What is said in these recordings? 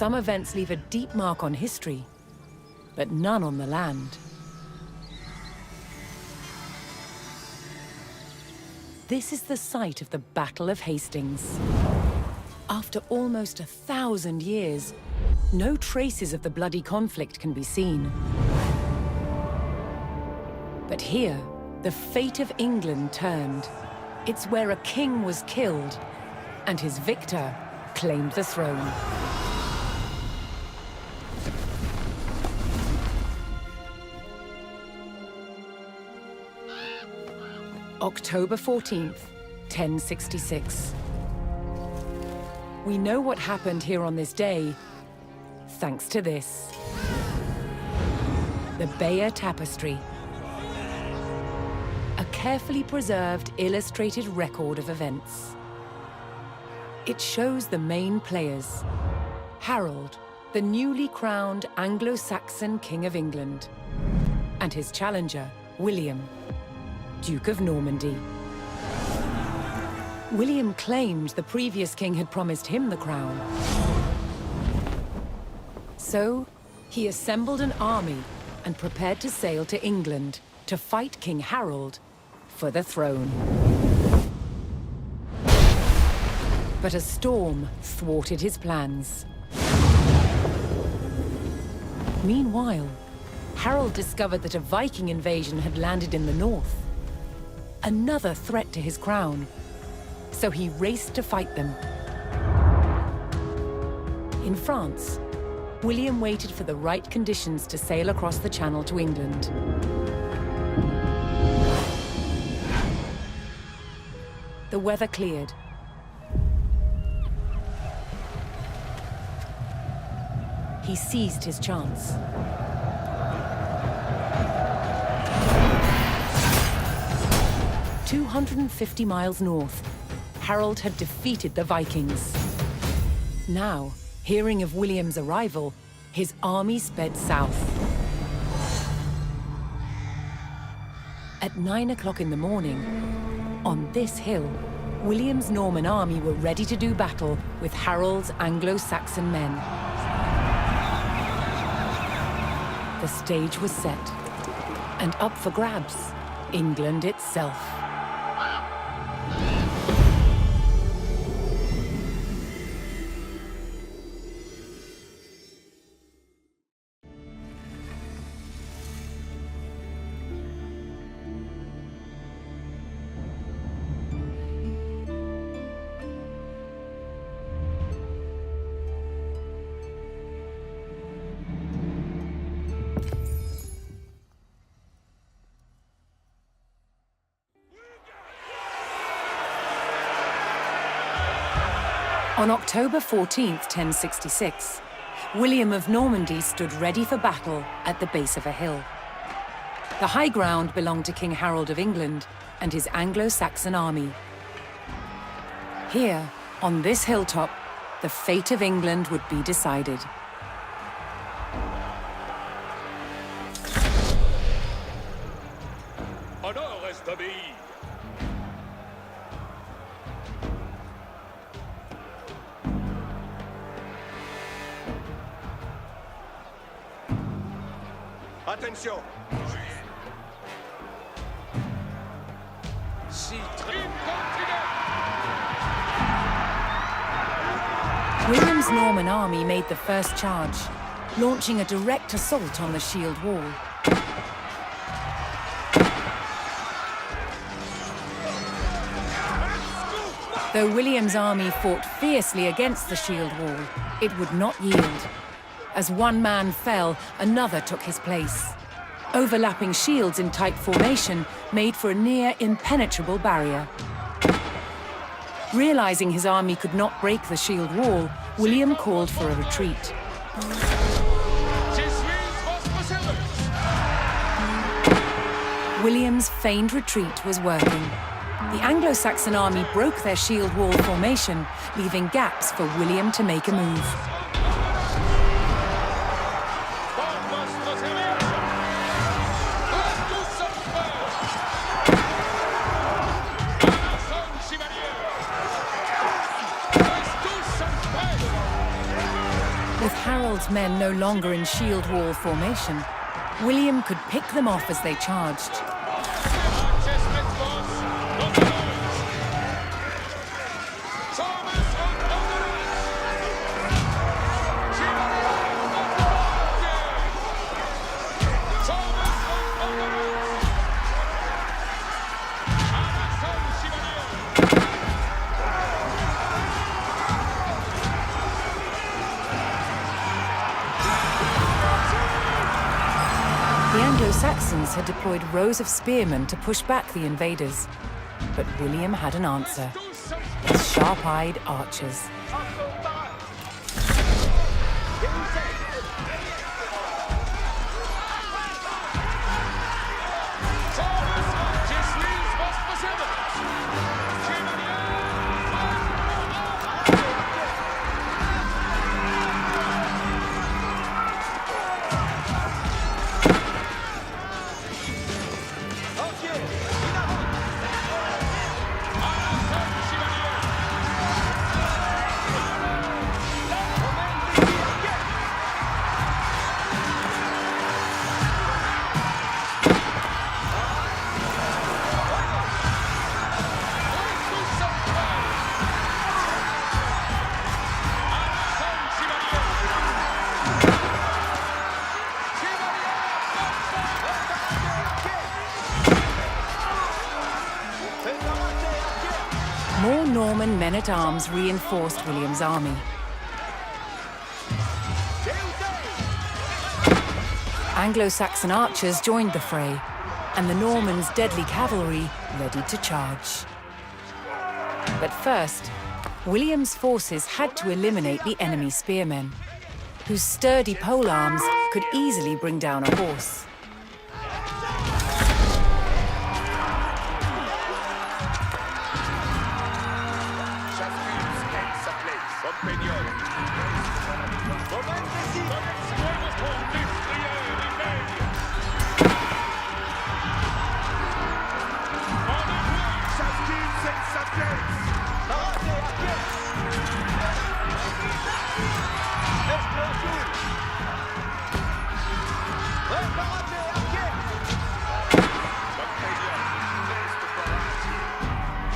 Some events leave a deep mark on history, but none on the land. This is the site of the Battle of Hastings. After almost 1,000 years, no traces of the bloody conflict can be seen. But here, the fate of England turned. It's where a king was killed, and his victor claimed the throne. October 14th, 1066. We know what happened here on this day, thanks to this. The Bayeux Tapestry. A carefully preserved, illustrated record of events. It shows the main players. Harold, the newly crowned Anglo-Saxon King of England, and his challenger, William, Duke of Normandy. William claimed the previous king had promised him the crown. So, he assembled an army and prepared to sail to England to fight King Harold for the throne. But a storm thwarted his plans. Meanwhile, Harold discovered that a Viking invasion had landed in the north. Another threat to his crown. So he raced to fight them. In France, William waited for the right conditions to sail across the Channel to England. The weather cleared. He seized his chance. 250 miles north, Harold had defeated the Vikings. Now, hearing of William's arrival, his army sped south. At 9 o'clock in the morning, on this hill, William's Norman army were ready to do battle with Harold's Anglo-Saxon men. The stage was set, and up for grabs, England itself. On October 14th, 1066, William of Normandy stood ready for battle at the base of a hill. The high ground belonged to King Harold of England and his Anglo-Saxon army. Here, on this hilltop, the fate of England would be decided. Honor est obéi. Attention. William's Norman army made the first charge, launching a direct assault on the shield wall. Though William's army fought fiercely against the shield wall, it would not yield. As one man fell, another took his place. Overlapping shields in tight formation made for a near impenetrable barrier. Realizing his army could not break the shield wall, William called for a retreat. William's feigned retreat was working. The Anglo-Saxon army broke their shield wall formation, leaving gaps for William to make a move. With Harold's men no longer in shield wall formation, William could pick them off as they charged. The Anglo-Saxons had deployed rows of spearmen to push back the invaders, but William had an answer: his sharp-eyed archers. More Norman men-at-arms reinforced William's army. Anglo-Saxon archers joined the fray, and the Normans' deadly cavalry ready to charge. But first, William's forces had to eliminate the enemy spearmen, whose sturdy polearms could easily bring down a horse.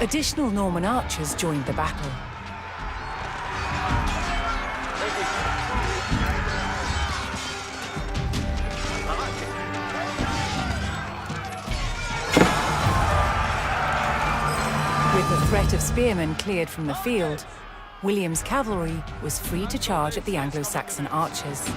Additional Norman archers joined the battle. With the threat of spearmen cleared from the field, William's cavalry was free to charge at the Anglo-Saxon archers.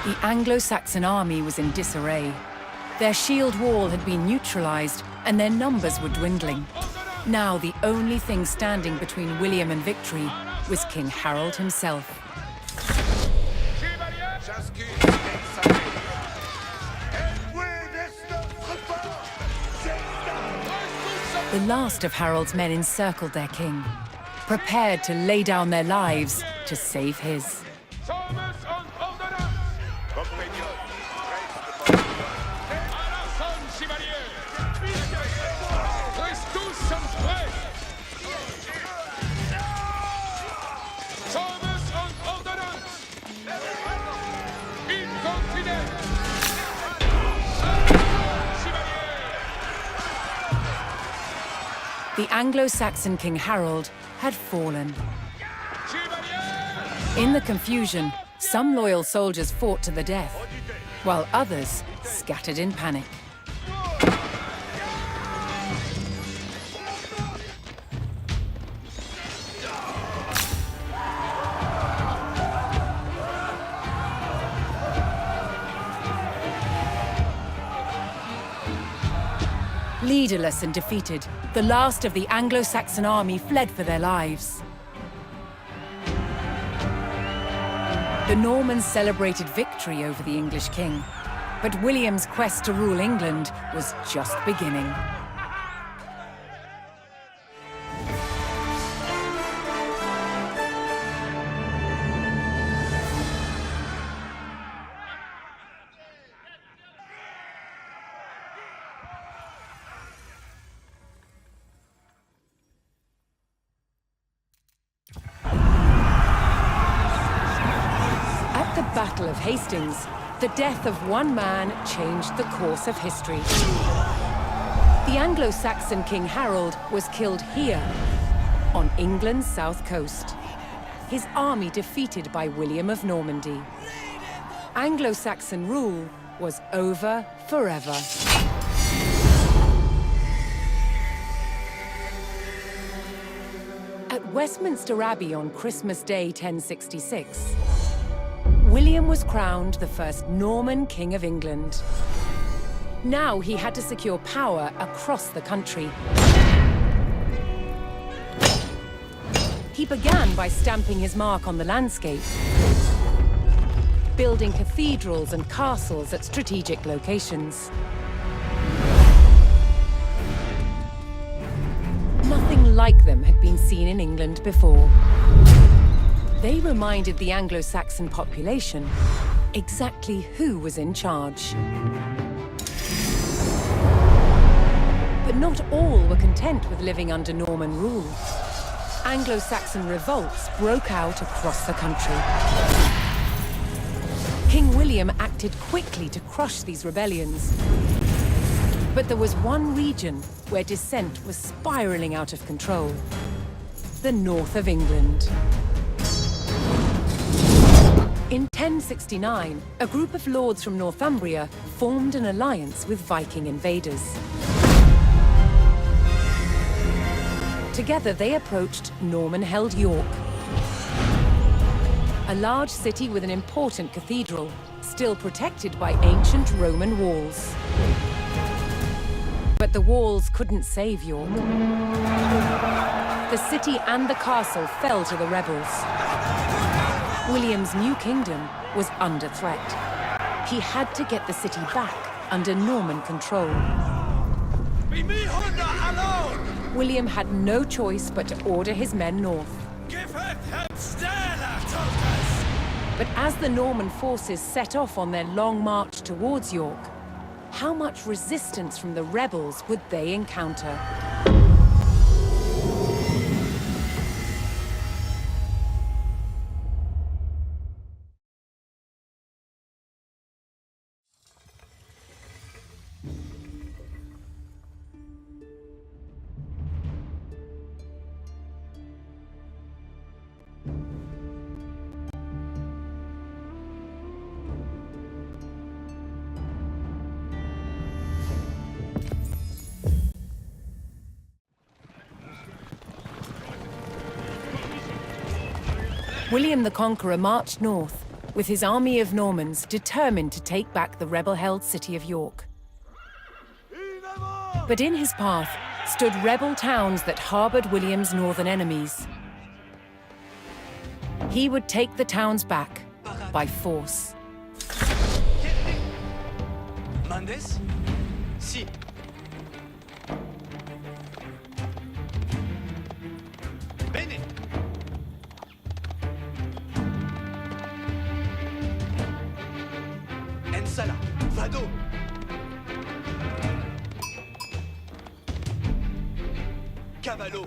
The Anglo-Saxon army was in disarray. Their shield wall had been neutralized, and their numbers were dwindling. Now the only thing standing between William and victory was King Harold himself. The last of Harold's men encircled their king, prepared to lay down their lives to save his. The Anglo-Saxon King Harold had fallen. In the confusion, some loyal soldiers fought to the death, while others scattered in panic. Leaderless and defeated, the last of the Anglo-Saxon army fled for their lives. The Normans celebrated victory over the English king, but William's quest to rule England was just beginning. At the Battle of Hastings, the death of one man changed the course of history. The Anglo-Saxon King Harold was killed here, on England's south coast. His army defeated by William of Normandy. Anglo-Saxon rule was over forever. At Westminster Abbey on Christmas Day 1066, William was crowned the first Norman King of England. Now he had to secure power across the country. He began by stamping his mark on the landscape, building cathedrals and castles at strategic locations. Nothing like them had been seen in England before. They reminded the Anglo-Saxon population exactly who was in charge. But not all were content with living under Norman rule. Anglo-Saxon revolts broke out across the country. King William acted quickly to crush these rebellions. But there was one region where dissent was spiraling out of control: the north of England. In 1069, a group of lords from Northumbria formed an alliance with Viking invaders. Together they approached Norman-held York, a large city with an important cathedral, still protected by ancient Roman walls. But the walls couldn't save York. The city and the castle fell to the rebels. William's new kingdom was under threat. He had to get the city back under Norman control. William had no choice but to order his men north. But as the Norman forces set off on their long march towards York, how much resistance from the rebels would they encounter? William the Conqueror marched north, with his army of Normans determined to take back the rebel-held city of York. But in his path stood rebel towns that harbored William's northern enemies. He would take the towns back by force. Mandes? Si. Bene. Ensala. Vado. Cavallo.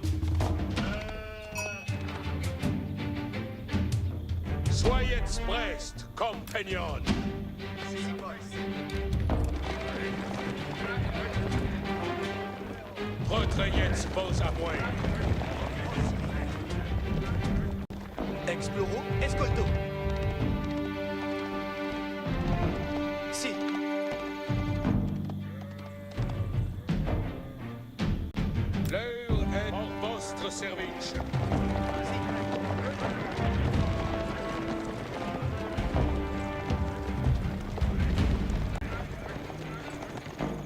Soyez prest, compagnon. Retrayez vos appoints. Exploro. Escolto. Si. L'heure est en votre service.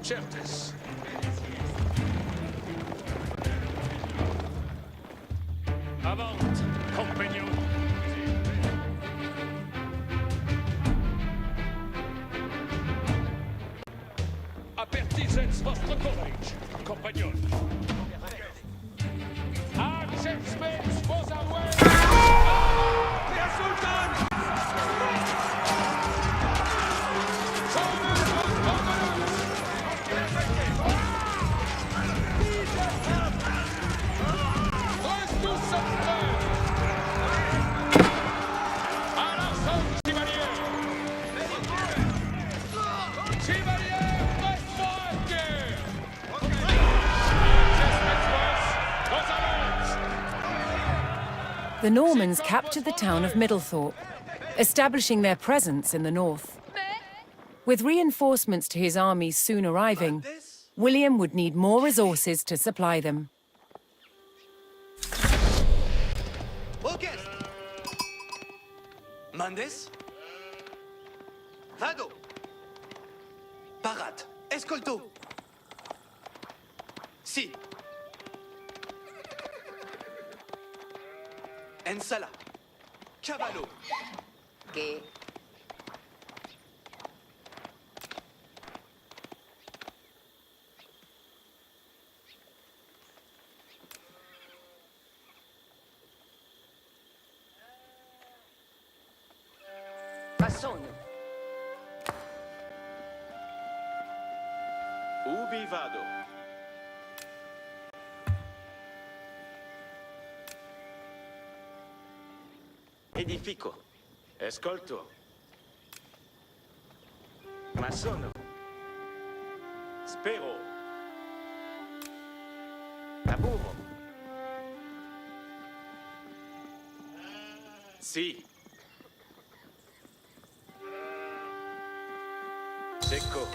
Certes. Avant, compagnon. Apertisets vostre courage, compagnon. Accept vos away! Der Sultan! The Normans captured the town of Middlethorpe, establishing their presence in the north. With reinforcements to his armies soon arriving, William would need more resources to supply them. Orchestre! Mandes? Vado! Parat! Escolto! Si! Ensala! Cavallo! Che? Massone. Ubi vado? Edifico. Ascolto. Ma sono. Spero. Lavoro. Sì. Secco.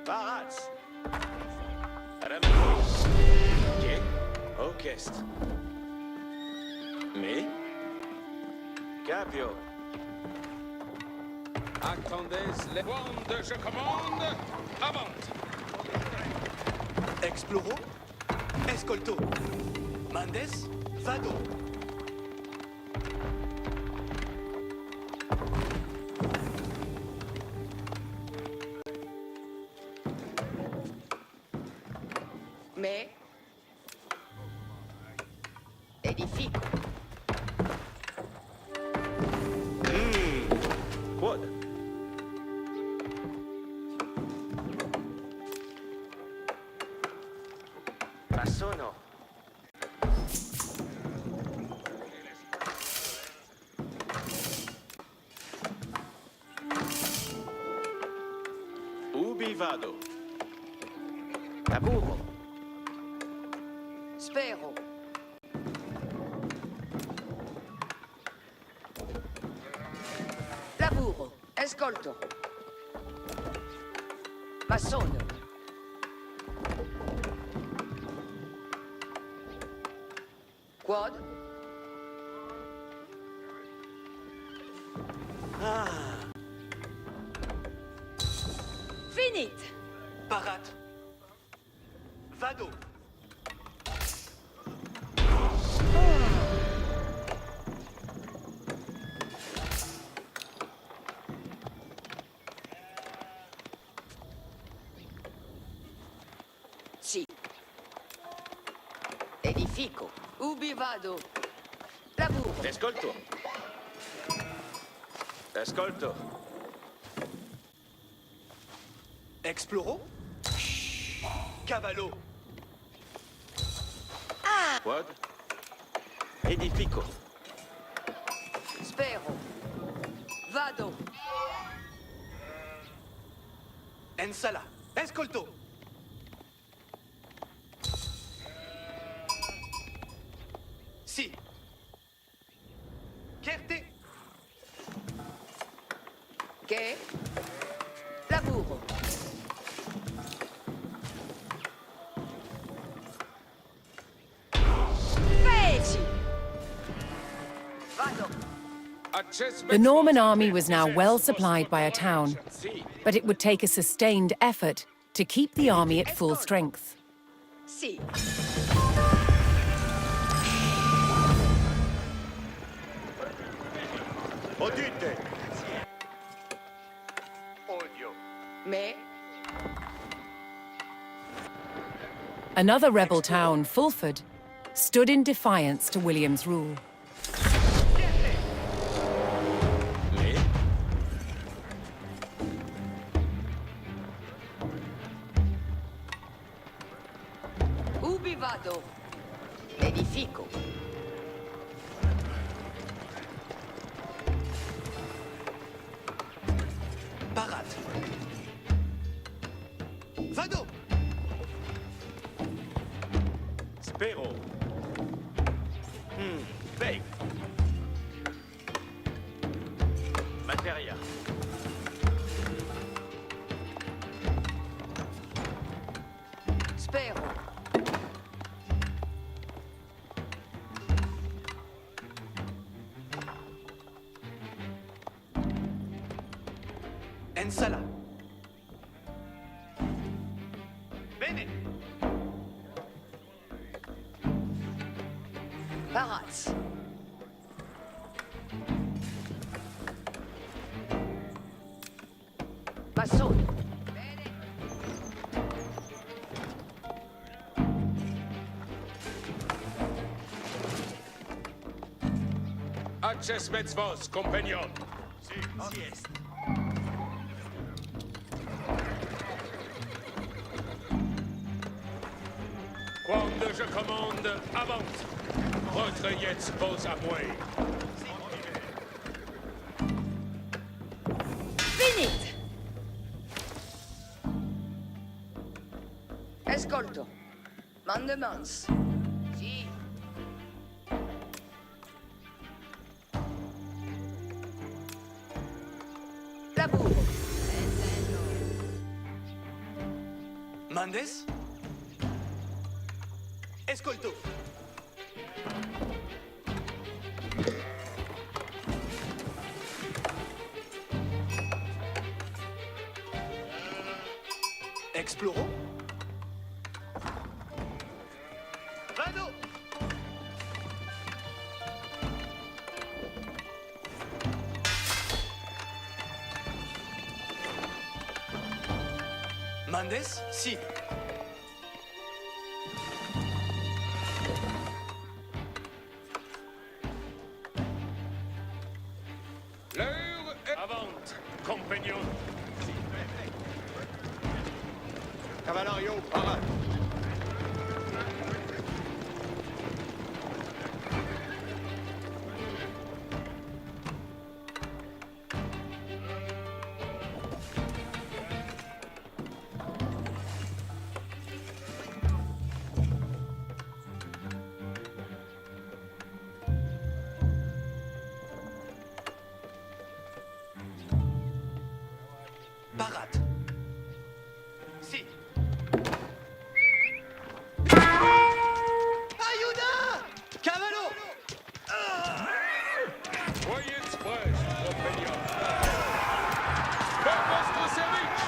Paraz. Ramiro. Che? Orchestre. Me? Capio. Attendez les bondes, je commande. Avant. Exploro? Escolto! Mandes? Vado! Me? Edifico. Quod? Ma sono. Ubi vado? Lavoro. Spero. Lavoro. Ascolto. Massone. Quod? Finit. Parat! Vado! Sì. Edifico. Ubi vado? Lavoro. Ascolto. Ascolto. Exploro? Cavallo! Quod? Edifico. Spero. Vado. Ensala! Escolto! Si! Chierte! Che? Lavoro. Feci. Vado. The Norman army was now well supplied by a town, Sì. but it would take a sustained effort to keep the army at full strength. Sì. Udite. Odio! Mais. Another rebel town, Fulford, stood in defiance to William's rule. Les. Ubi vado? Edifico. Parat. Vado. Spero. Veille. Materia. Spero. Ensala. Bene. Paraz. Massone. Bene. Acces vos, compagnon. Si est. Quando je commande, avance. Retrayez vos à moi. Finite! Escolto. Mandements. Si. Laburo. Intendo. Mandes. Escolto. Exploro. Vado. Mandes? Si. L'heure est... Avante, compagnon. Cavalario, parat. Parat. Si. Ayuda! Cavallo! Voyez prêts, compagnon. Pour votre service.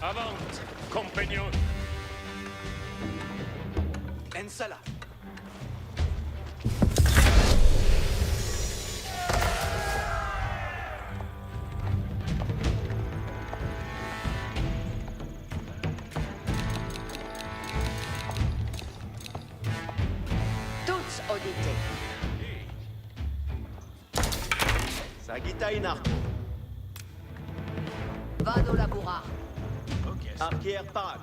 Avante, compagnon. Ensala. Tuts audite. Sagitta in arco. Vado laburar. Arquier parat.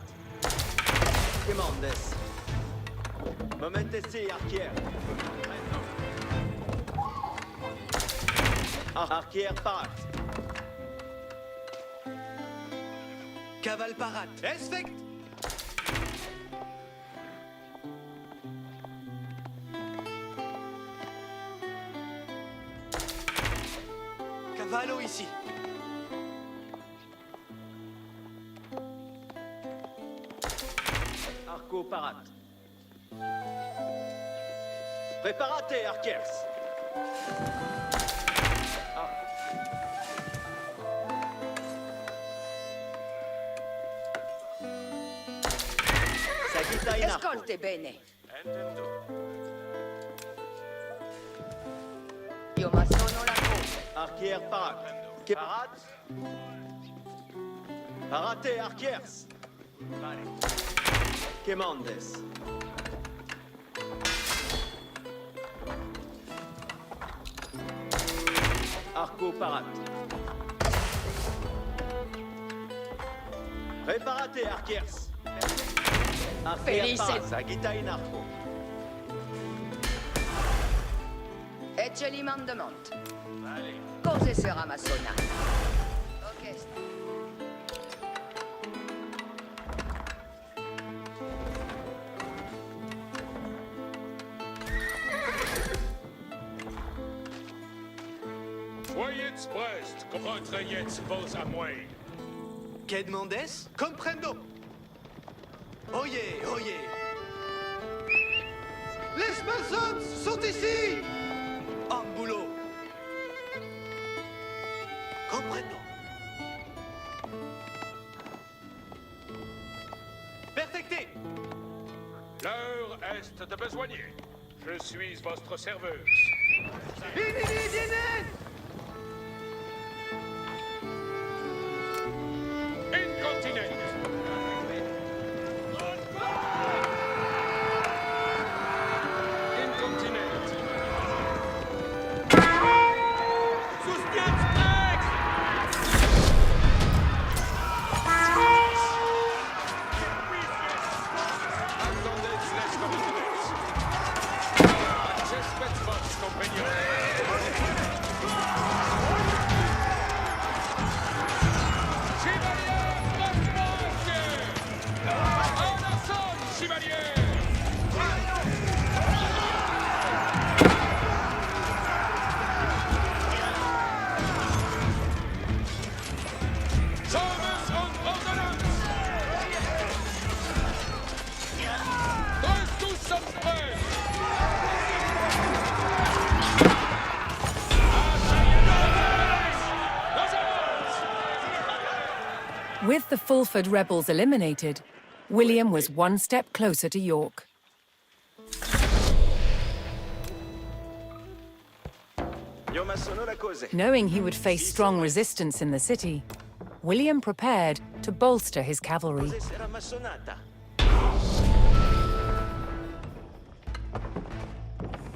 Commandes. Momentesi arquier. Arquier parat. Caval parat. Esfect! Cavallo ici. Arco parat. Préparate, arquiers. in arco. Ascolte bene. Intendo. Io ma sono la voce. Arquier parat. Parat. Parate arquiers. Quemandes. Arco parat. Preparate arquiers. Arquier Felice. parat. Sagitta in arco. Ecce li mandament. Allez. Cose sera massona. Ok. Voyez prest, retrayez vos amours. Que demandes? Comprendo. Oye, oye. Les maçons sont ici! En boulot. Comprendo. Perfecté. L'heure est de besoigner. Je suis votre serveuse. Incontinent. Incontinent. Attendez, les commandes. J'espère votre compagnon. Chevalier Montpensier! En assaut, chevalier! Sommes en ordonnance! Tous sommes prêts! With the Fulford rebels eliminated, William was one step closer to York. Io ma sono la cose. Knowing he would face strong resistance in the city, William prepared to bolster his cavalry. Cose sarà massonata.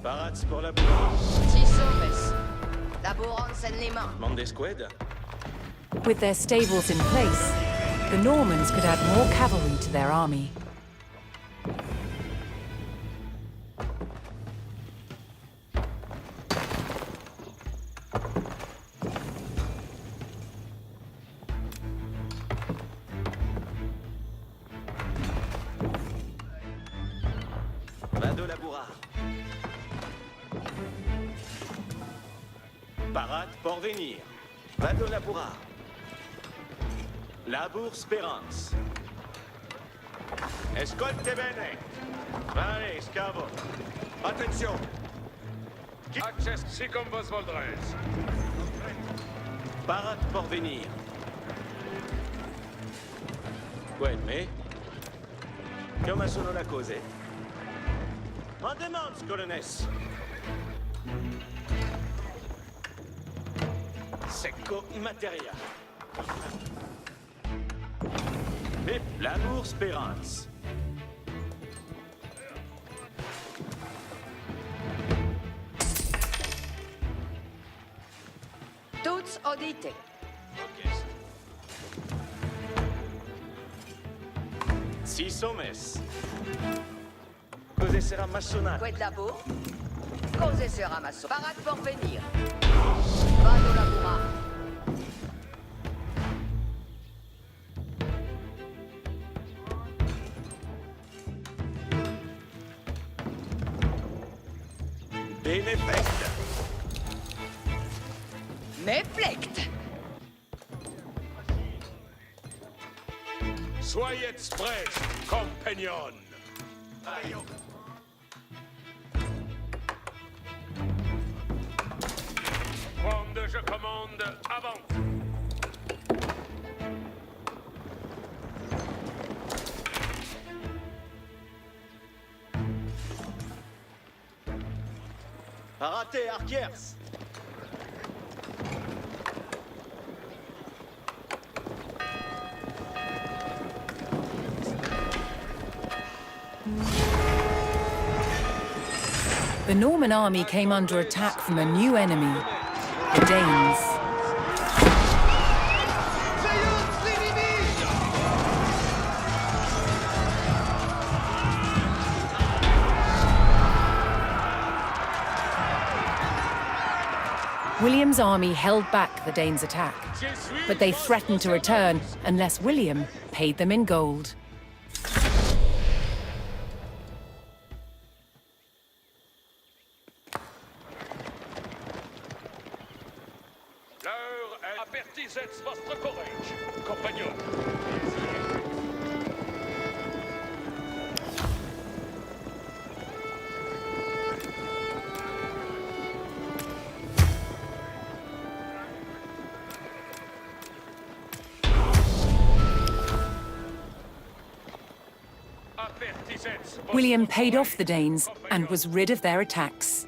Parats pour la bourre. Si somes. Laborans en les mains. Mandesqued. With their stables in place, the Normans could add more cavalry to their army. Vado laboura. Parat pour venir. Vado laboura. Labour Spérance. Escolte bene. Allez, scavo. Attention. Access si comme vos voldres. Parat pour venir. Quelle? Come sono la cose? En demande, colonnes. Secco materia. Pip, l'amour Spérance. Tuts audite. Si sommes. Cose sera massonata. Quid labor? Cose sera masso. Parat pour venir. Vado labura. Benefect. Me plect. Soyez prest, compagnon. Quand je commande, avant. Raté, Arkiers! The Norman army came under attack from a new enemy, the Danes. Silence l'ennemi! William's army held back the Danes' attack, but they threatened to return unless William paid them in gold. L'heure est... Apertisez votre courage, compagnons. Apertisez votre William paid off the Danes and was rid of their attacks.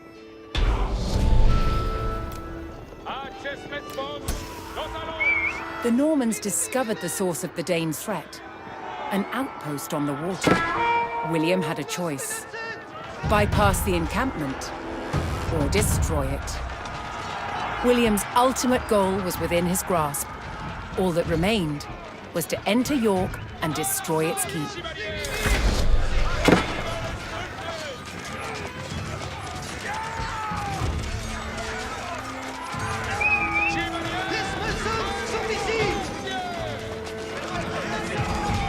The Normans discovered the source of the Danes' threat, an outpost on the water. William had a choice: bypass the encampment or destroy it. William's ultimate goal was within his grasp. All that remained was to enter York and destroy its keep. Les maçons sont ici! Unité violette!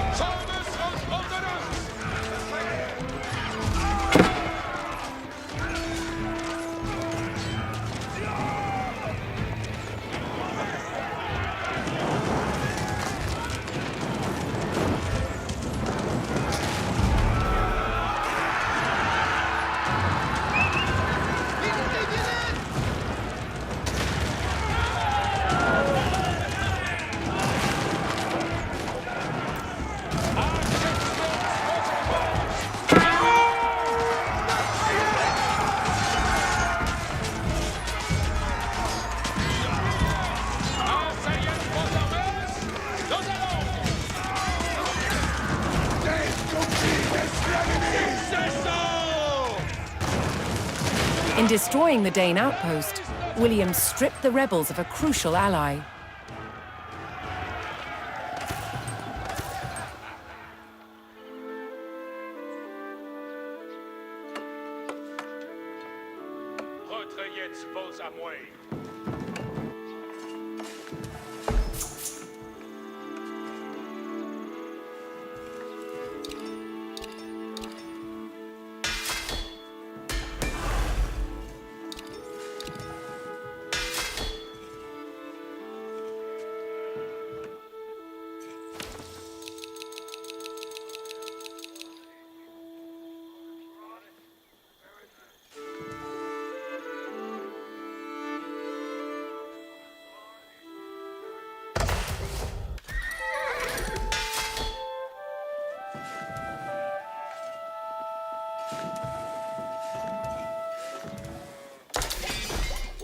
In destroying the Dane outpost, William stripped the rebels of a crucial ally. Retrayez vos amouets.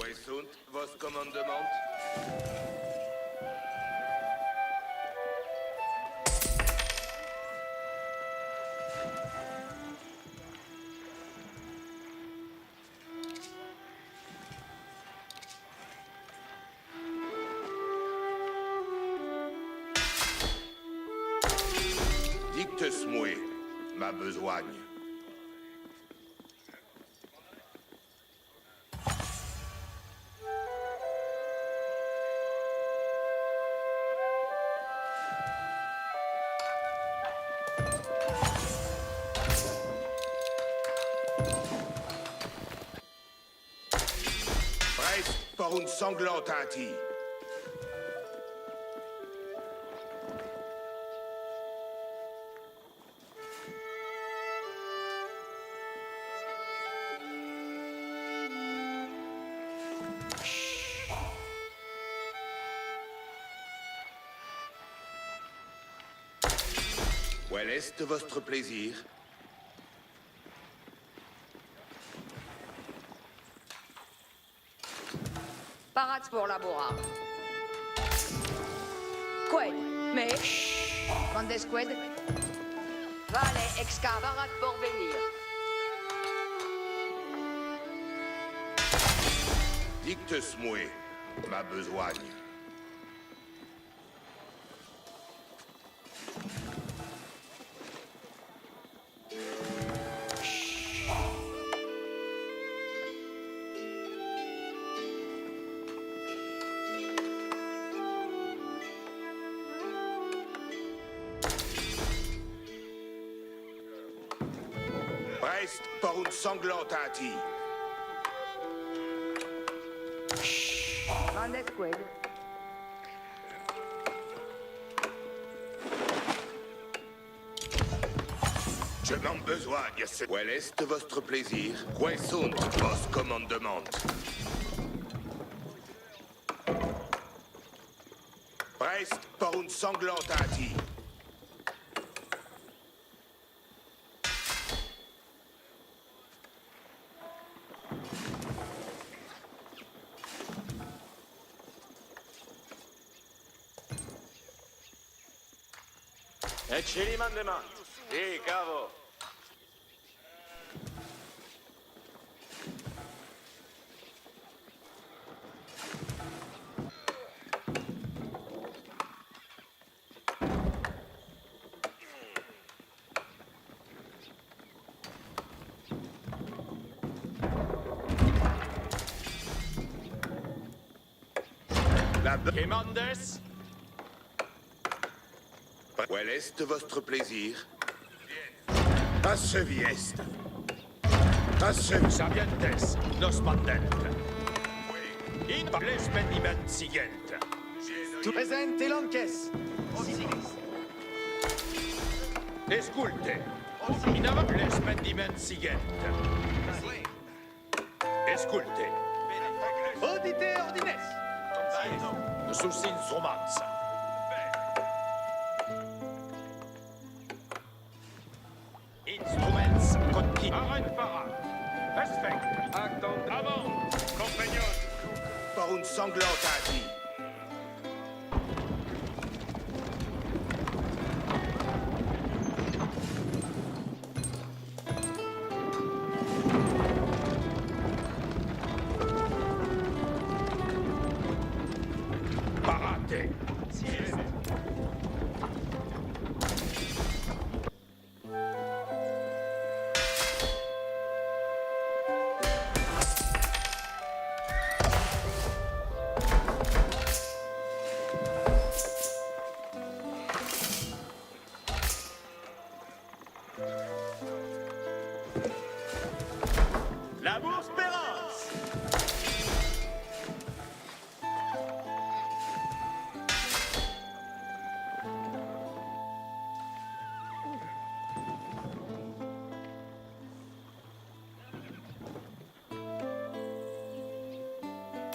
Où sont vos commandements? Dicte-moi ma besogne. Presse pour une sanglante hantille. Où est votre plaisir? Parade pour laborar. Qued, mais... Condes qued? Vale, exca, parade pour venir. Dicte Smoué, ma besogne. Prest pour une sanglante hâtie. Condes qued? Je n'en besoigne. Quel est votre plaisir? Quels sont vos commandements? Prest pour une sanglante hâtie. Ecce li mandement. Sì, cavo. La Commandes? Quel est votre plaisir? Passevi est. Passevi. Sabientes, nos mandent. In l'espendiment siguiente. Presente Lanques. Esculte. In avant l'espendiment siguiente. Esculte. Audite ordines. Sus insumanza. Instruments continu. Arrête parade. Respect. Attends. Avant. Compagnon. Pour une sanglante hâtie. Parate. L'amour Espérance.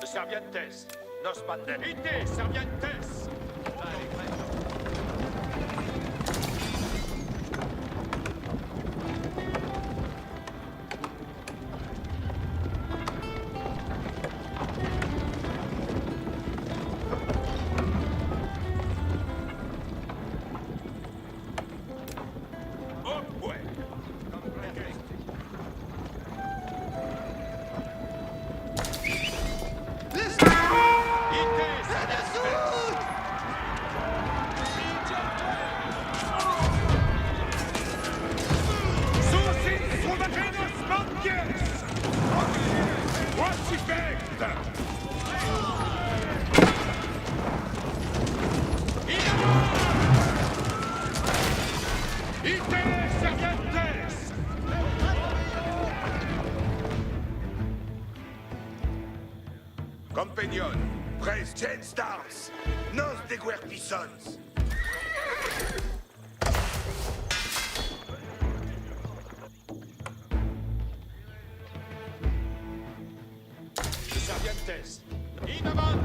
Servientes. Nos mandem. Ite, servientes. Opue. Ite, servientes. Sus instrumentos mandies. Quacifect. Ite, servientes. Compagnon. Prest Jen Stars. Nos de Guerpissons. Servientes. In avant.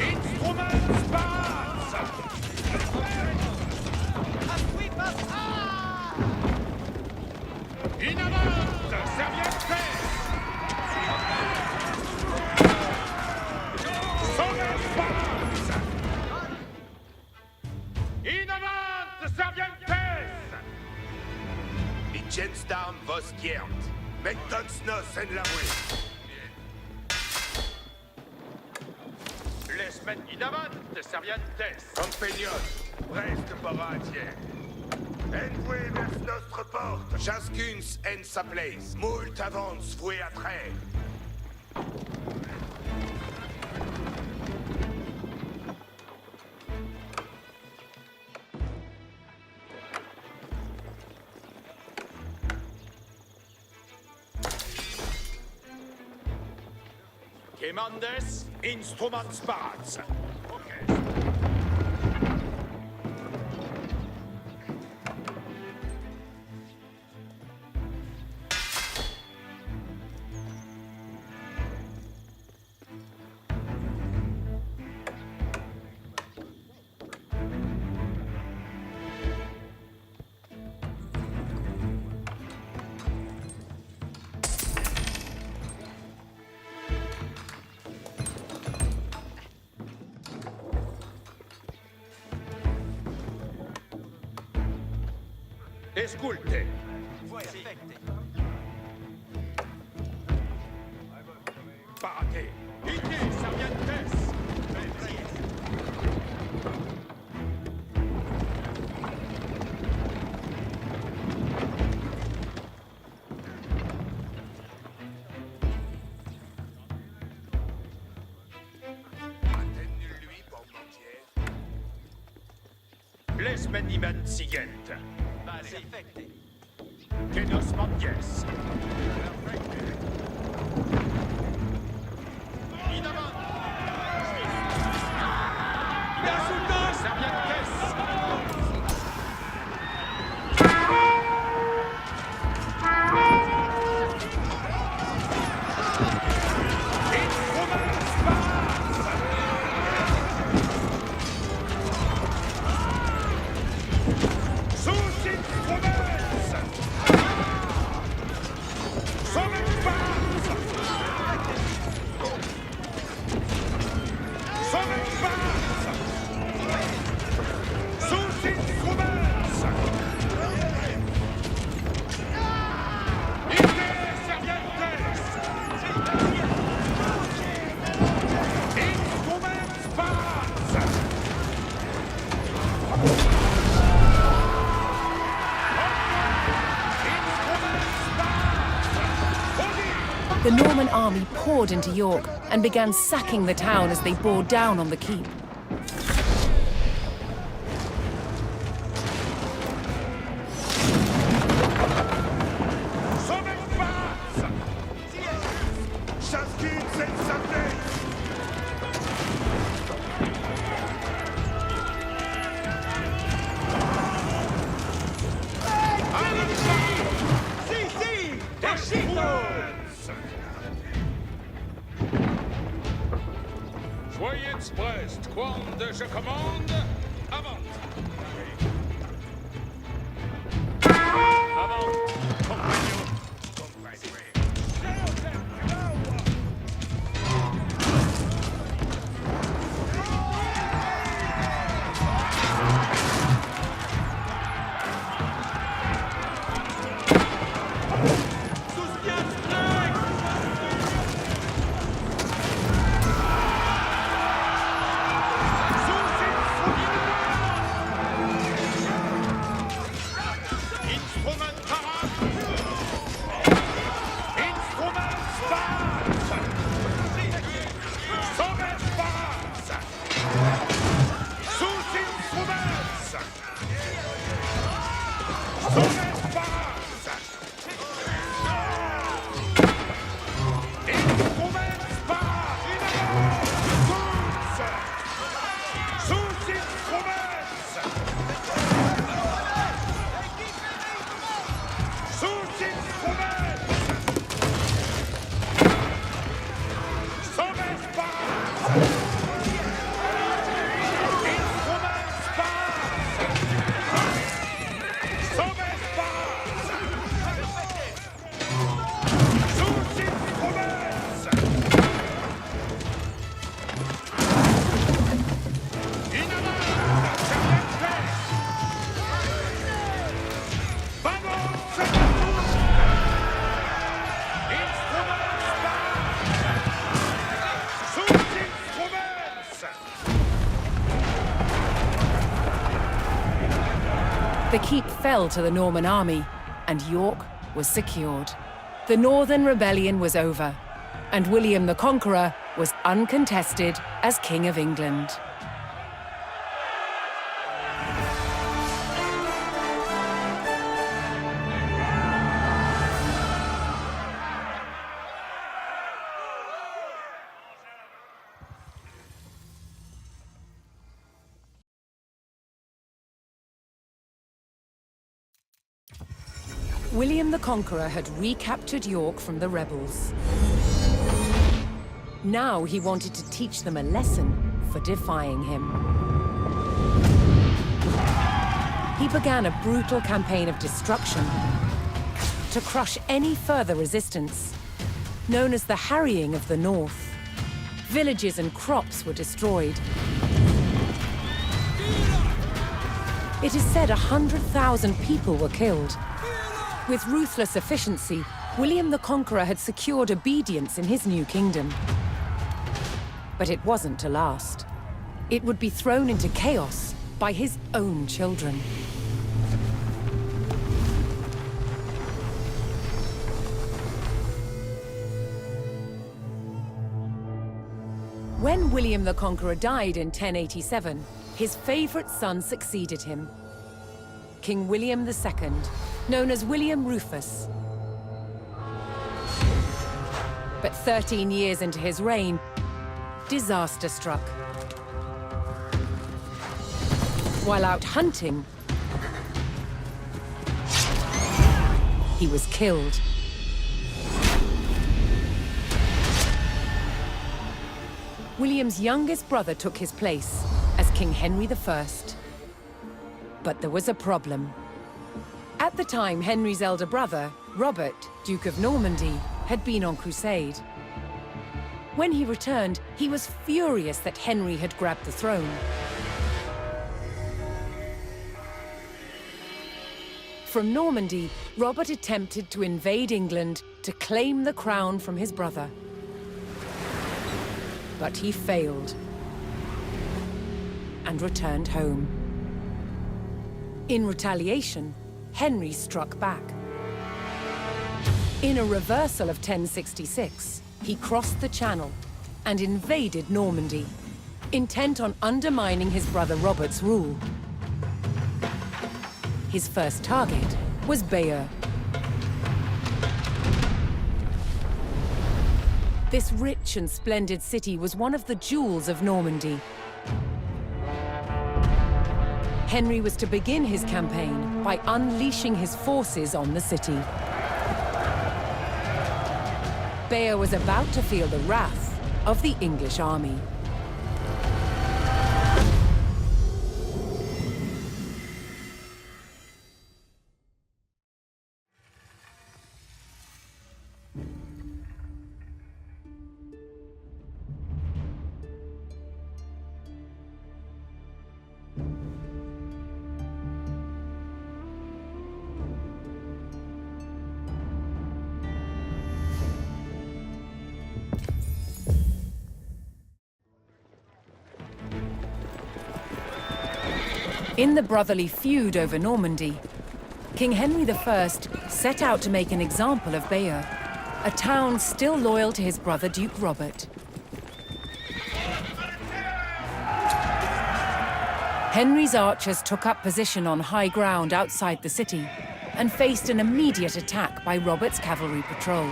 Instruments parats. Servientes! Die Gensdarm vos giernt. Mettonsnos en la rue. Les men inavant, servientes. Compagnon, presque paratier. Envouez vers notre porte. Chascuns en sa place. Moult avance fouet à trait. Commandes, Instruments parats. Esculte. Parate. ite, servientes. Atteigne-lui, parmentière. Les meniment sigent. Perfecte. Que nos mandies. Inavant. Insultas, servientes. Sus instruments! Sommet pas! Sommet pas! Sus instruments! Ite servientes! Instruments pas! The Norman army poured into York and began sacking the town as they bore down on the keep. Sommet pas! Chascuns en sa place. Soyez prest, quand je commande, avant. Avant, compagnon. Sommet The keep fell to the Norman army, and York was secured. The Northern Rebellion was over, and William the Conqueror was uncontested as King of England. William the Conqueror had recaptured York from the rebels. Now he wanted to teach them a lesson for defying him. He began a brutal campaign of destruction to crush any further resistance, known as the Harrying of the North. Villages and crops were destroyed. It is said 100,000 people were killed. With ruthless efficiency, William the Conqueror had secured obedience in his new kingdom. But it wasn't to last. It would be thrown into chaos by his own children. When William the Conqueror died in 1087, his favorite son succeeded him, King William II, known as William Rufus. But 13 years into his reign, disaster struck. While out hunting, he was killed. William's youngest brother took his place as King Henry I. But there was a problem. At the time, Henry's elder brother, Robert, Duke of Normandy, had been on crusade. When he returned, he was furious that Henry had grabbed the throne. From Normandy, Robert attempted to invade England to claim the crown from his brother. But he failed and returned home. In retaliation, Henry struck back. In a reversal of 1066, he crossed the Channel and invaded Normandy, intent on undermining his brother Robert's rule. His first target was Bayeux. This rich and splendid city was one of the jewels of Normandy. Henry was to begin his campaign by unleashing his forces on the city. Bayeux was about to feel the wrath of the English army. In the brotherly feud over Normandy, King Henry I set out to make an example of Bayeux, a town still loyal to his brother Duke Robert. Henry's archers took up position on high ground outside the city and faced an immediate attack by Robert's cavalry patrol.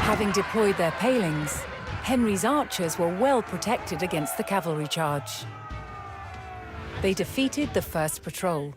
Having deployed their palings, Henry's archers were well protected against the cavalry charge. They defeated the first patrol.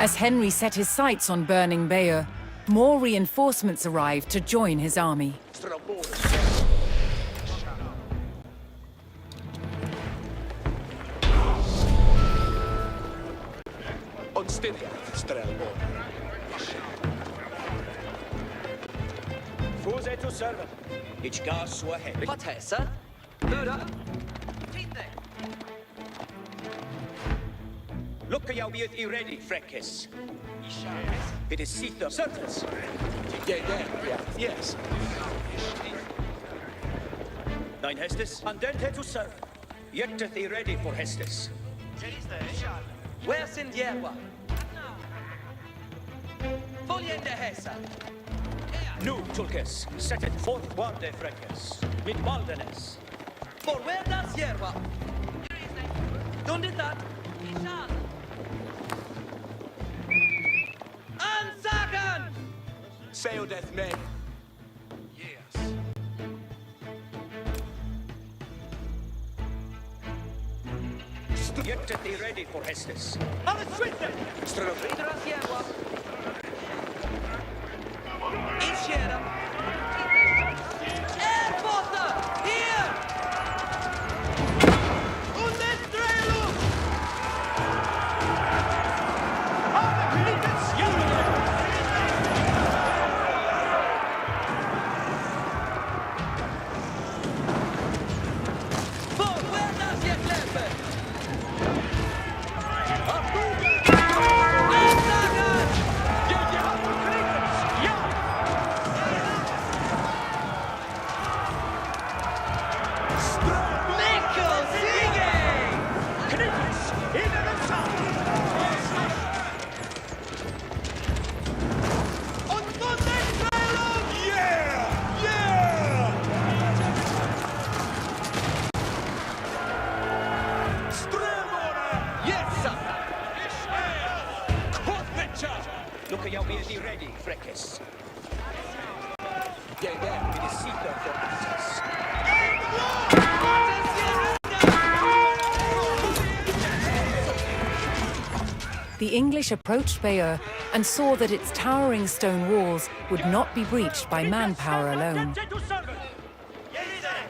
As Henry set his sights on burning Bayeux, more reinforcements arrived to join his army. Onstyriath, Strelbo. Fuse to servant. Ich gas sua head. What hesa? Buda? Look jou wie het i ready, Freckes. It is Sitha Servants. Yeah, yes. Nine Hestes, andente to serve. Yetteth i ready for Hestes. Where sind Jerwa? Voljende hesa. Nu, Tulkes, set it forth warde Freckes. Mit Maldenes. For where does Jerwa? Dundit dat? Ansagen! Seodeth me. Yes. Yetteth i ready for Hestes. Alles switte! Strelbo. Vidras Jerwa. Initiera. Airporter! Here! Undestrelo! For where does your clever? Look jou wie het i ready, Freckes. Yeah. It is Sitha for Access. The English approached Bayeux and saw that its towering stone walls would not be breached by manpower alone.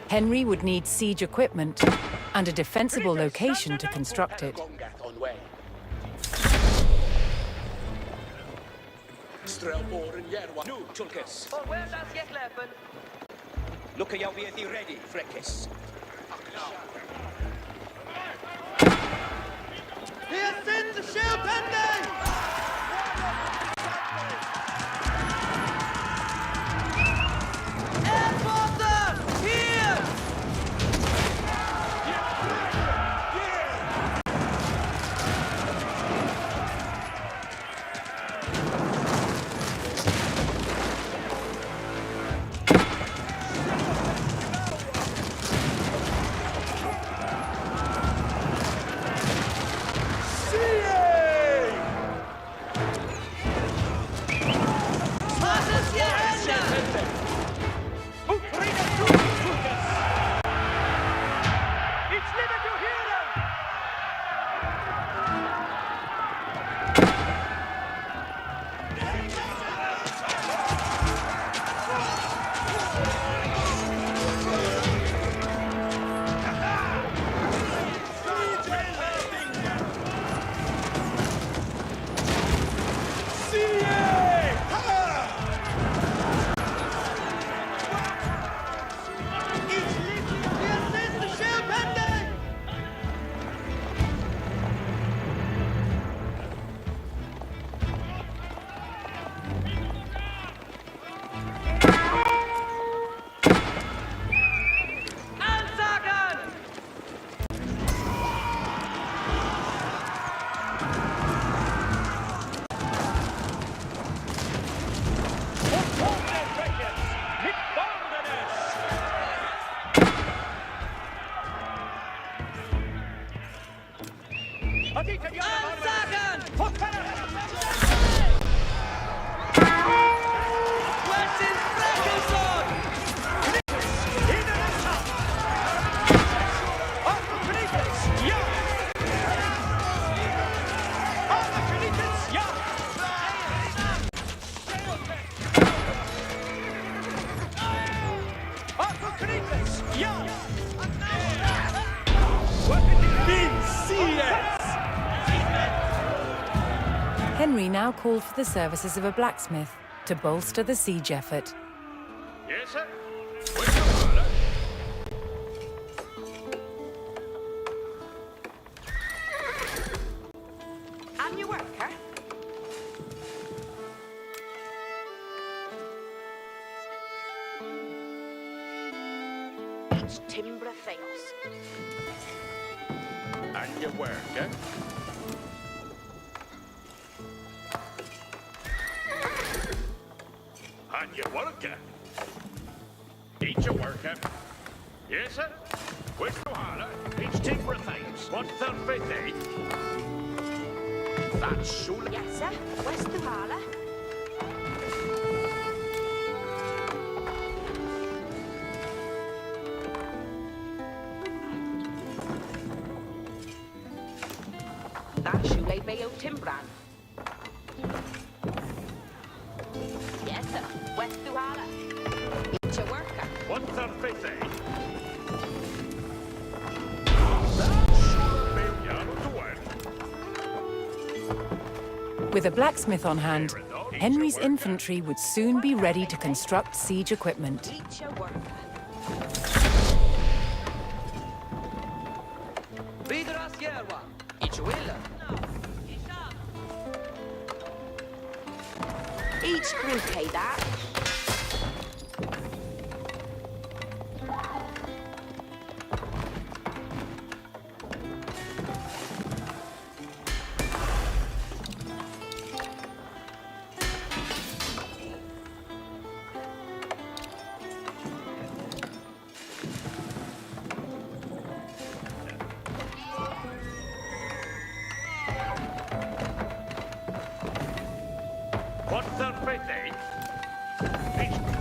Henry would need siege equipment and a defensible location to construct it. Gongath on way. Strelbo and Yerwa. Nu, Tulkes. For where does your clever? Look jou wie het i ready, Freckes. Hier sind die Schildhände! Airporter! Hier! Was ist hier Hände? Henry now called for the services of a blacksmith to bolster the siege effort. Yes, sir. Where's the water? On your worker. Each timber fails. And your work, eh? And your worker. Each a worker. Yes, sir. Where's the water? Each timber things. 150. That's surely. Yes, sir. Where's the parlor? That shoe lay Bayo Timbran. Yes, sir. West Duhala. Each a worker. 150. With a blacksmith on hand, Henry's infantry would soon be ready to construct siege equipment. Each a worker. Vidras Yerwa. Each a wheeler. Each brute that.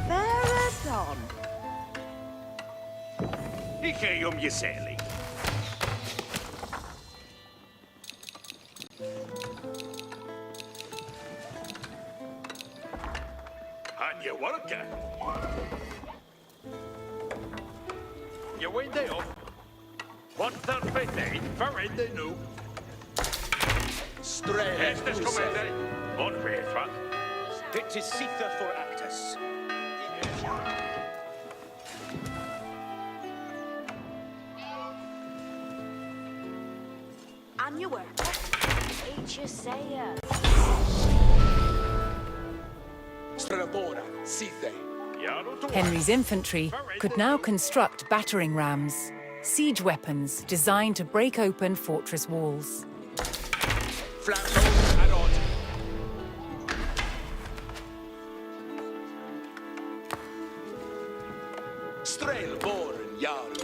Marathon. Ike Yeseli. And your worker. You win the off. 150. Very the new. Straight. Yes, this commander. On Faithful. It is Sether for Actus. On your worker. Each a sayer. Strabora. Sithe. Henry's infantry could now construct battering rams, siege weapons designed to break open fortress walls. Flambo. Arod. Strail Boren Yaru.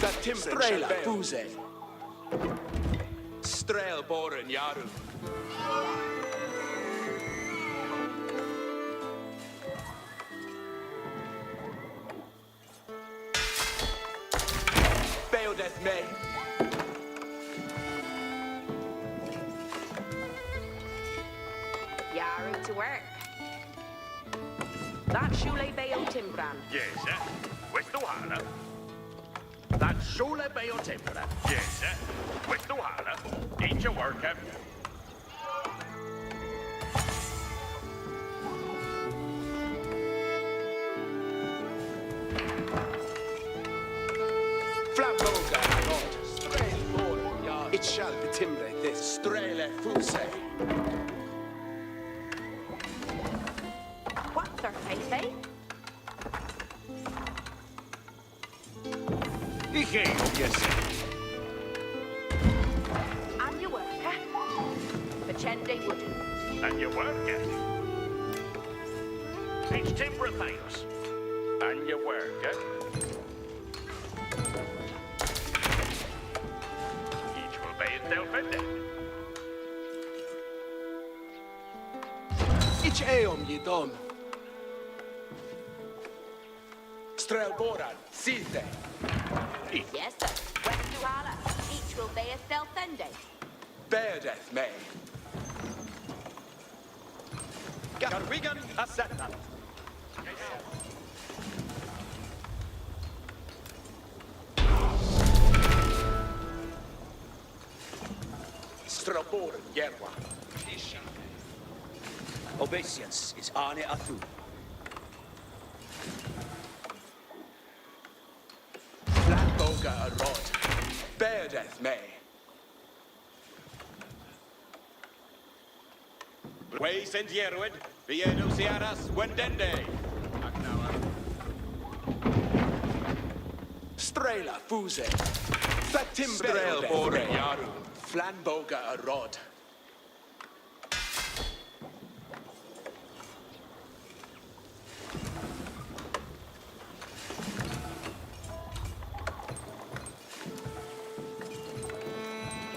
The timber Strela Fuse. Strail Boren Yaru. Beodeth May. Yaru to work. That shoe lay Bayo Timbran. Yes, sir. Where's the water? That's Shule Bayo Timber. Yes, sir. Where's the water? Each a worker. Flamboga Arod. Strail Boren Yaru. It shall be timbre this. Straile Fuse. What's their face, eh? Ike Yeseli. On your worker. Pachende Wooden. And your worker. Each timber things. And your worker. Each will be itself in there. Ich eom Yidom. Strail Boran. Sithe. Yes, sir. West Duhala. Each will be a self-ending. Beodeth May. Carwigan Assetna. Strabor Yerwa. Obeisance is Arne Athu. Flatboga Arod. Beardeth May. Way send Yerwid. Viedo Ciaras Wendende. Strela Fuse. Fatimbre Strelbore Yaru. Flanboga Arod.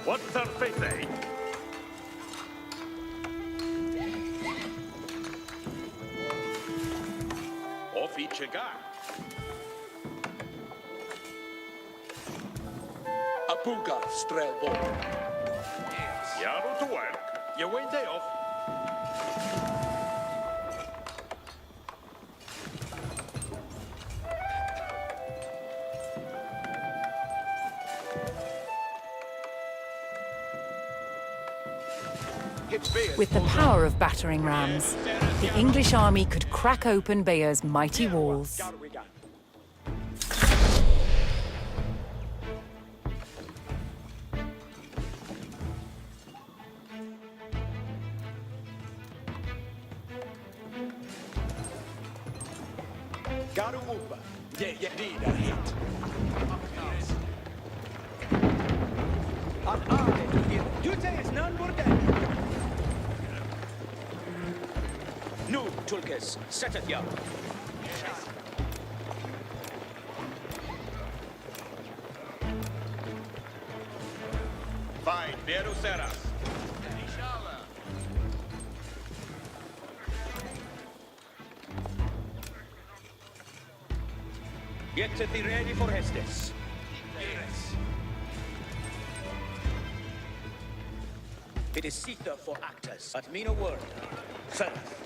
What's our fate, eh? Off each a guy. Abuga Strelbor. Yaru to work. You went day off. With the power of battering rams, the English army could crack open Bayer's mighty walls. Garumuba. Yedida hit. An Arne to give. Dute is none burden. Nu, Tulkes, setet yard. Fine, Viedo Seras. Get to be ready for Hestes. It is Sitha for actors, but mean a word. Ferth.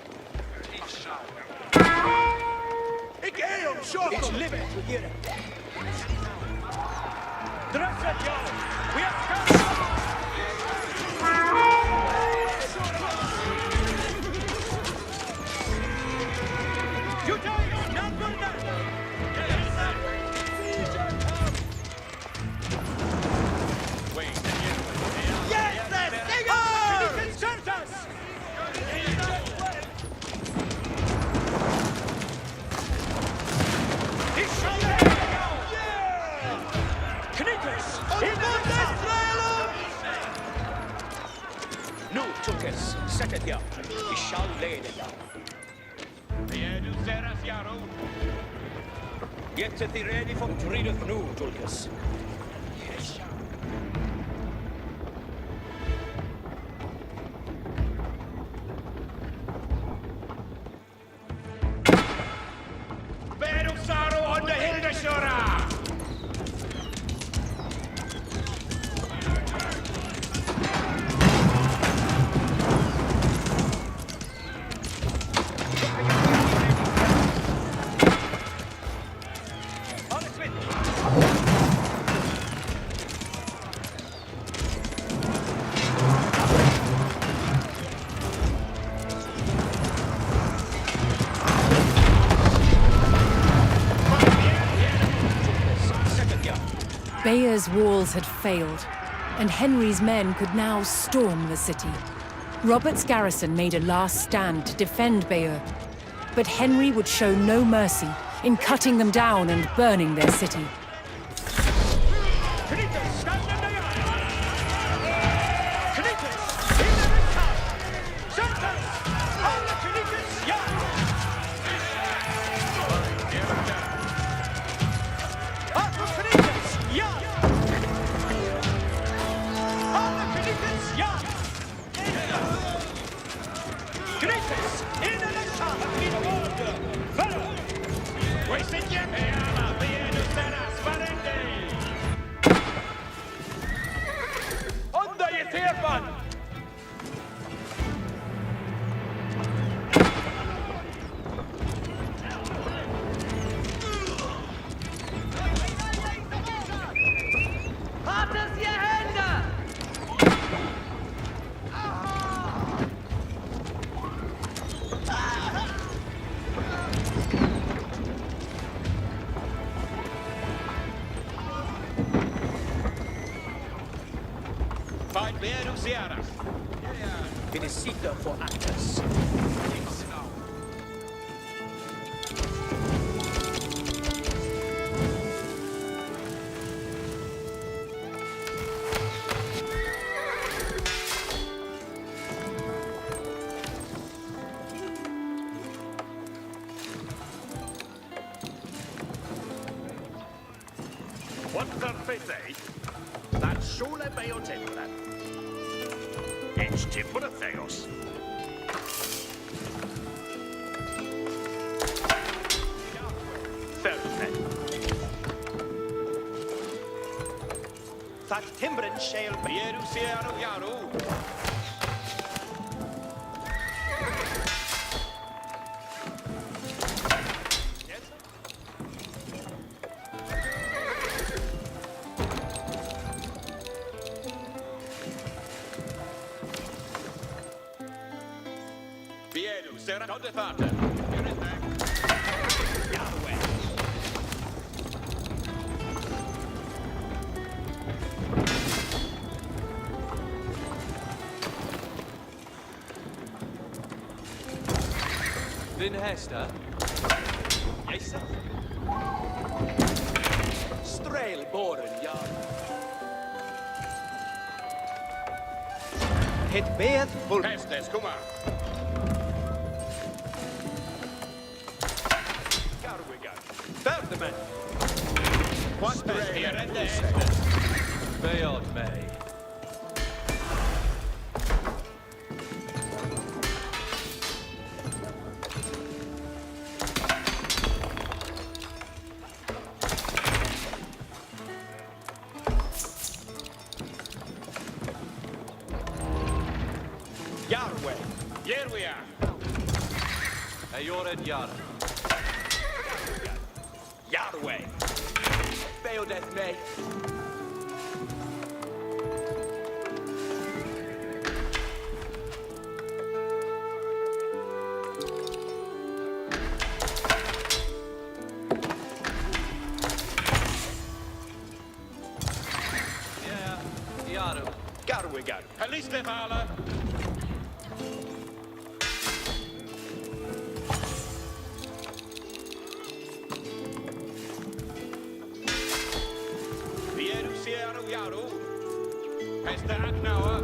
It's limit to hear it. Dresset yard! We have come! You die, none but none! Nu, Tulkes, set it yard. We shall lay it down. Viedo Seras, Yaru. Get to the ready for Trideth Nu, Tulkes. Viedo Saru on the Hildeshora! Bayer's walls had failed, and Henry's men could now storm the city. Robert's garrison made a last stand to defend Bayeux, but Henry would show no mercy in cutting them down and burning their city. Wasted yet, Viedo Seras! Sierras. Finicito for Atlas. What perfete? That sole beotembra. It's Timbra Theos. Fernet. That Timbrin shall be. Vieru Sierra Yaru. Vieru Sierra Condefata. You're in there. Yahweh. Vin Hester. Yes, sir. Strail boren, ja. Het beet vol. Pestes, come on. Garwigan. Ferdinand. What is here in the Beod May. Yahweh. Here we are. Ayored Yara. Yahweh. Beodeth me. Yeah, Yaru. Garwigan. Haliste Vala. Vieru Sierra Yaru. Pesta Agnawa.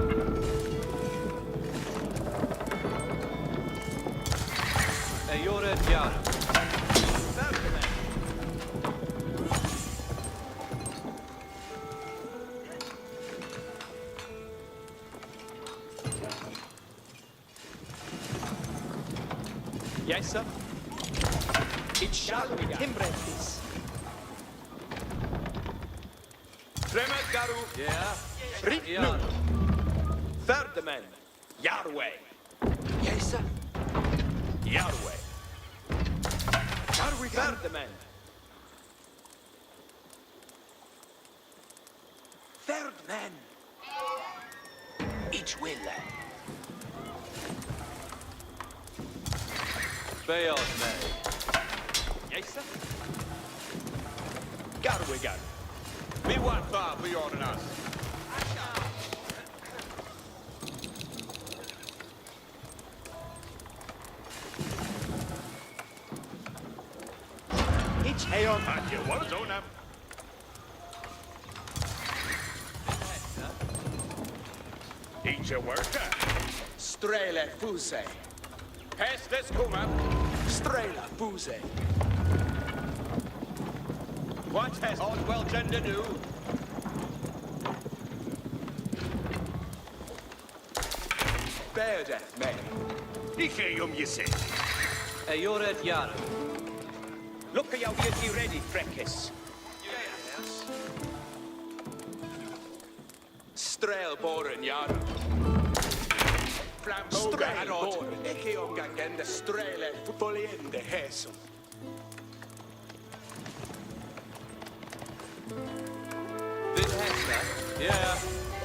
Ayored Yara. Ferdinand. Yes, sir. It shall be Timbrentis. Tremet Garu. Yeah. Ritnu. Yara. Ferdinand. Yahweh. Yes, sir. Yahweh. Garwigan. Ferdinand. Ferdinand. Each will. Beod May. Yes, sir. Garwigan. Me what far beyond us. Each Aeon. And you won't own him. Each a worker. Strele Fuse. Pestes, come on. Strela Fuse. What has all well gender do? Beodeth me. Icheum you say. Ayored Yara. Look at you ready, Frekis. Strel boren, Jan. Strel boren. Ikke omgangende strele foliende hesum. Vin Hester. Yeah.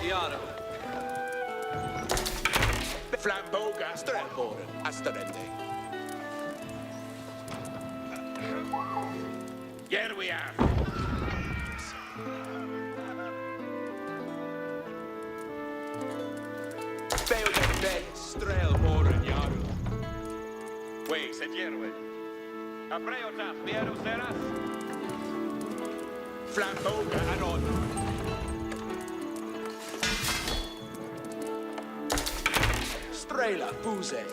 Yara. Flamboga. Strel boren. Asterende. Here we are. Strail Boren Yaru. Way, Sedierwe. Apreotas, Vieru Seras. Flamboga Aron. Strela Buze.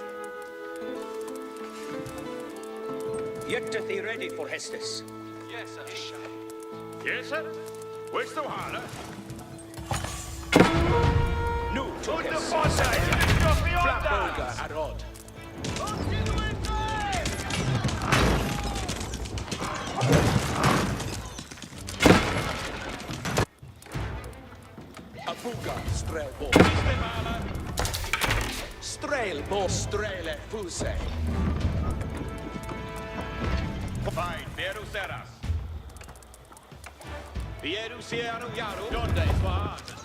Get thee ready for Hestus. Yes, sir. Yes, sir. Where's the holler? Nu, Tulkes. Flamboga Arod. Abuga Strail Bo. Strail Bo Strele Fuse. Fine, Vieru Seras. Vieru Sierra Yaru. Donde Swahaten.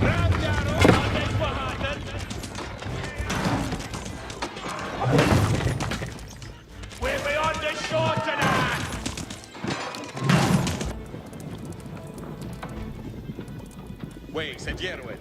Ram Yaru, Donde Swahaten. We're beyond the shore tonight. Way, Sedierwe.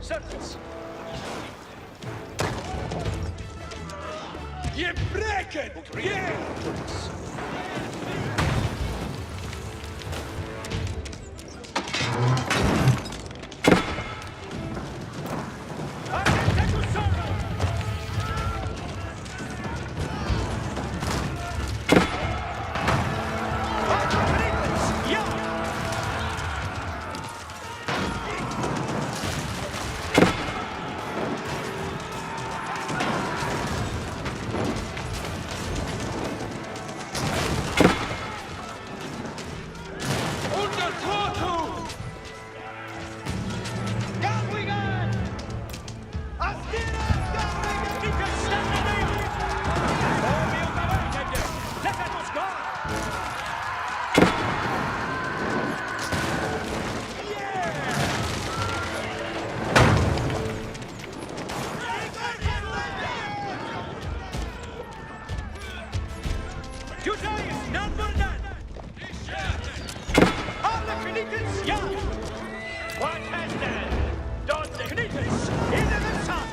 Circles. Je breken! Je! What has that? Don't Knights, in the sun!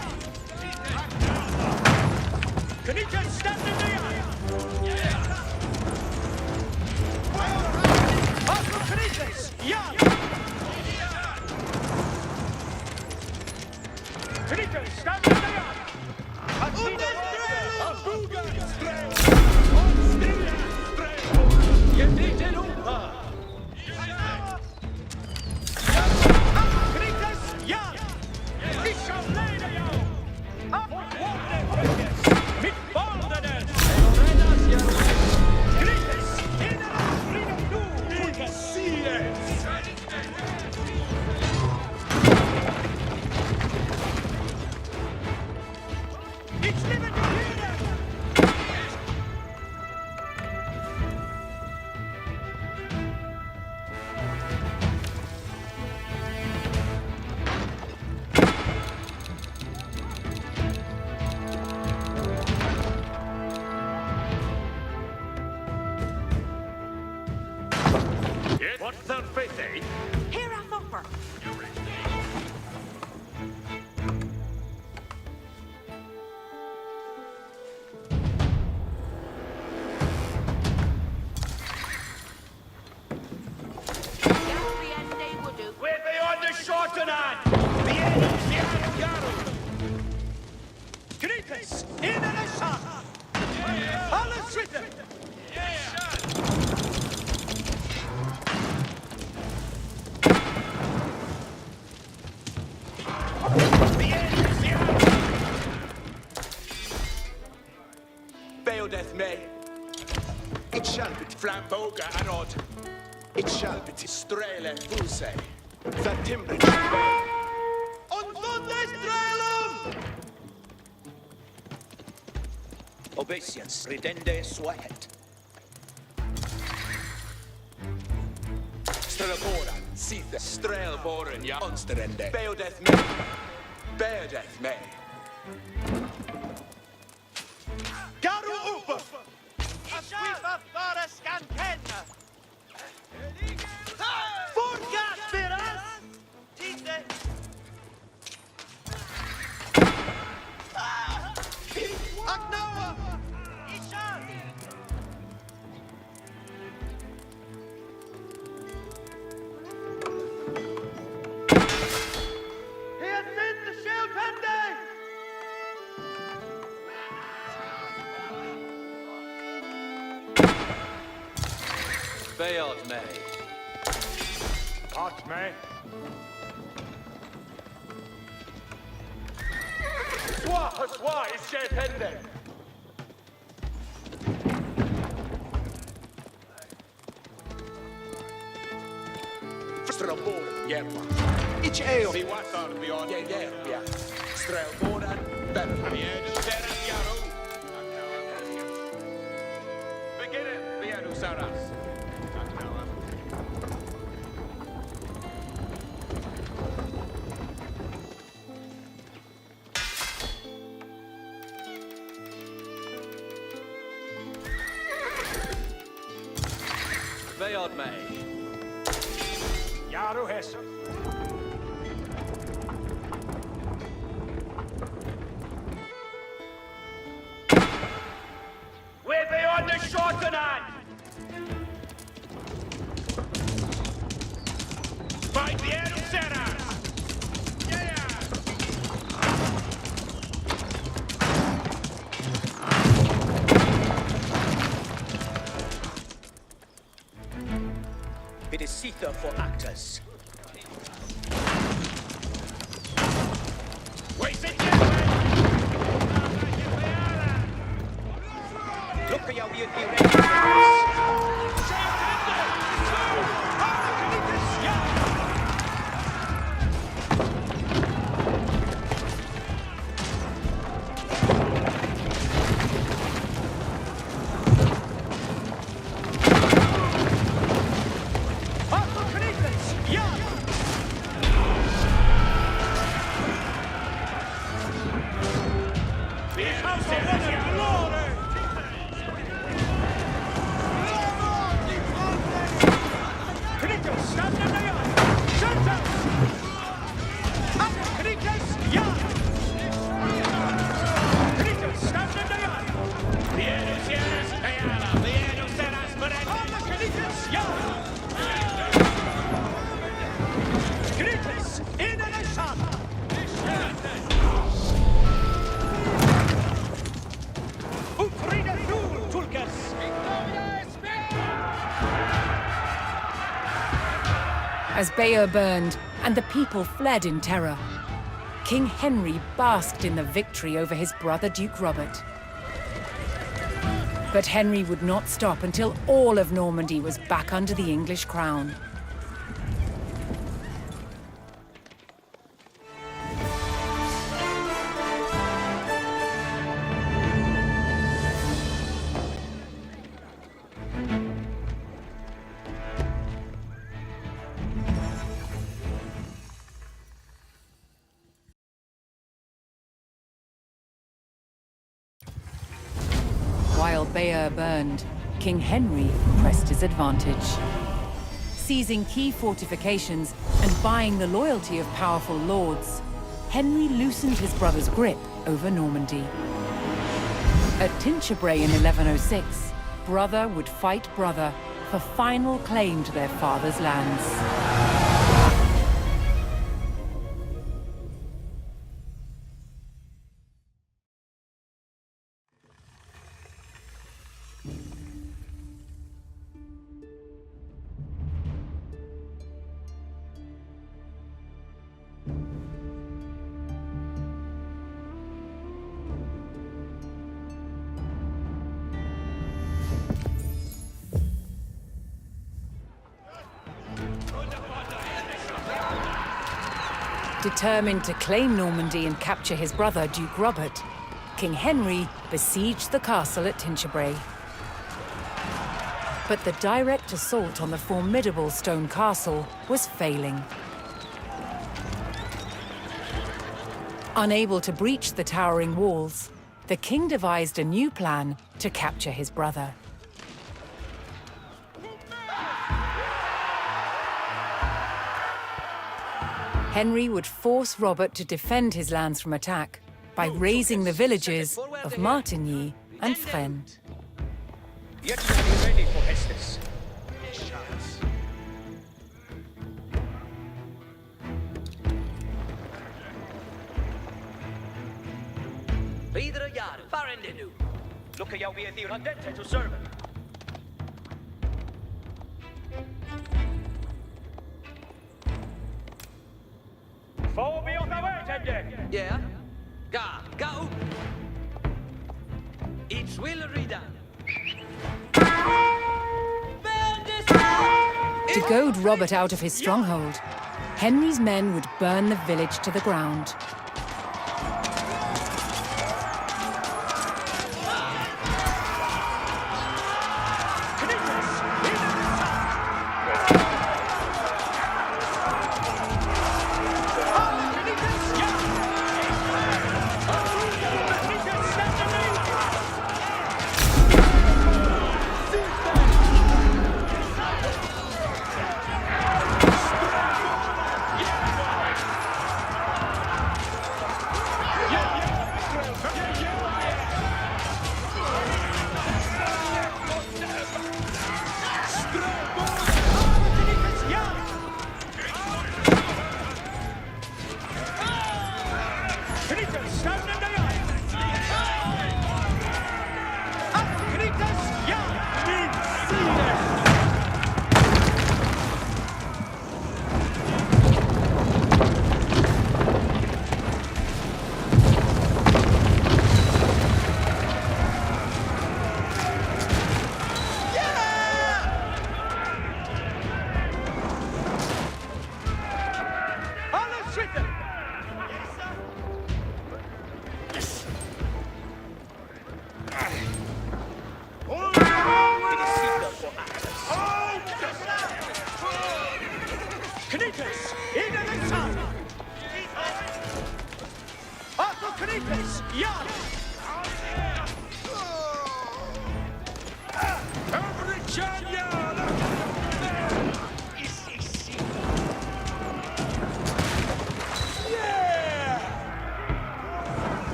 Knights, stand in the eye! Up for Knights, young! Knights, stand in the eye! Je niet in Opa! Knights, ja! Ik zal leiden jou! Op Wonderbrückes! Mit Boldenes! Knights, in de Freedom Nu! Brückes! It's living your leader! Yes, what's their fate, eh? Here a thumper. We're beyond the Schottenhand! The enemy's the Yarrow! Knights, in the sun! Alles schütten! The enemy's the Yarrow! Beodeth me. It shall be Flamboga Arod. It shall be Strele Fuse. The timber shall be. Und Wunderstrelum! Obeisance, redende sweat. Strelboran, Sithe, Strelboran, ja, Onsterende. Beodeth me. Beodeth me. Garu Upa! Asquifa Fara Scantenna! Forgat Viras! Tite! Agnoa! Ishan! He has sent the shield pending! Beod me. Hot, mate. Swa is shed pending. Strelboran, Yerma. Ich eo. See what's on beyond Yeah, yeah, yeah. Strelboran, better. Seraf Yarrow. Begin it, Lianu Saras. Beod me. Yaru Hesse. We're beyond the Schottenhand! Fight the Edelseras! It is Sitha for actors. Wait it, Look at how we are Grites, in the sun! Utrida thul, Tulkas! As Bayeux burned and the people fled in terror, King Henry basked in the victory over his brother Duke Robert. But Henry would not stop until all of Normandy was back under the English crown. While Bayeux burned, King Henry pressed his advantage. Seizing key fortifications and buying the loyalty of powerful lords, Henry loosened his brother's grip over Normandy. At Tinchebray in 1106, brother would fight brother for final claim to their father's lands. Determined to claim Normandy and capture his brother, Duke Robert, King Henry besieged the castle at Tinchebray. But the direct assault on the formidable stone castle was failing. Unable to breach the towering walls, the king devised a new plan to capture his brother. Henry would force Robert to defend his lands from attack by razing the villages of Martigny and Fresnes. Get ready for Hestus. Videre Jarl, Farendenu. Look at jou weer die Radente to serve. Fall be on the way, Tende. Ja? Ga op. Iets willen redan. To goad Robert out of his stronghold, Henry's men would burn the village to the ground.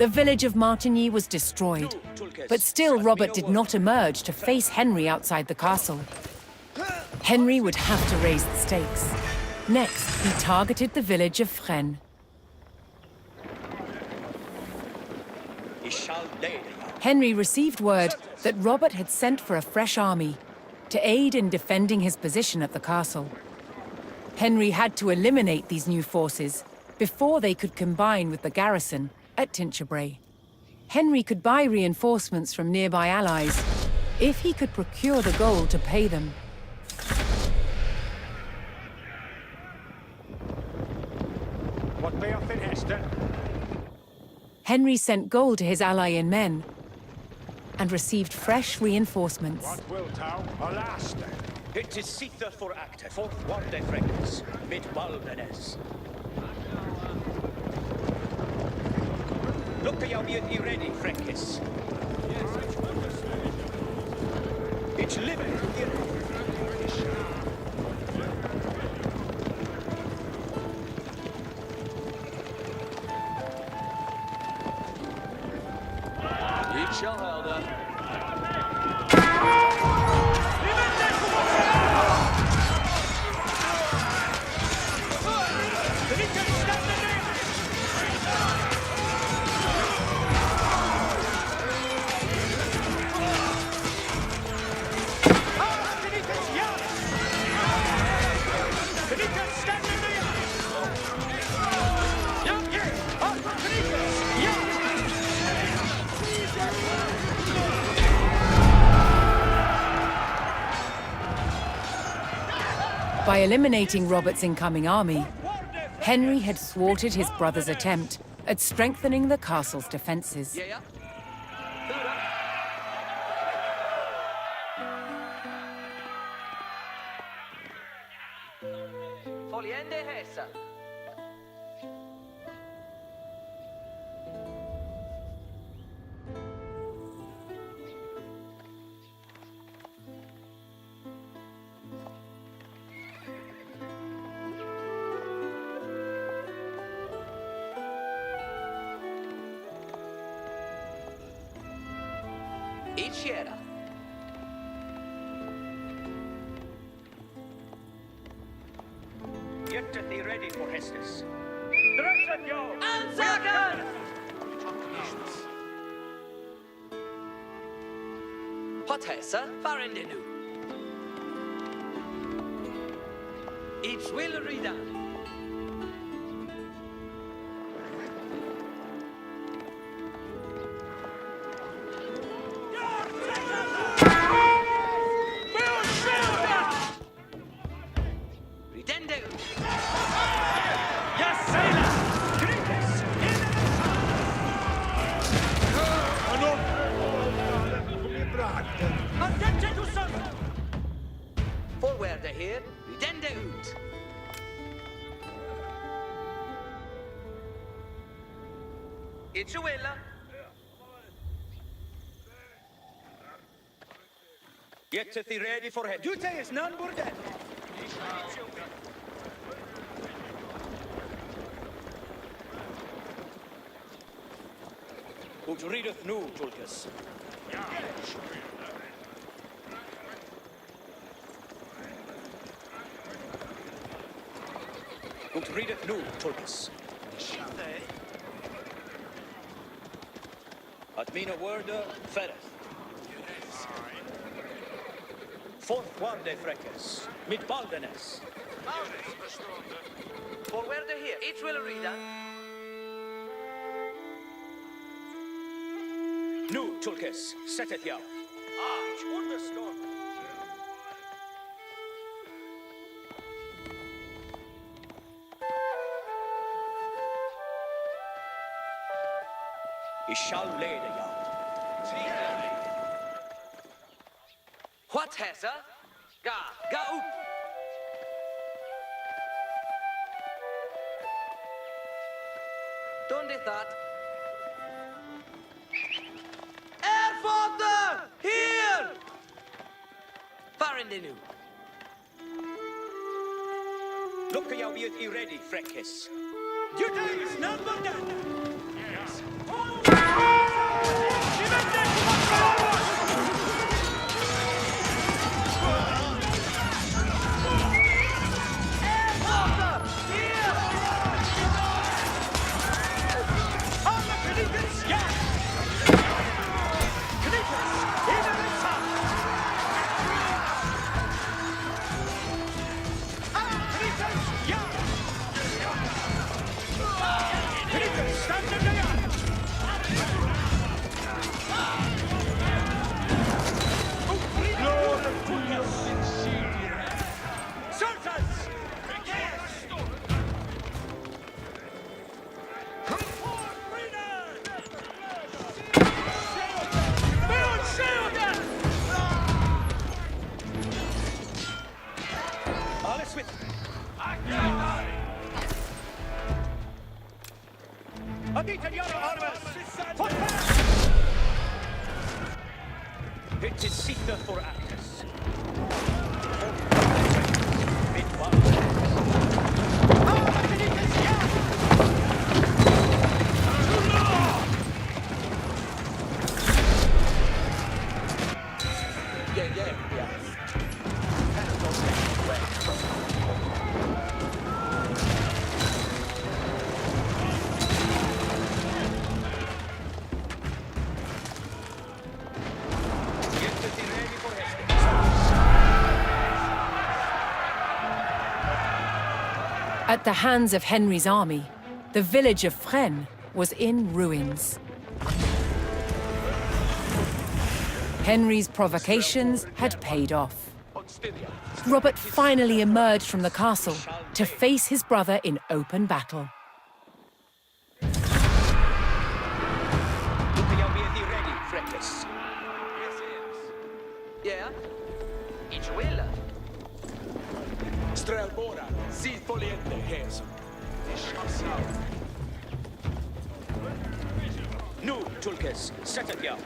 The village of Martigny was destroyed, but still Robert did not emerge to face Henry outside the castle. Henry would have to raise the stakes. Next, he targeted the village of Fresnes. Henry received word that Robert had sent for a fresh army to aid in defending his position at the castle. Henry had to eliminate these new forces before they could combine with the garrison at Tinchebray. Henry could buy reinforcements from nearby allies if he could procure the gold to pay them. What may have been Hester? Henry sent gold to his ally in men and received fresh reinforcements. What wilt thou, alas? It is Sitha for Acte, Fourth War de Franks, mit Baldenes. Look to your be ready, Frankis. It's living here. Ye shall, Elder. By eliminating Robert's incoming army, Henry had thwarted his brother's attempt at strengthening the castle's defenses. Yeah. Foliende Hessa. Ichiera. Get to thee ready for Hestus. Ansagen! What Hessa? Farendenu. Each will read. Forward here, ridende ut. Ichuela. Get to thee ready for head. Duty is none but dead. Ut readeth nu, Tulkas. Ut readeth nu, Tulkas. At mina worda, ferreth. Fourth one de Freckes, mit Baldenes. Forward here, each will read. Nu, Tulkas, seteth jou. Ich understand. Ich shall lede jou. What Hessa? Ga up. Donde that? Erfurter! Here! Farendenu. Look to jou be ready, Freckes. Duty is none but dead. Yes. It is Sita for Actus. At the hands of Henry's army, the village of Fresnes was in ruins. Henry's provocations had paid off. Robert finally emerged from the castle to face his brother in open battle. Ready, Freckles. Yeah? Ich will. Strelbora, si foliente hes. Nu, Tulkes, set it down.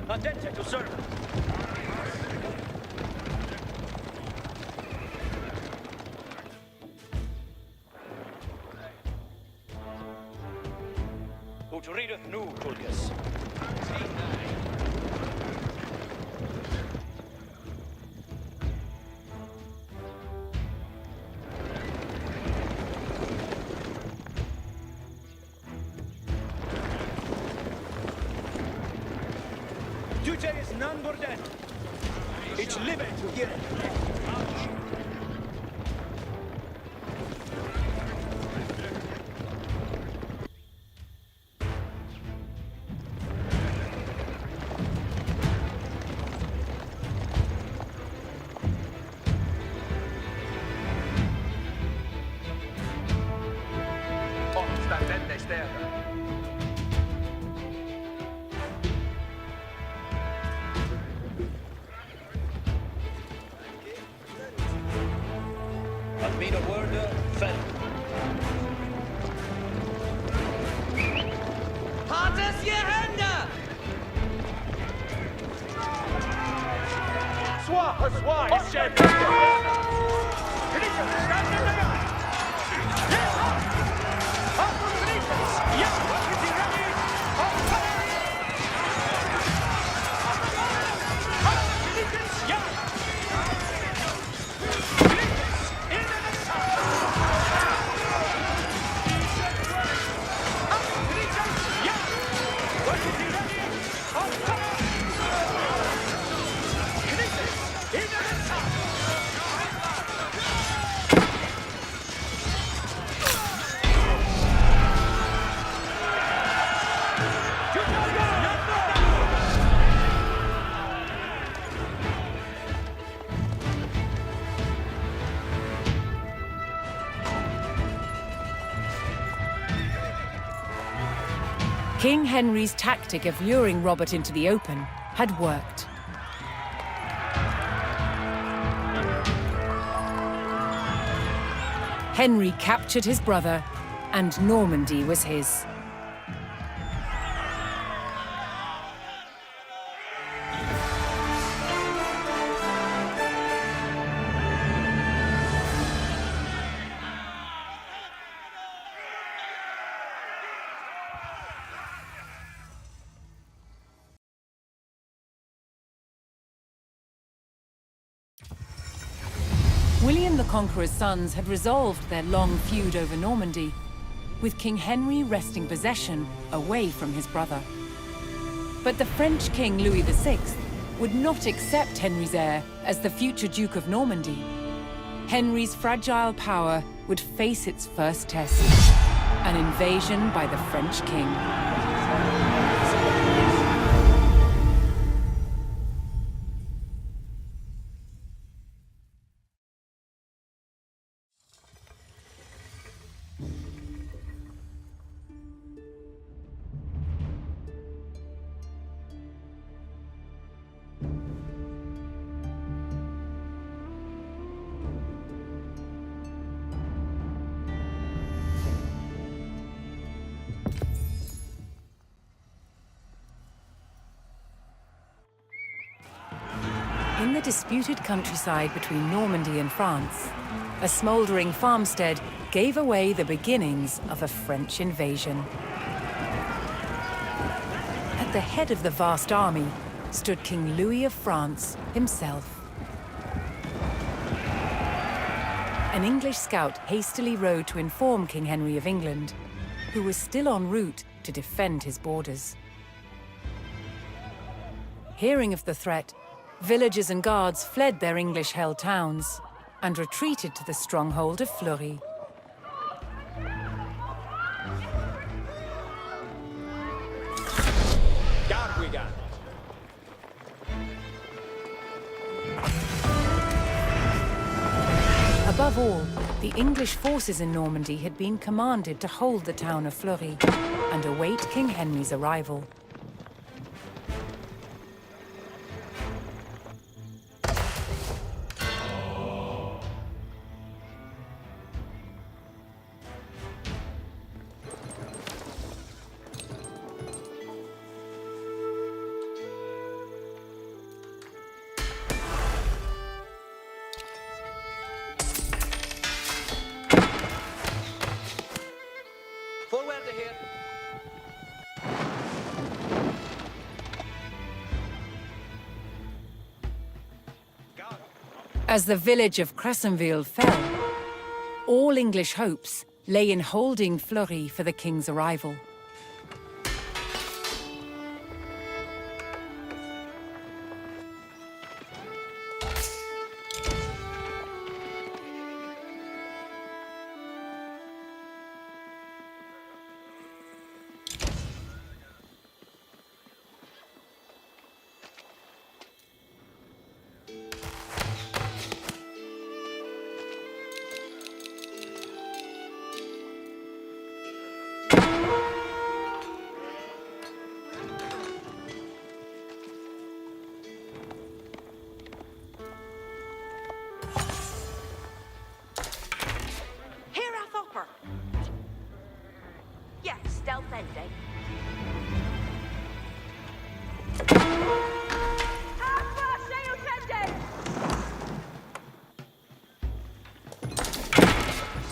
Attente to serve. Ut readeth nu, Tulkes. Dute is none borden. It's live to hear it. At me the word fell. Hartes je Hände! King Henry's tactic of luring Robert into the open had worked. Henry captured his brother, and Normandy was his. William the Conqueror's sons had resolved their long feud over Normandy, with King Henry wresting possession away from his brother. But the French King Louis VI would not accept Henry's heir as the future Duke of Normandy. Henry's fragile power would face its first test, an invasion by the French king. disputed countryside between Normandy and France, a smouldering farmstead gave away the beginnings of a French invasion. At the head of the vast army stood King Louis of France himself. An English scout hastily rode to inform King Henry of England, who was still en route to defend his borders. Hearing of the threat, villagers and guards fled their English-held towns and retreated to the stronghold of Fleury. Guard we got. Above all, the English forces in Normandy had been commanded to hold the town of Fleury and await King Henry's arrival. Forward here. As the village of Cressenville fell, all English hopes lay in holding Fleury for the king's arrival. Yeah, stealth ending.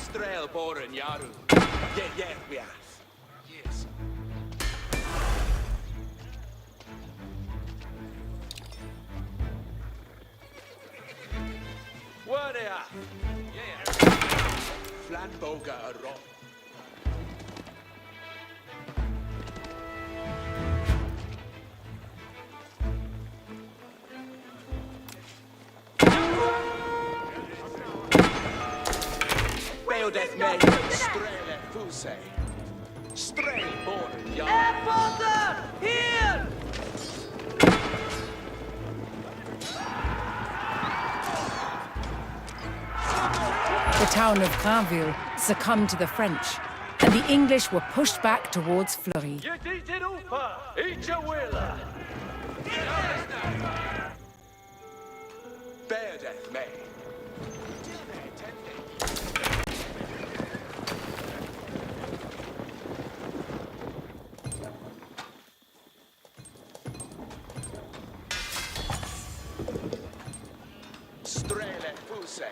Strelboren Yaru. Yeah, we have. Yes. Where they are? Flamboga Aron. Beodeth me, Strele Fuse. Strelboren Yaru. Airporter! Here! The town of Cranville succumbed to the French, and the English were pushed back towards Fleury. Beodeth me. Strele Fuse.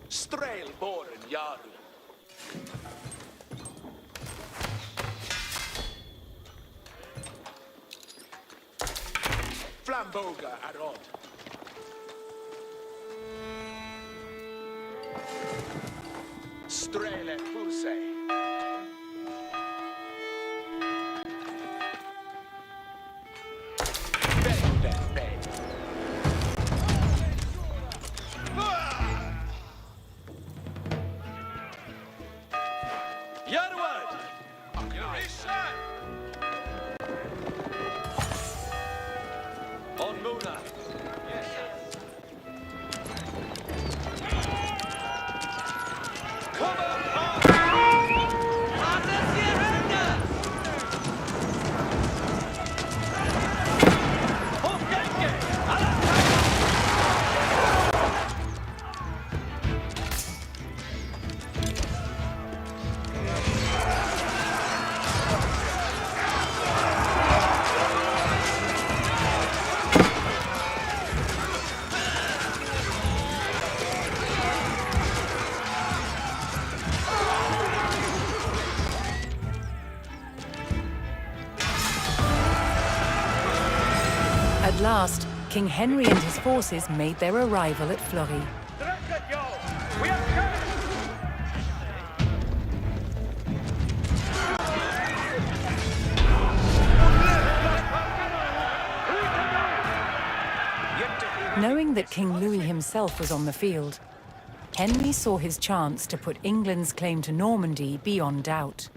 Strelboren Yaru. Flamboga Aron. Strele Fuse. Beodeth me. Yarward! On Muna. Come on! At last, King Henry and his forces made their arrival at Fleury. We are coming! Knowing that King Louis himself was on the field, Henry saw his chance to put England's claim to Normandy beyond doubt.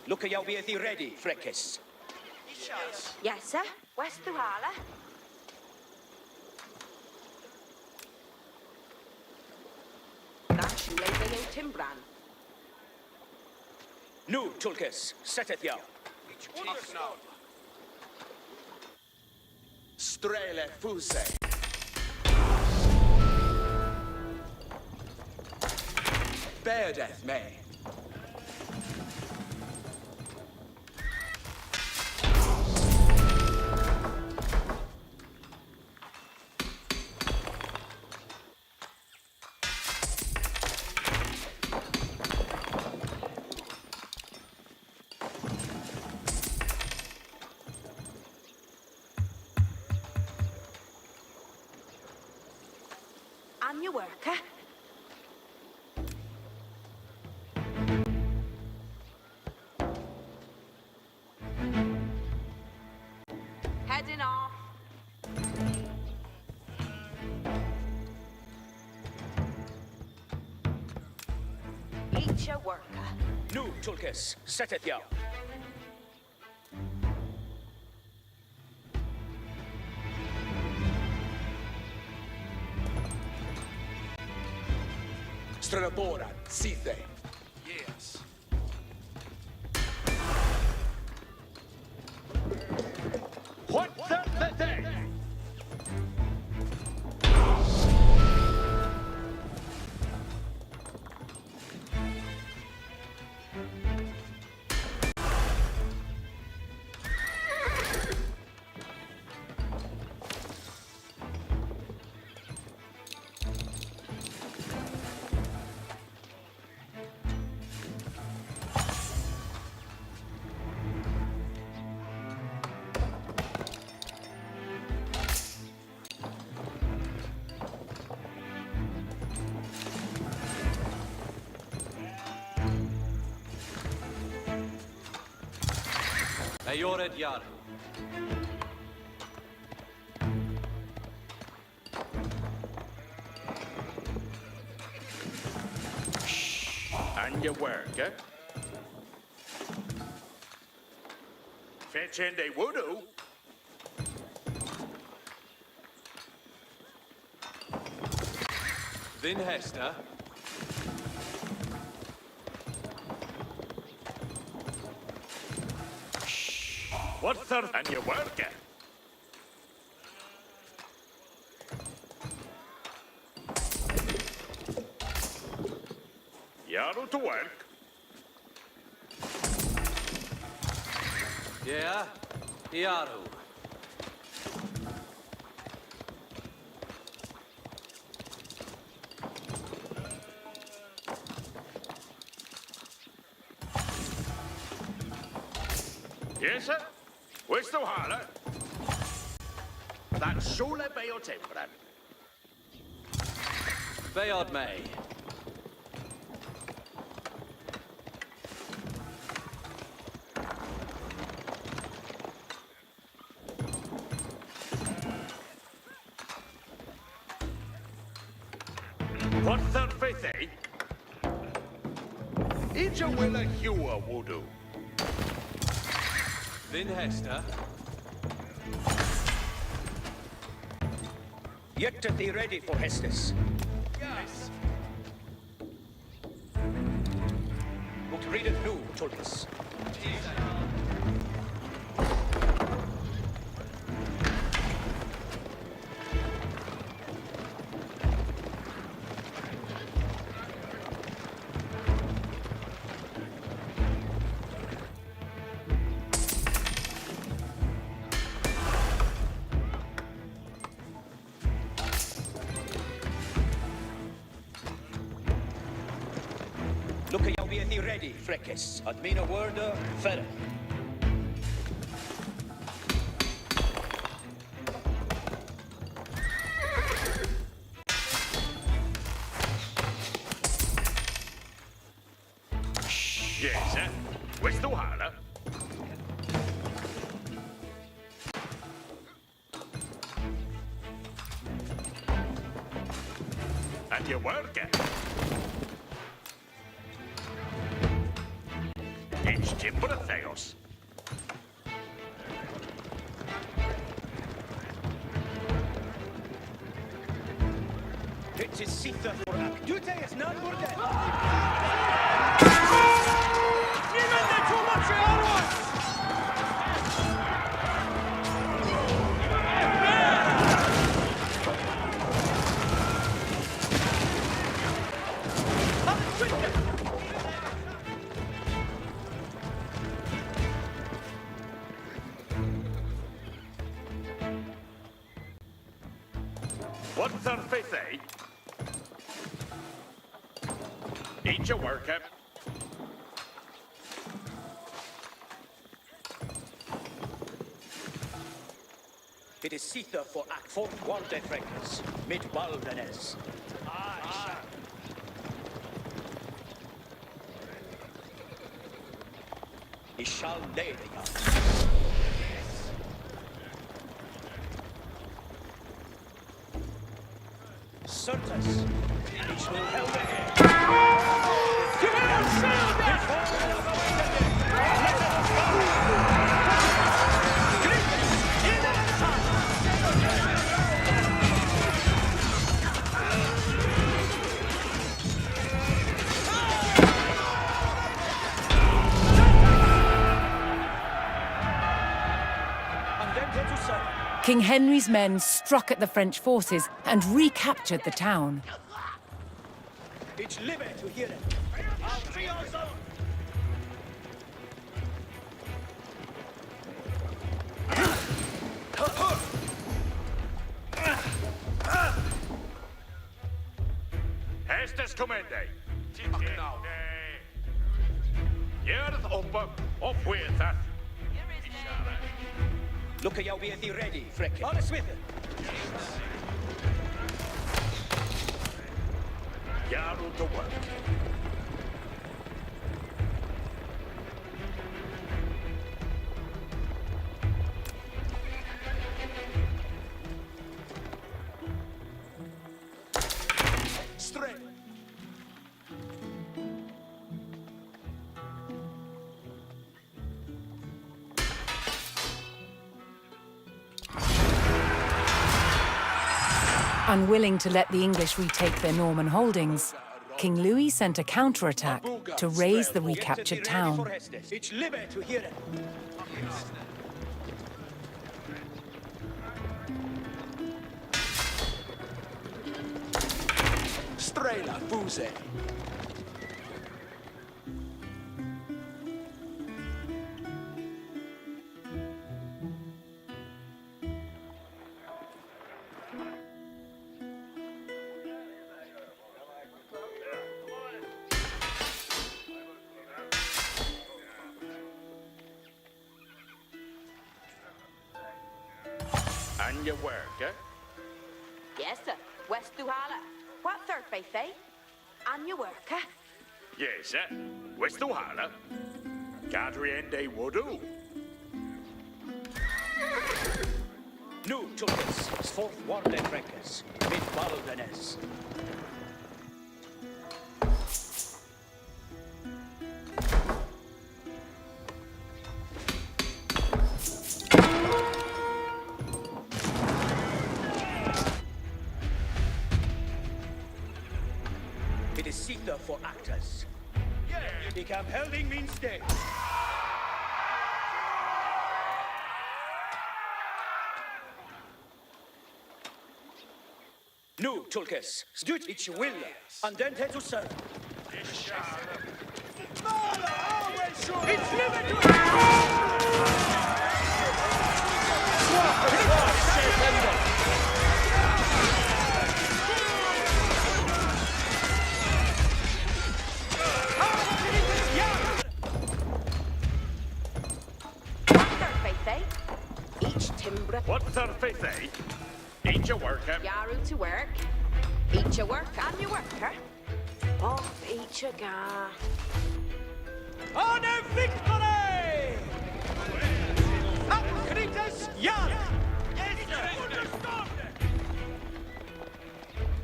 Look at you be ready, Freckus. Yes, sir. West to Hala. Nash leiden in Timbran. Nu, Tulkes, set it jou. Strele fuse. Beardeth me. On your work, huh? Heading off. Eat your work. Nu, Tulkes, set it jou. Strelabora, Sithe. Yes. What the thing? Ayored Yar. And your work, eh? Fetch in they would-do. Vin Hester. What's the and your work, eh? Yaru to work. Yeah. Yaru. Yes, sir. Questo hala. That's sole beo tempran. Bayard May. What's the fifth, eh? Ija willa hua would-do. Vin Hester. Yet to be ready for Hestus. Yes. Would read it nu, Tulkes. Look at you jou be thee ready, Freckes. At mina worde, ferre. Yes, sir. Questo hala. At your work. It's timber Theos. It is Sitha for Ak. Dute is none more dead. What's our faith, eh? Eat your work, eh? It is Sitha for Ak. Fort Walde Freckes. Mit Baldenes. Ich shall lay thee out. Certes, ich will hell the air. King Henry's men struck at the French forces and recaptured the town. Ich live to hear it. Hestes commende. Jörð oppe of weerthat. Look at jou be thee ready, Freckes. Alles with it. Jarl to work. Straight. Unwilling to let the English retake their Norman holdings, King Louis sent a counterattack to raise the recaptured town. Ich live to hear it. Strela Fuse. And your work, eh? Yes, sir. West Duhala. What third faith, eh? On your work, eh? Yes, sir. West Duhala. Gadriende Wodu. Nu Tulkes, Fort Walde Freckes. Mit Baldenes. It is Sitha for actors. Become Helding means day. Nu, Tulkes, stut ich will, and then to serve. It's living to timbre. What's our faith, eh? Eat your worker. Yaru to work. Eat your work. And your worker. Off each a gar. On a victory! Acritas Yara!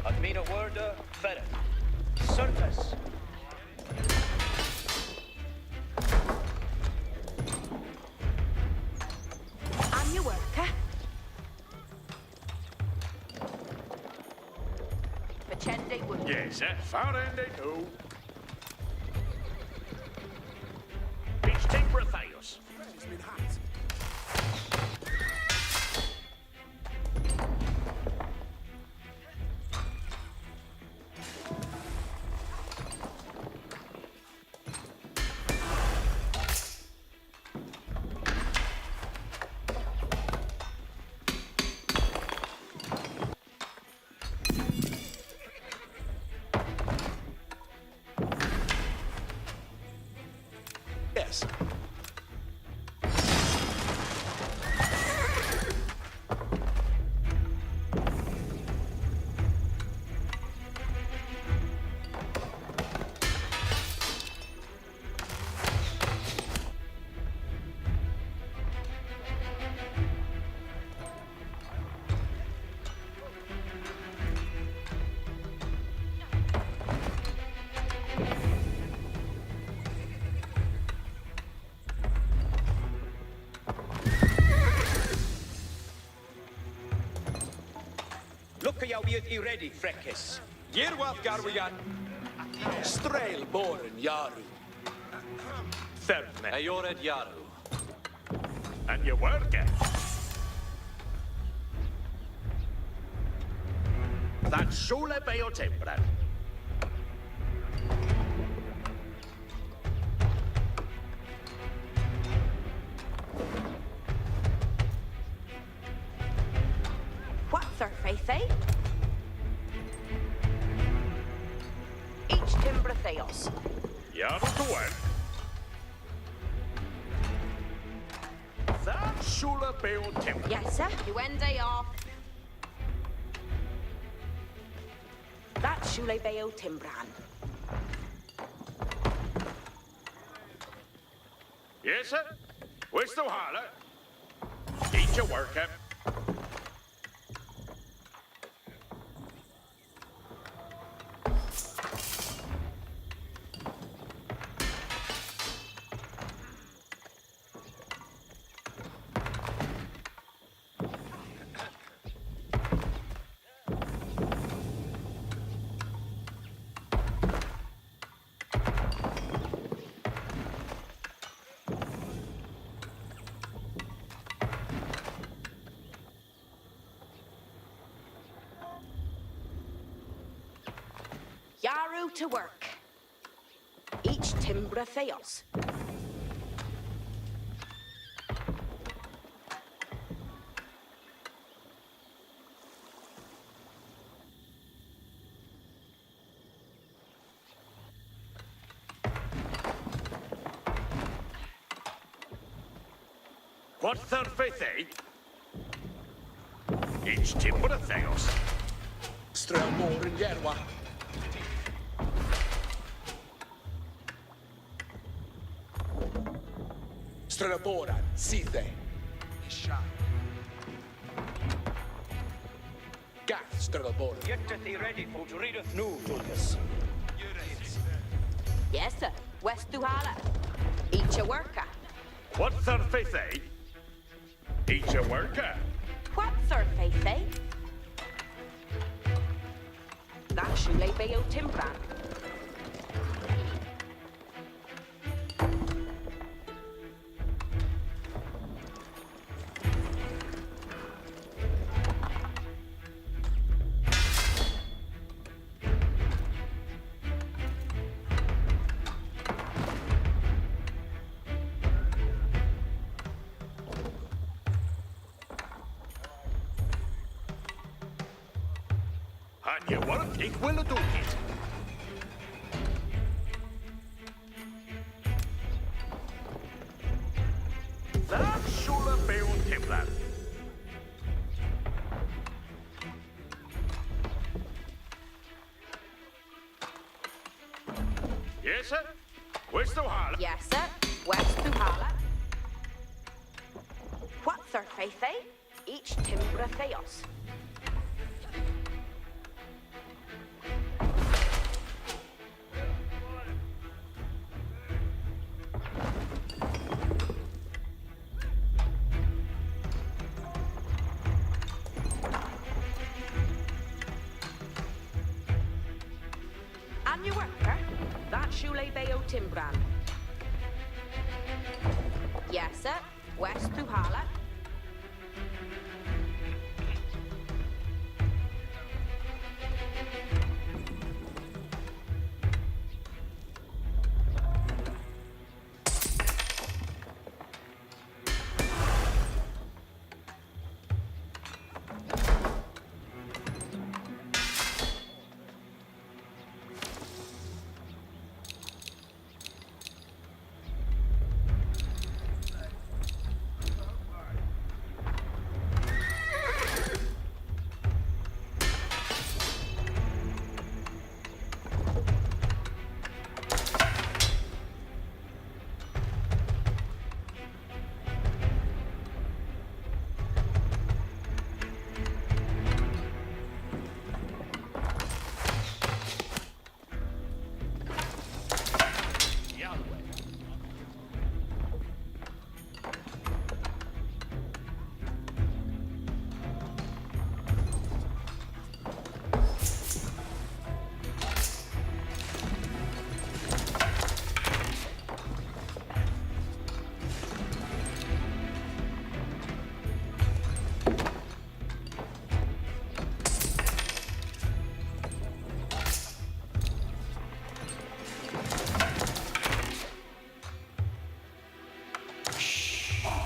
Admina Worda Ferret. Surface. And your worker. Facende wood. Yes, sir. Farende too. Each timber Theos. Yes. Look at you be ready, Freckis. Yerwath Garwigan. Strail Boren Yaru. Therne. Ayored Yaru. And your worker. That's Shule Beo Timbre. What's our faith, eh? Each timbre Theos. Yaru to work. That's Shule Beo Timbre. Yes, sir. You end day off. That's Shule Beo Timbran. Yes, sir. Where's the holler? Eat your worker. Yaru to work. Each timbre Theos. What's their faith, eh? Each timber Theos. Strail Boren Yerwa. Strail Boren Sithe. Gath Strail Boren. Get thee ready for to readeth new, Tulkas. Yes, sir. West Duhala. Each a worker. What's their faith, eh? Each your worker. What's our faith, eh? That's Shule Beo Timbran. And you work, ik will do it. That's Shula Beo Timlan. Serpethe, each Timbra Theos. And your worker, that Shule Bayo Timbran. Yes, sir. West Luhala.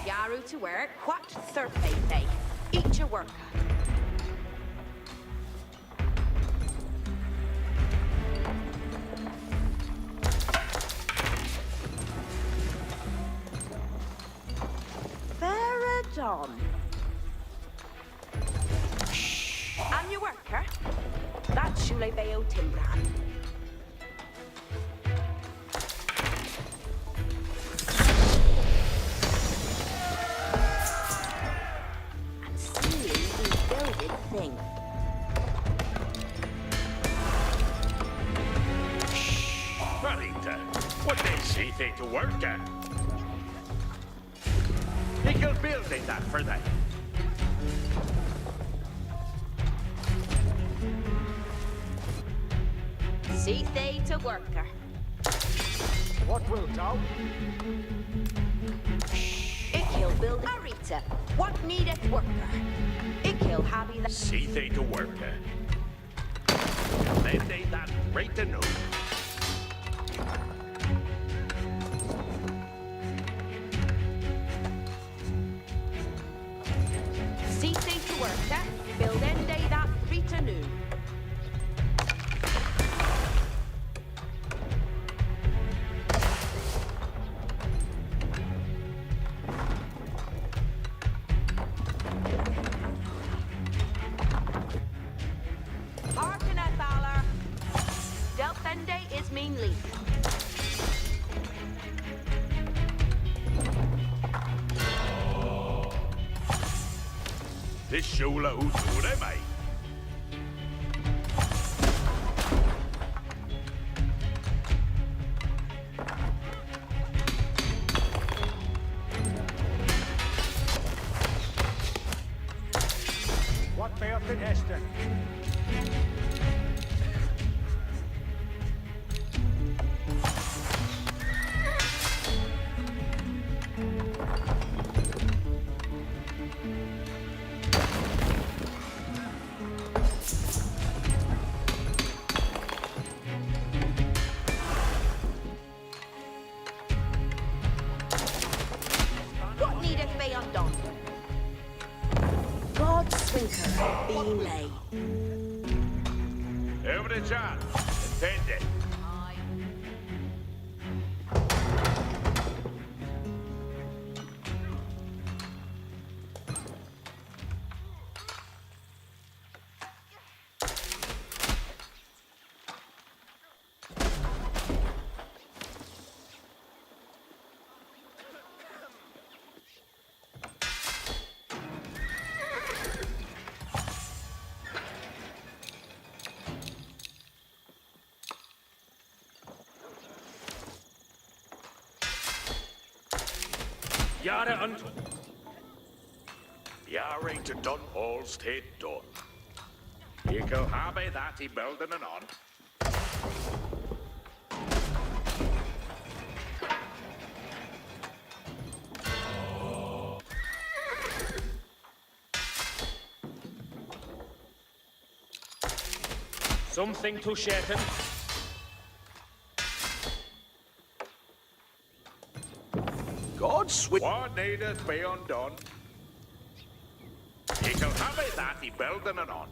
Yaru to work, what Serpethe, each a worker. Veradon. And your worker, that's Shule Bayo Timbran. Thing. Marita, what they see they to work at? He could build that for that. See they to worker. What will thou? Ikil build Arita. What needeth worker? Ikil habi the See they to work at. Then they that right to know. See they to worker. Build end day that Rita new. Harkeneth Valor. Delphende is mean leaf. This Shula who do they mate? What may have been Heston? What needeth be undone? God swinker be made. Over the job. Intended. Jahre und... You're into done, all stay done. You can have that he building and on. Something to shaken. God sweet. What needeth be undone? You can have that he building and on.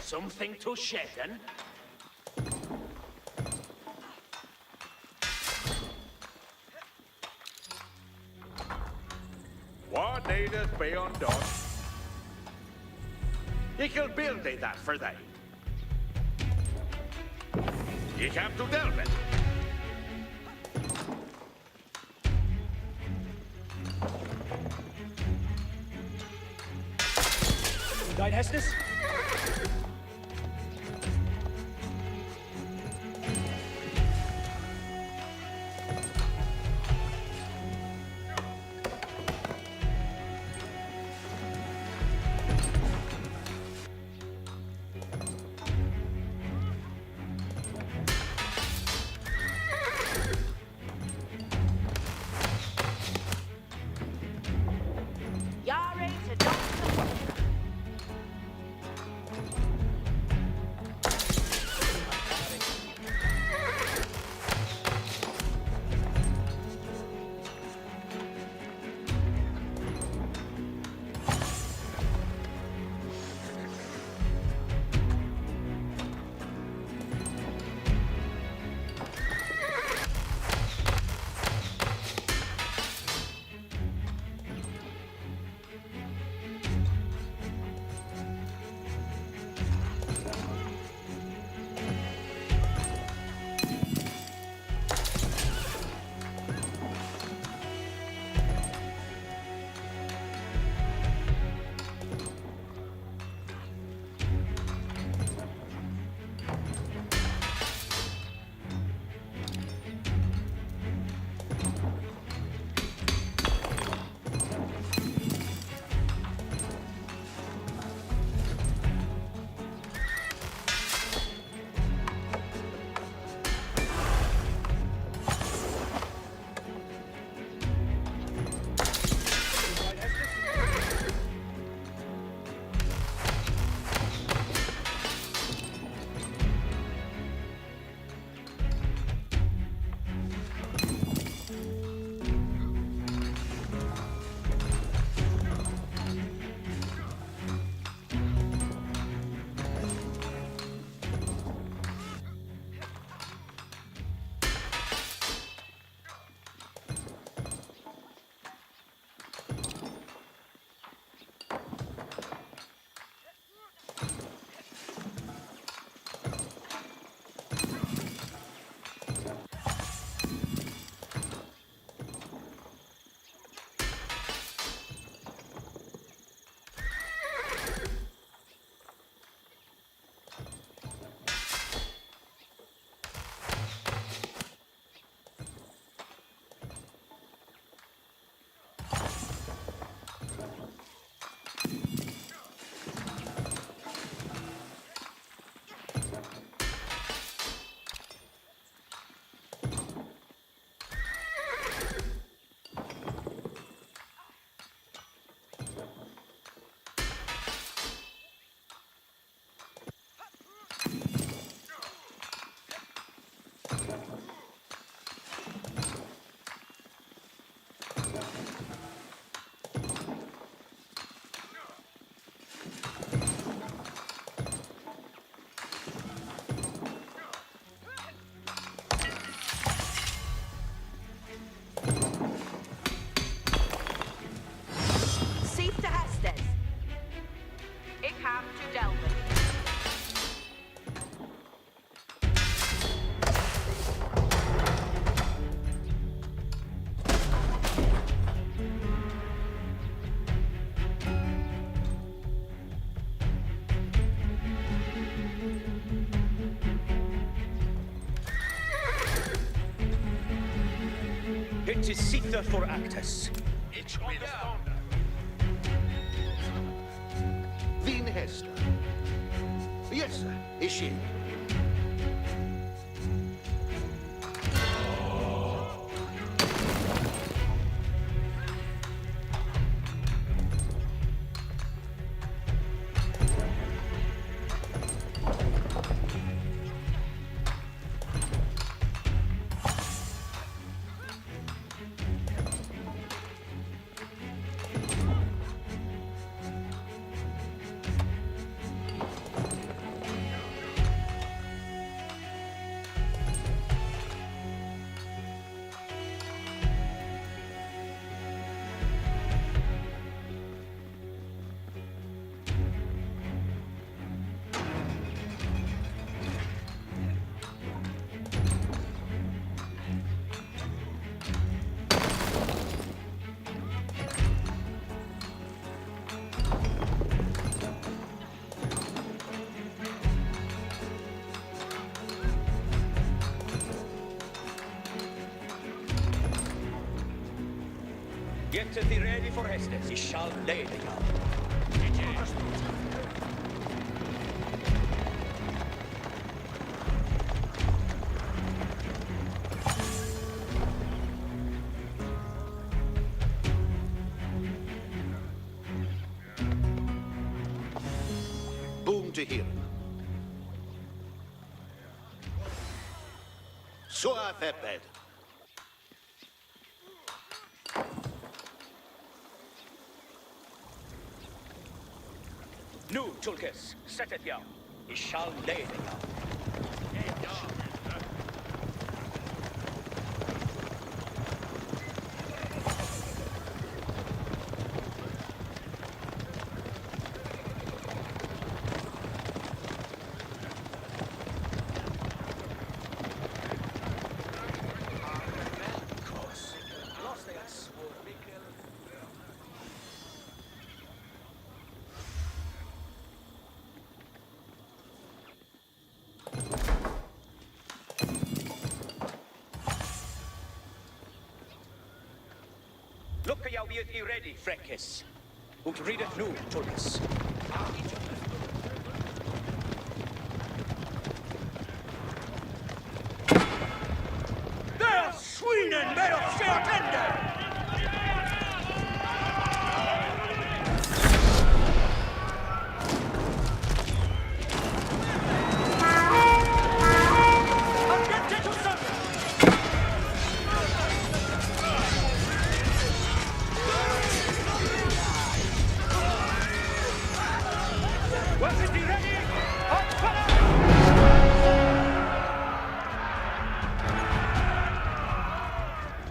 Something to shaken. What needeth be undone? You can build thee that for thee. You have to delve it. Dein Hestes? Yare to Dr. it is Sitha for Actus. Ich will Wien Hester. Yes, sir. Is she? Get thee ready for Hester. He shall lay thee down. Boom to hear. So I've had bad. Nu, Tulkes, set it down. He shall lay thee down. Look, thou be ye ready, Freckes. Ut readeth nu, Tulkes. Der Schweinen, der Vertender!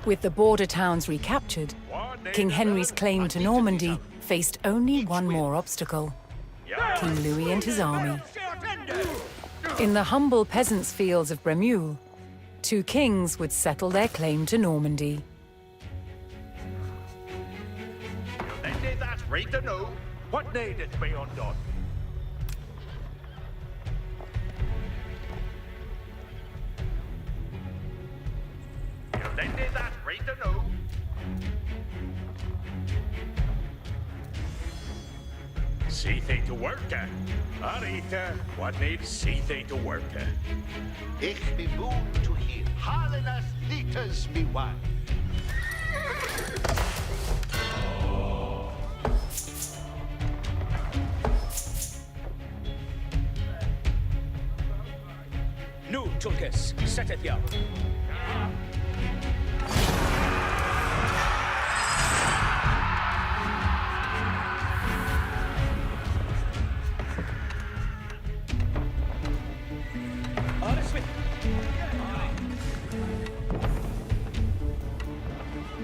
With the border towns recaptured, King Henry's claim to Normandy faced only one more obstacle: King Louis and his army. In the humble peasants' fields of Bremule, two kings would settle their claim to Normandy. Then did that right to know what needed to be undone. Then did that right to know. See thee to work, Arita, what needs see thee to work? Ich be boom to hear. Halenas liters me one. Nu, Tulkes, set it down.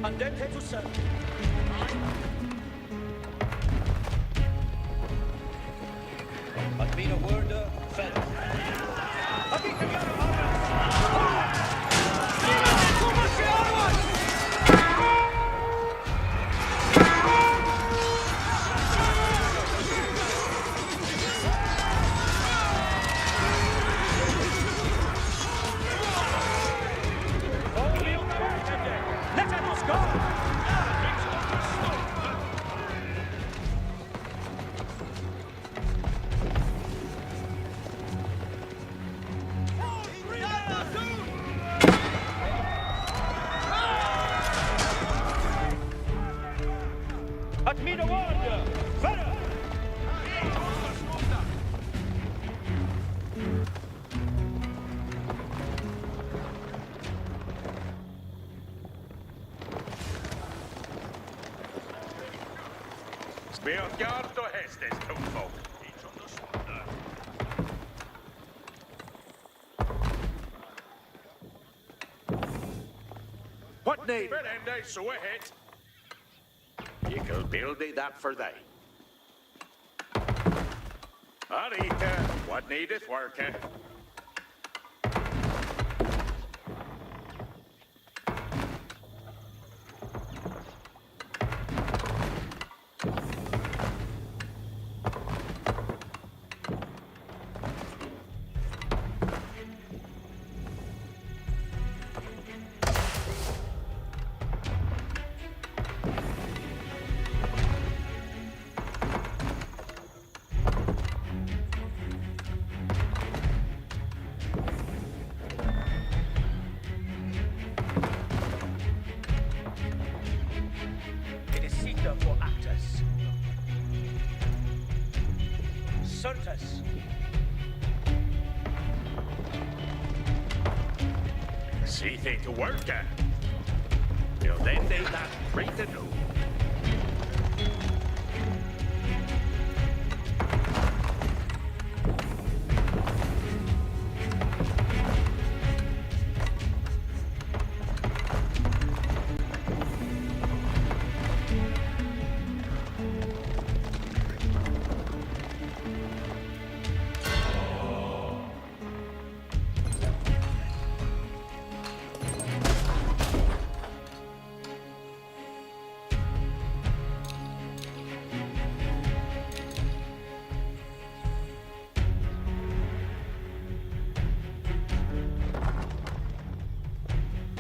Andente to serve. But mean a word, fellow. Let us At me the word! Fire! Beorgardo Hestes, townfolk. Each on the swander. What need? Berende, so ahead. You can build that for thee. Arita, what needeth worker? It is Sita for Actus. Certus. See thee to worker. You'll then do that right to know.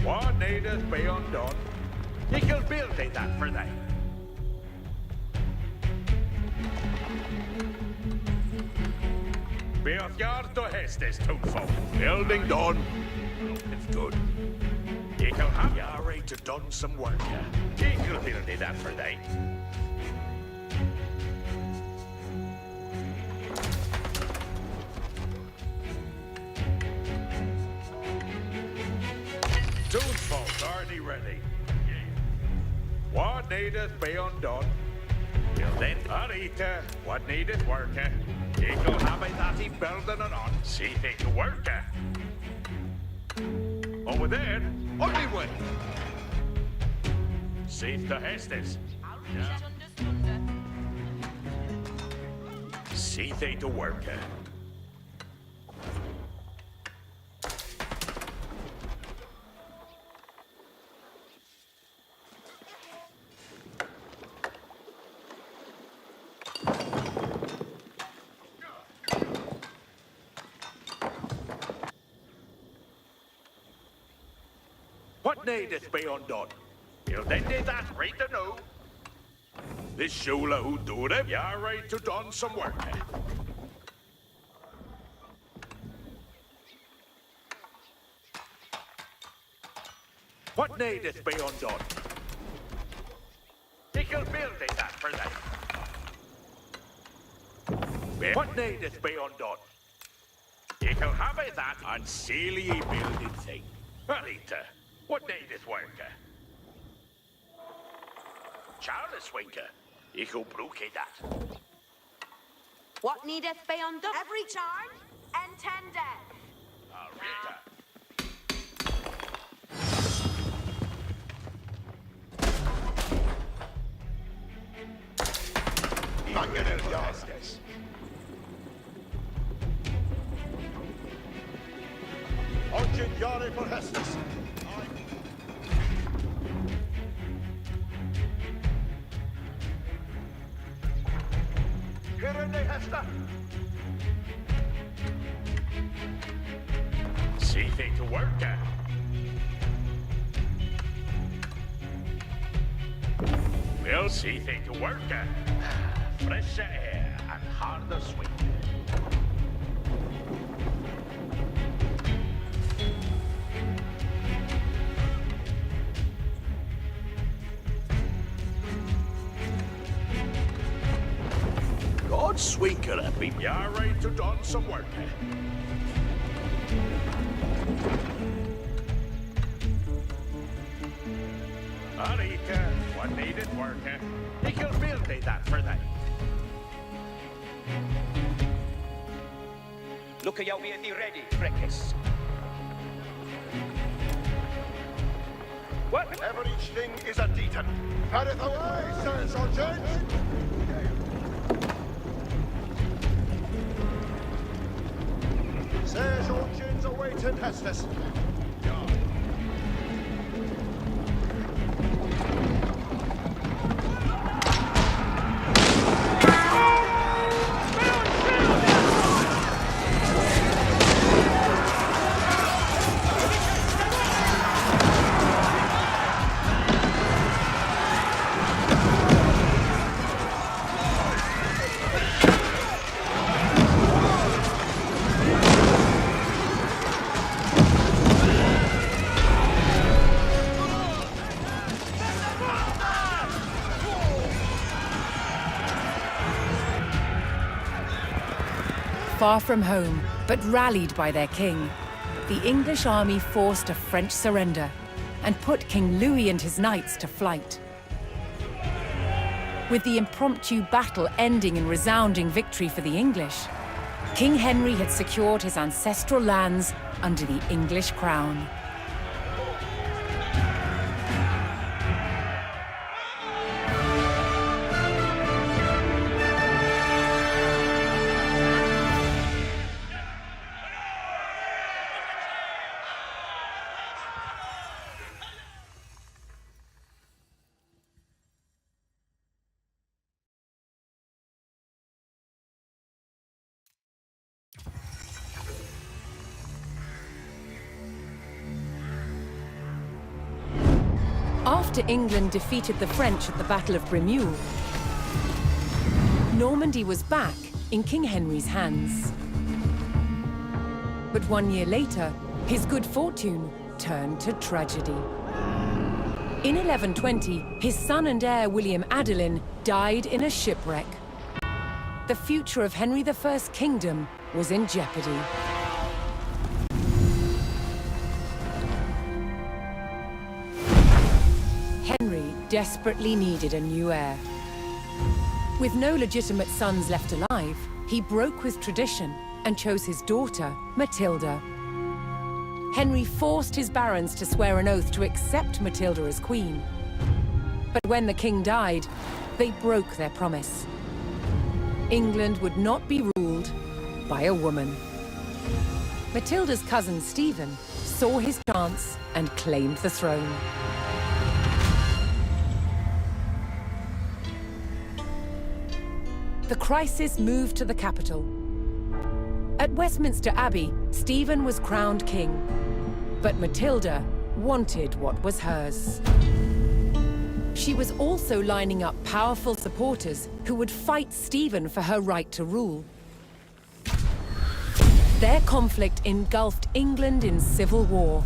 What needeth be undone? He can build thee that for thee. Beorgardo Hestes, townfolk. Building done. It's good. He can have you already to done some work, yeah. He can build thee that for thee. Townfolk, are thee ready? What needeth be undone? Till then, Arita, what needeth worker? Equal have I that he building it on. See thee to worker. Over there, only way. Safe to Hestes. See thee to worker. What needeth be undone? You'll then do that right to know. This Shula who do it, you're right to done some work. What needeth be undone? He can build thee that for thee. What needeth be undone? He can have it that and seal ye building thing. Arita, what needeth worker? Charles Winker, he can brook that. What needeth be undone? Every charge and 10 death. Arita. Estes. Argent Yare for Hestes. Hirende Hesta. See thee to work. We'll see thee to work. Fresh air and harder sweet. Odd sweaker a bit. You're right to done some work. Arika, what needed work, They can build that for that. Look at your be ready, Freckles. What? Everything is a Deaton. Careth away, Sir Sergeant! Sir Sergeant's awaiting Hestus. Far from home, but rallied by their king, the English army forced a French surrender and put King Louis and his knights to flight. With the impromptu battle ending in resounding victory for the English, King Henry had secured his ancestral lands under the English crown. After England defeated the French at the Battle of Bremule, Normandy was back in King Henry's hands. But 1 year later, his good fortune turned to tragedy. In 1120, his son and heir William Adelin died in a shipwreck. The future of Henry I's kingdom was in jeopardy. Henry desperately needed a new heir. With no legitimate sons left alive, he broke with tradition and chose his daughter, Matilda. Henry forced his barons to swear an oath to accept Matilda as queen. But when the king died, they broke their promise. England would not be ruled by a woman. Matilda's cousin Stephen saw his chance and claimed the throne. The crisis moved to the capital. At Westminster Abbey, Stephen was crowned king, but Matilda wanted what was hers. She was also lining up powerful supporters who would fight Stephen for her right to rule. Their conflict engulfed England in civil war.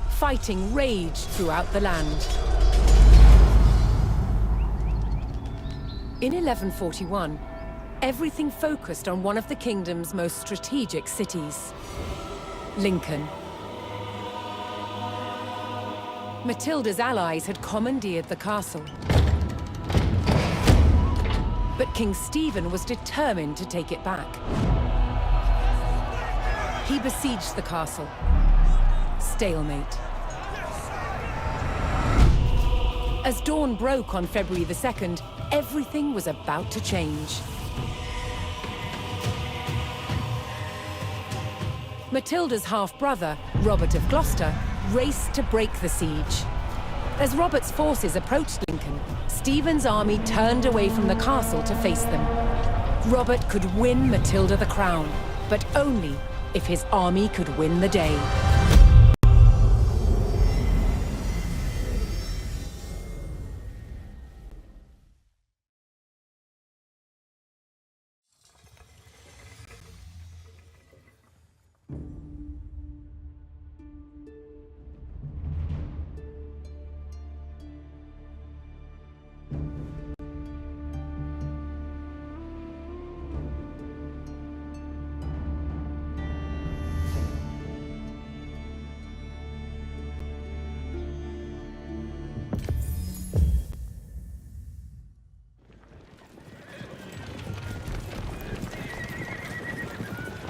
Fighting raged throughout the land. In 1141, everything focused on one of the kingdom's most strategic cities, Lincoln. Matilda's allies had commandeered the castle. But King Stephen was determined to take it back. He besieged the castle. Stalemate. As dawn broke on February the 2nd, everything was about to change. Matilda's half-brother, Robert of Gloucester, raced to break the siege. As Robert's forces approached Lincoln, Stephen's army turned away from the castle to face them. Robert could win Matilda the crown, but only if his army could win the day.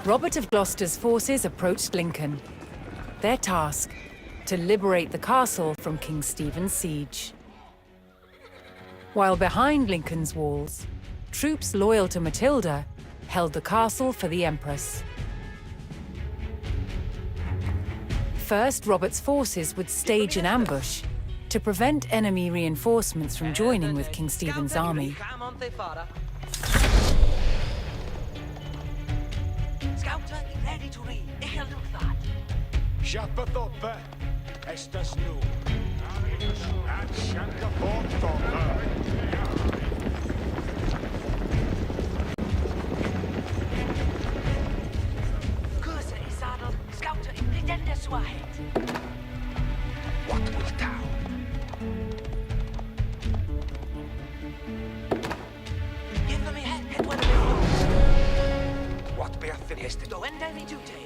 Robert of Gloucester's forces approached Lincoln. Their task, to liberate the castle from King Stephen's siege. While behind Lincoln's walls, troops loyal to Matilda held the castle for the Empress. First, Robert's forces would stage an ambush to prevent enemy reinforcements from joining with King Stephen's army. Scouter, ready to read. Ik wil doen dat. Schappet uppe. Estas nu. Att sjanka bort fångar. Kurser i sadel. Scouter in blidende zwaarheid. What wilt thou? Give me head, het wel wil. What beath in heste? Go and any duty.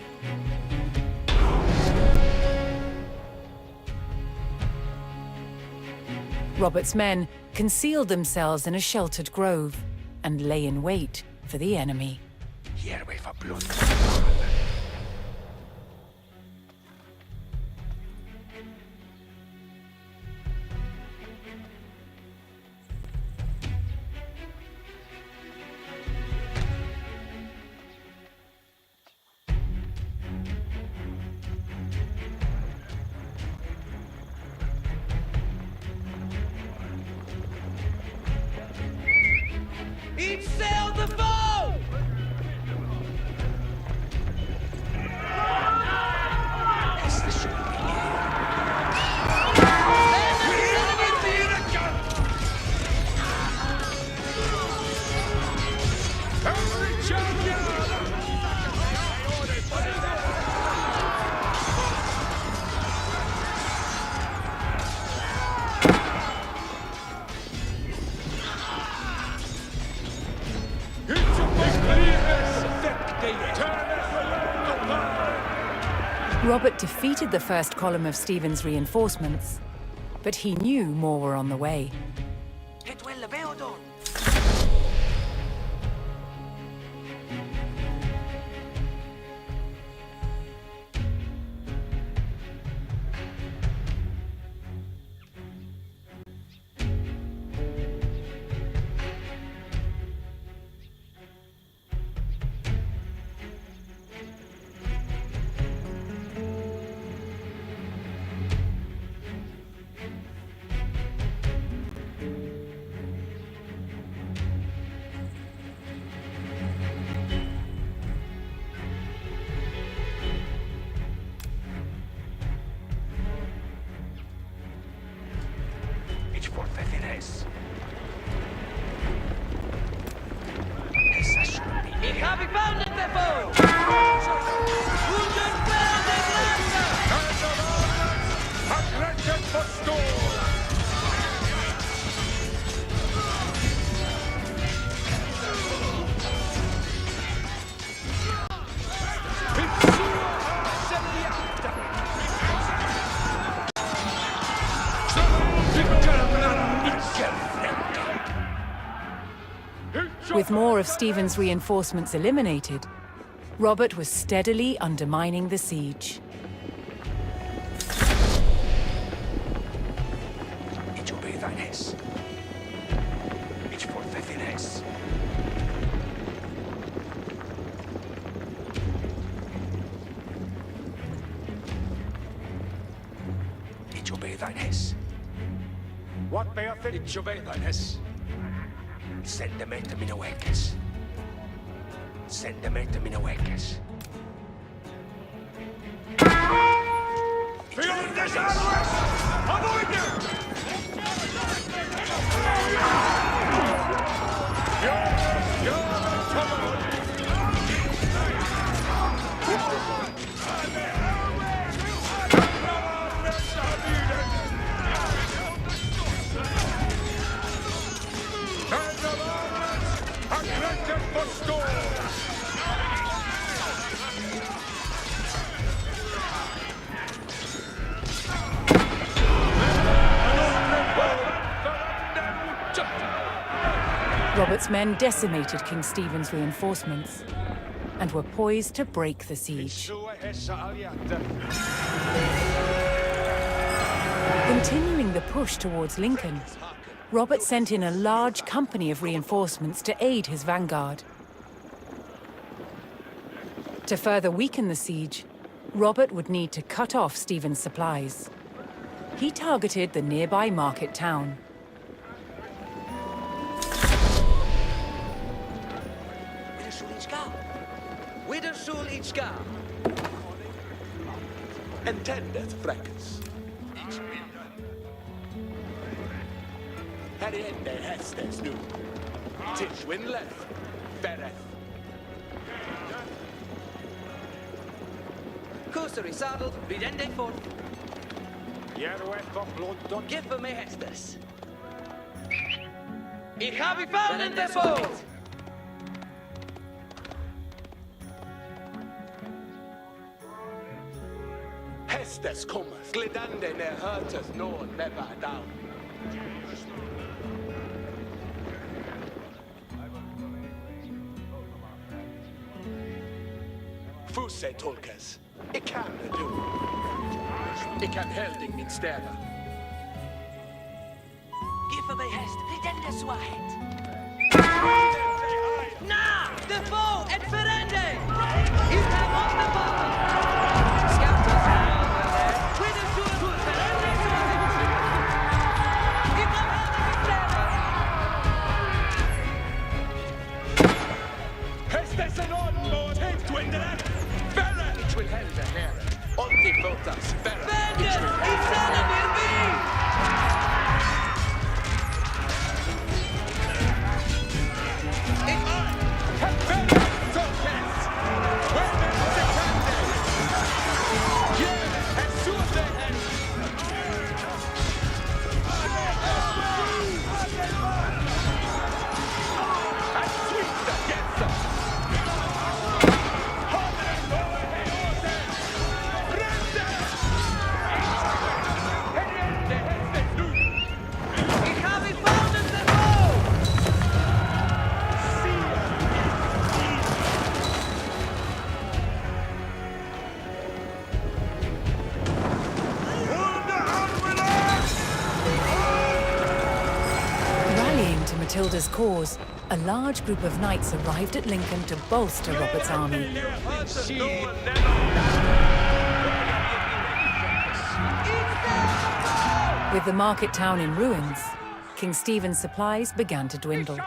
Robert's men concealed themselves in a sheltered grove and lay in wait for the enemy. Here we for blood. Each sail the foe! As the ship Robert defeated the first column of Stephen's reinforcements, but he knew more were on the way. Het will wel doen. Ik heb ik wel net ervoor! Woedend wel de With more of Stephen's reinforcements eliminated, Robert was steadily undermining the siege. Ich obey thine hess. Ich forfeit thine hess. Ich obey thine hess. What beath it? Ich obey thine hess. Send them into mina wekkes. Send them into mina wekkes. Beyond this outwards! Avoid them! Robert's men decimated King Stephen's reinforcements, and were poised to break the siege. Continuing the push towards Lincoln, Robert sent in a large company of reinforcements to aid his vanguard. To further weaken the siege, Robert would need to cut off Stephen's supplies. He targeted the nearby market town. Widersul Ichka. Entendeth, Freckes. Heriende hestes nu. Tishwin left. Bereth. Kusari saddled, ridende fort. Give me hestes. Ich habe found the boat! Hestes cometh. Glidande ne hurteth nor never down. Fuse tolkes. Ik kan det du. Ik kan helding min städer. Give me hest, ridende swahet. Na! The foe at Ferende! You have on the ball! Scout us out! Widersul Ferende! Give them Hestes en ordnord. Tänk du in det. Färre. Ich will helden her. Onti fotas. Färre. Vengeance! Isana will be! Matilda's cause, a large group of knights arrived at Lincoln to bolster Robert's army. With the market town in ruins, King Stephen's supplies began to dwindle.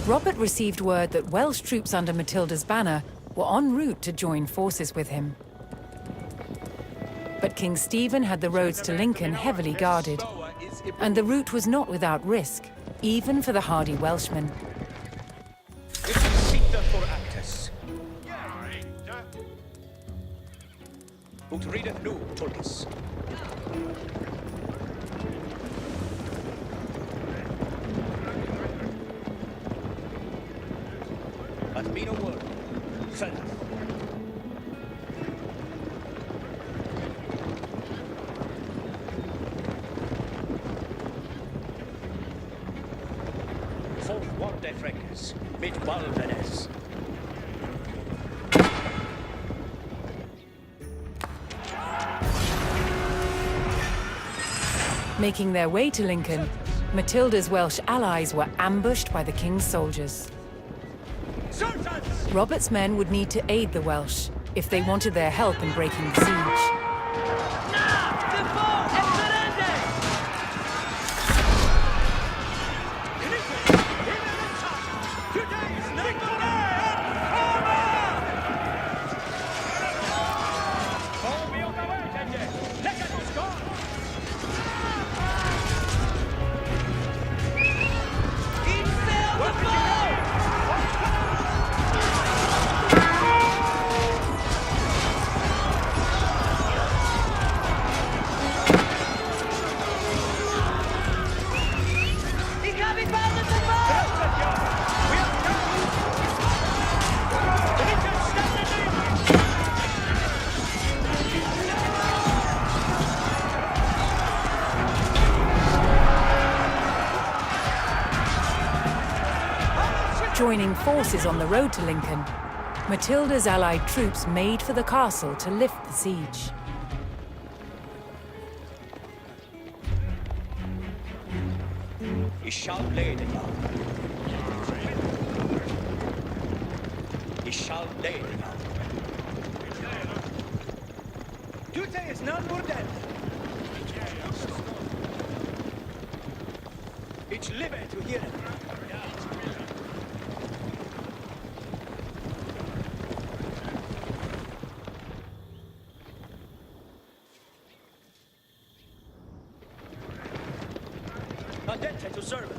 Robert received word that Welsh troops under Matilda's banner were en route to join forces with him. But King Stephen had the roads to Lincoln heavily guarded, and the route was not without risk, even for the hardy Welshmen. Sita for Actus. Ut readeth nu, Tulkis. But be no word. Sentence. Forward, Freckes, mit Balvenes. Making their way to Lincoln, Matilda's Welsh allies were ambushed by the king's soldiers. Robert's men would need to aid the Welsh if they wanted their help in breaking the siege. Joining forces on the road to Lincoln, Matilda's allied troops made for the castle to lift the siege. Ich shall leden jou. Ich shall leden jou. Dute is non burdel. Ich live to hear it. Andente to serve.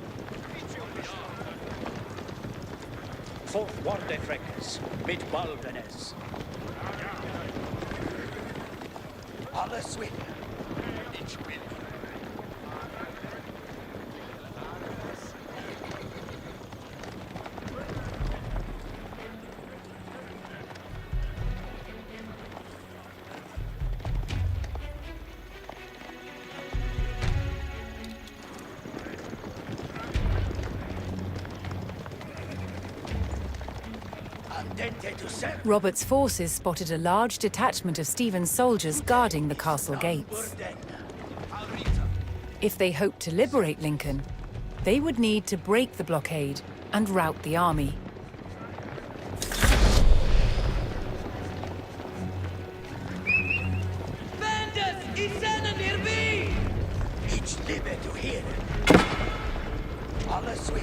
Fortwarde Freckes, mit Baldenes. Alles will. Ich will. Robert's forces spotted a large detachment of Stephen's soldiers guarding the castle gates. If they hoped to liberate Lincoln, they would need to break the blockade and rout the army. Bandits, ich sende dir bi! Ich liebe to hear it. Alles will.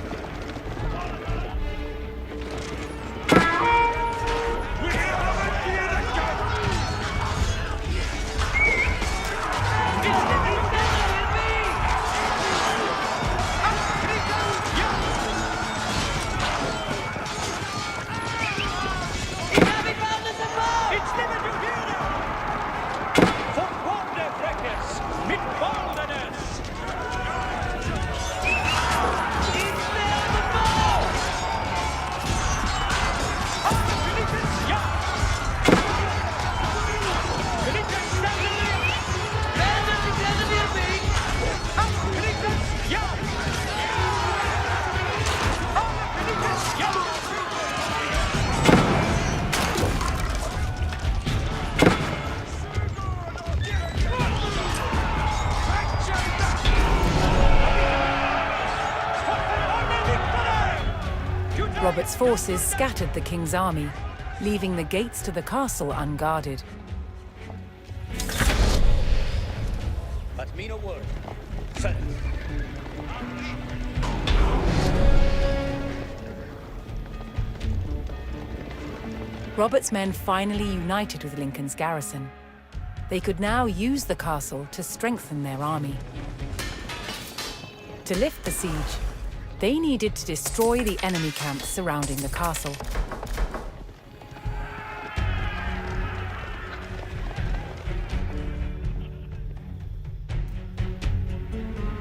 Robert's forces scattered the king's army, leaving the gates to the castle unguarded. But mean a word. Fell. Robert's men finally united with Lincoln's garrison. They could now use the castle to strengthen their army. To lift the siege, they needed to destroy the enemy camps surrounding the castle.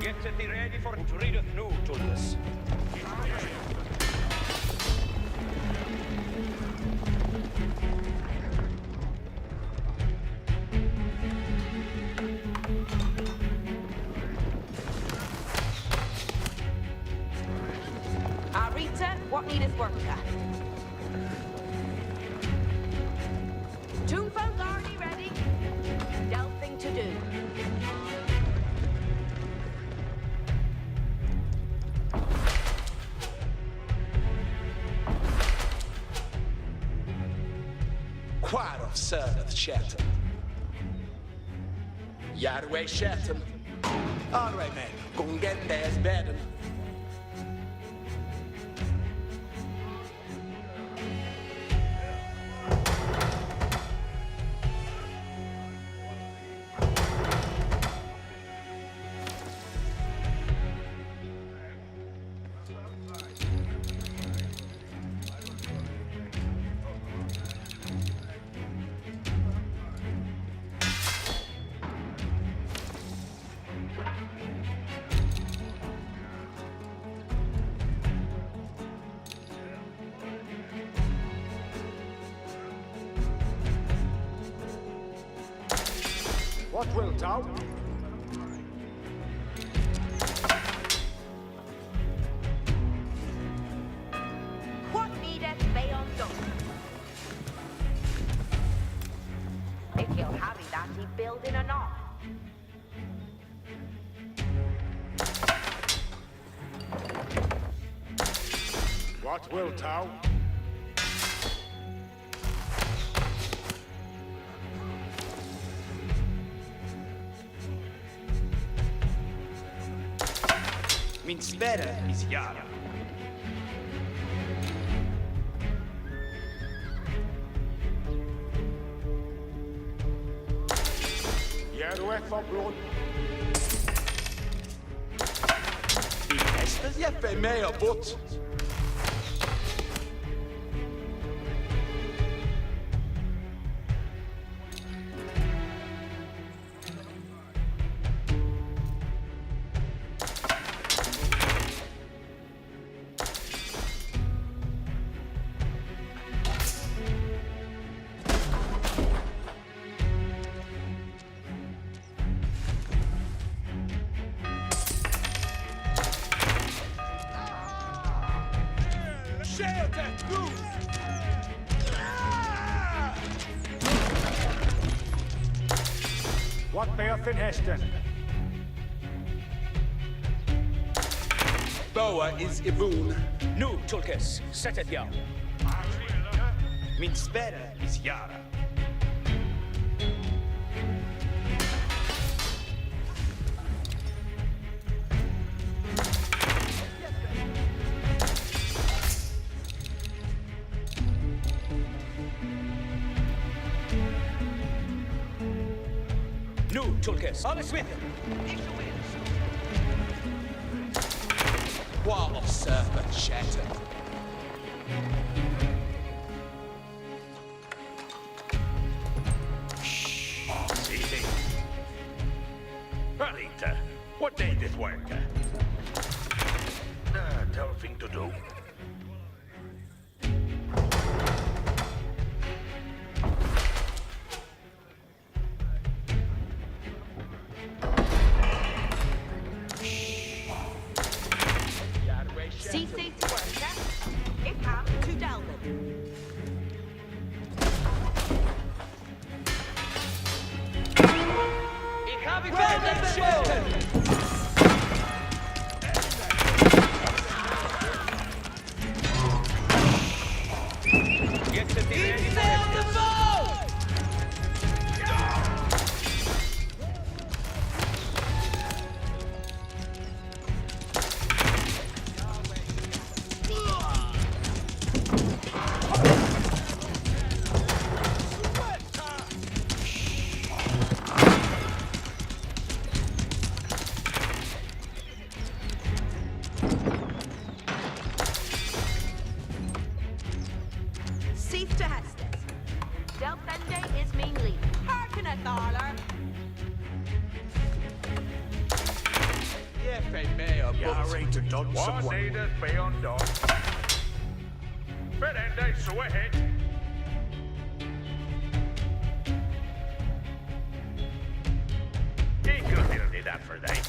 Get thee ready for to readeth new, Tullius. Arita, what needeth work? Toonfolk already ready? Delphing to do. Quite of serveth Shetton. Yardway Shetton. All right, man. Go and get there's bedding. What wilt thou? What will thou? Min spera is Yara. Jerue for blood. Hestes Jeppe med og bort. What bear Finn Heston? Boa is Ibun. Nu, Tulkes, set it down. Min spera is Yara. Nu, Tulkes, alles with him. What of serpent shattered. Easy. Anita, what day this work? Tell thing to do. See safe to work, yeah? Ik ga to Delvin. Ik ga weer verder. Get the Iets op de boot! Safe to Hestes. Delphende is mainly. Harken at Thaler. Jeppe med og bort. Yare to done some work. One needed be undone. Ferende, so ahead. Eagle did that for they.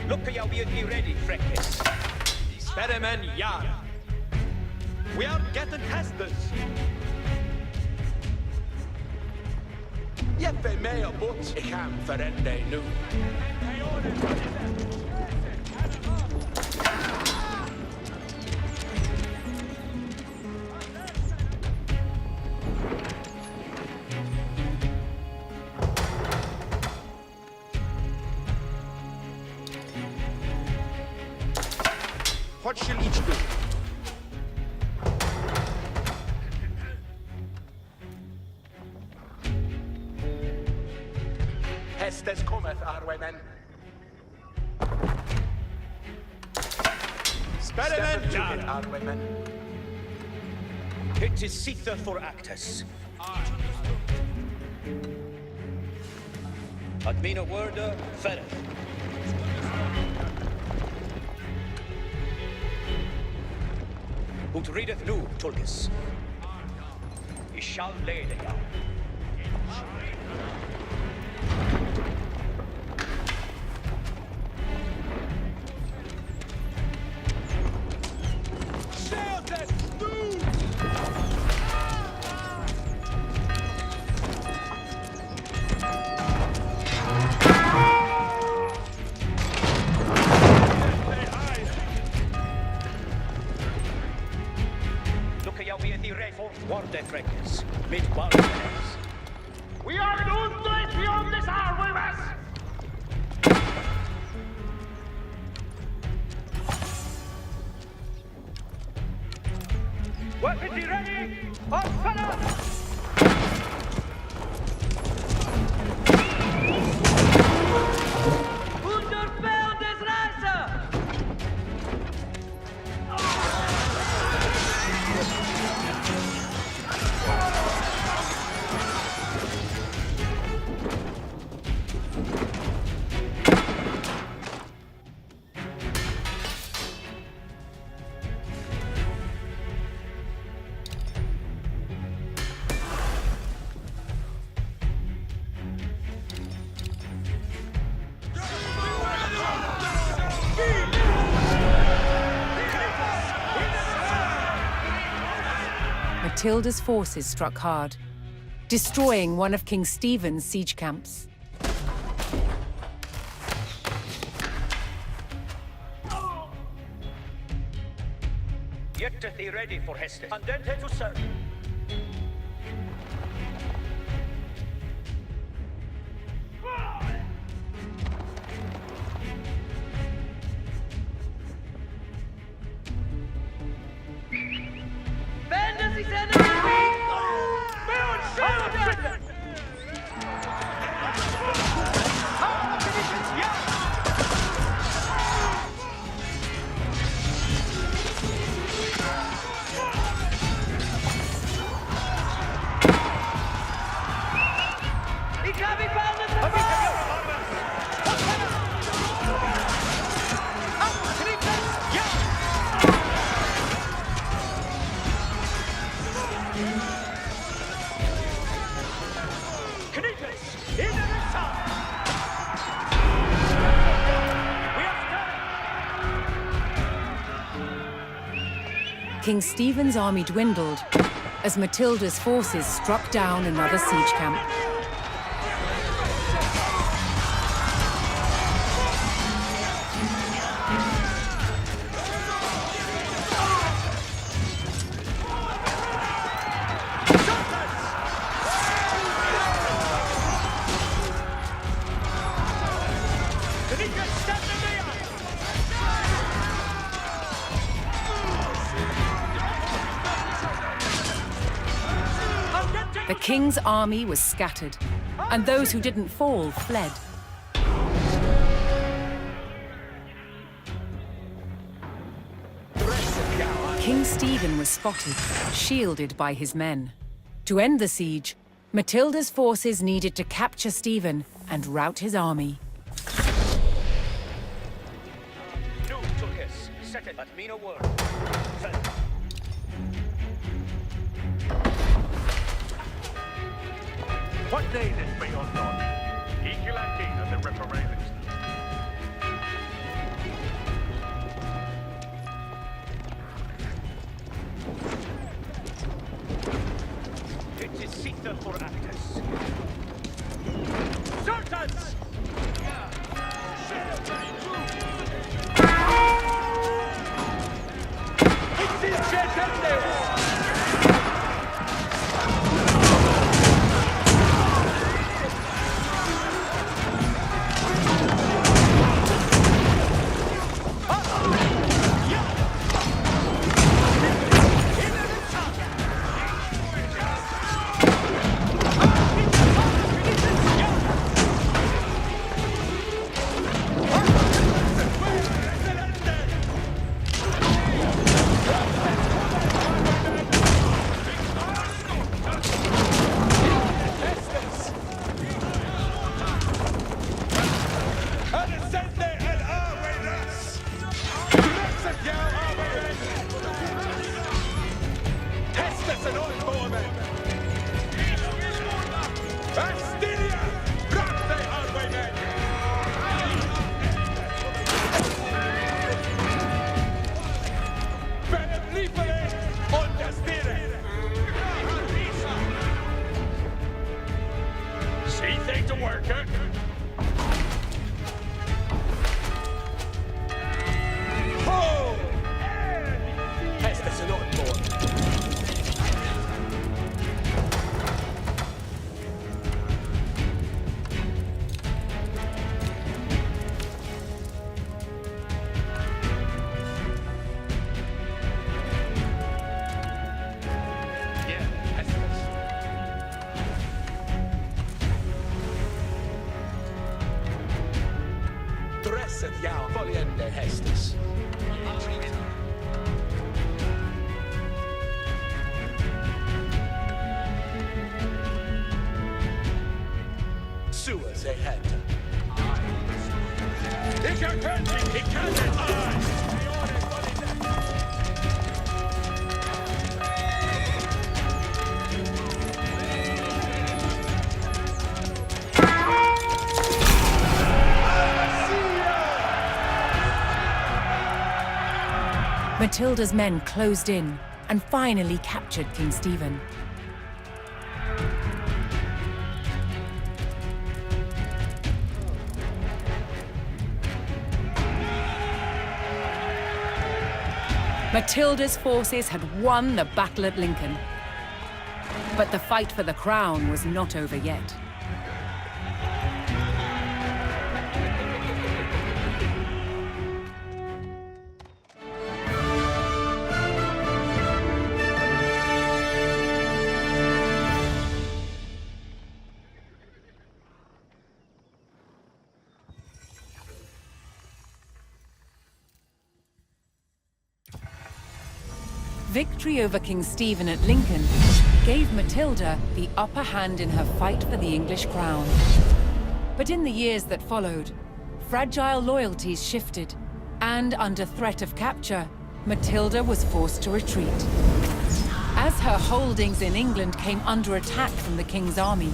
Look at you be ready, Freckes. Speramen Yara. We are getting Hestes. Jeppe med og bort. Ik ga hem verrende nu. Wat zal iets doen? Hestes cometh, Arwemen. Speramen Yara, Arwemen. It is Sitha for Actus. Admina Worda, Ferret. Ut readeth nu, Tulkes. He shall lay the down. Frankes mit Baldenes. We are undead beyond this hour with us! Weaponry ready! On fire! Wunderfeld des Reiser! Matilda's forces struck hard, destroying one of King Stephen's siege camps. Get thee ready for Hester. Andente to serve. Bender sich seine Bewegung! Ich habe ihn behandelt! King Stephen's army dwindled as Matilda's forces struck down another siege camp. The king's army was scattered, and those who didn't fall fled. King Stephen was spotted, shielded by his men. To end the siege, Matilda's forces needed to capture Stephen and rout his army. No, Tulkes. Set it, but mean a word. Send. What day this be undone? Equilating of the reparations. It is Sita for Actus. Sultans! It's in Lasset ja, följande hästes. Sua sig hätta. Ich erkenne dich! Ich kann es! Matilda's men closed in and finally captured King Stephen. Matilda's forces had won the battle at Lincoln. But the fight for the crown was not over yet. Victory over King Stephen at Lincoln gave Matilda the upper hand in her fight for the English crown. But in the years that followed, fragile loyalties shifted, and under threat of capture, Matilda was forced to retreat. As her holdings in England came under attack from the king's army,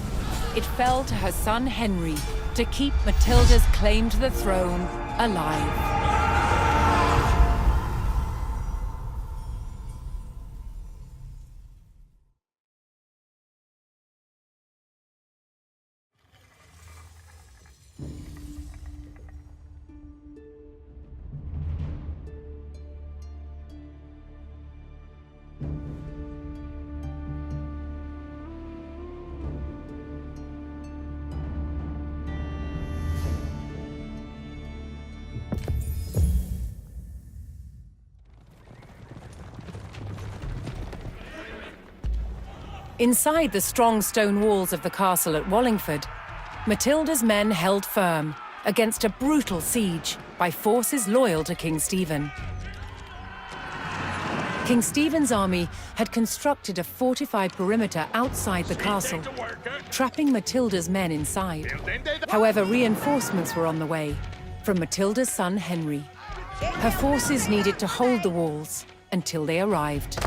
it fell to her son Henry to keep Matilda's claim to the throne alive. Inside the strong stone walls of the castle at Wallingford, Matilda's men held firm against a brutal siege by forces loyal to King Stephen. King Stephen's army had constructed a fortified perimeter outside the castle, trapping Matilda's men inside. However, reinforcements were on the way from Matilda's son Henry. Her forces needed to hold the walls until they arrived.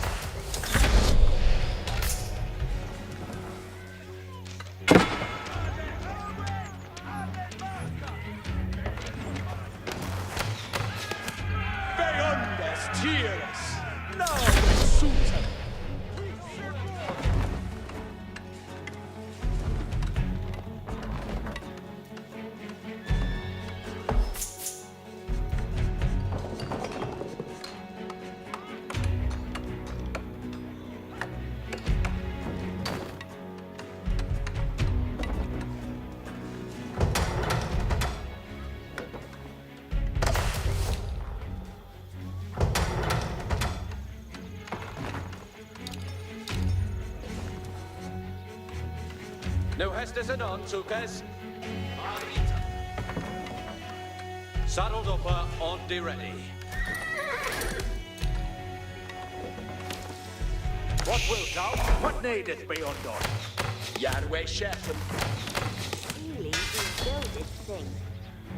No hestes anon, Tukes. Saddled upper on de ready. What wilt thou? What needeth be undone? Järwe chefen. Really, you build this thing.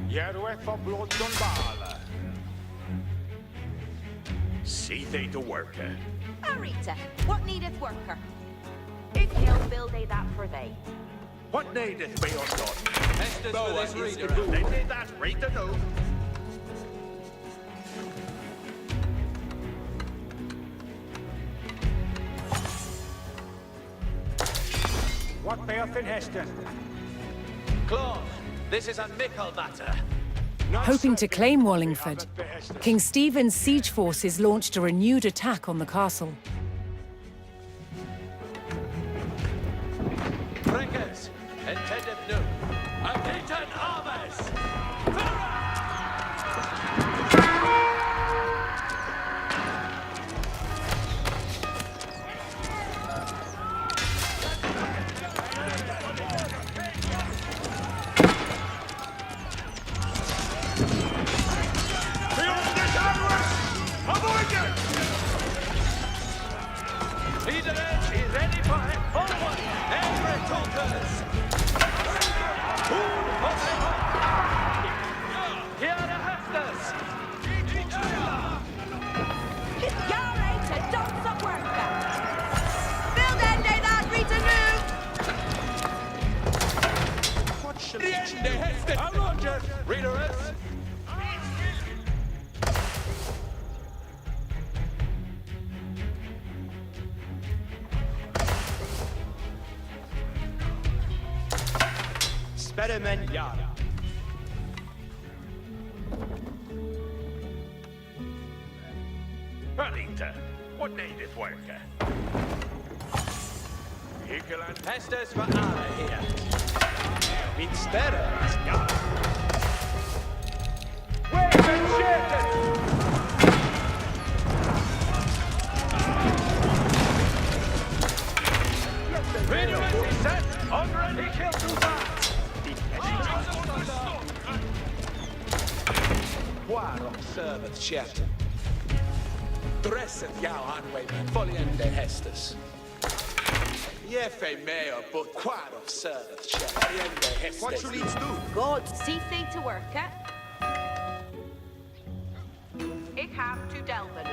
Järwe for blood Dunbala. See they the worker. Arita, what needeth worker? If he'll build they that for they. What needeth be undone? Hestes for this reader. They did that, read the note. What be'oth in Heston? Claude, this is a mickle matter. Hoping to claim Wallingford, King Stephen's siege forces launched a renewed attack on the castle. Frankers, intended new. Apitan armies! Femen Yara. Anita, what needeth worker? Ekeland. Pestes för alla här. Mitt större. Ja. Radio is set. Already killed Quaro serveth Shet. Dresseth jou anway, foliende hestes. Jefe meo, but Quaro serveth Shet. Foliende hestes. What should he do? Good. See thee to work, eh? Ik have to delven.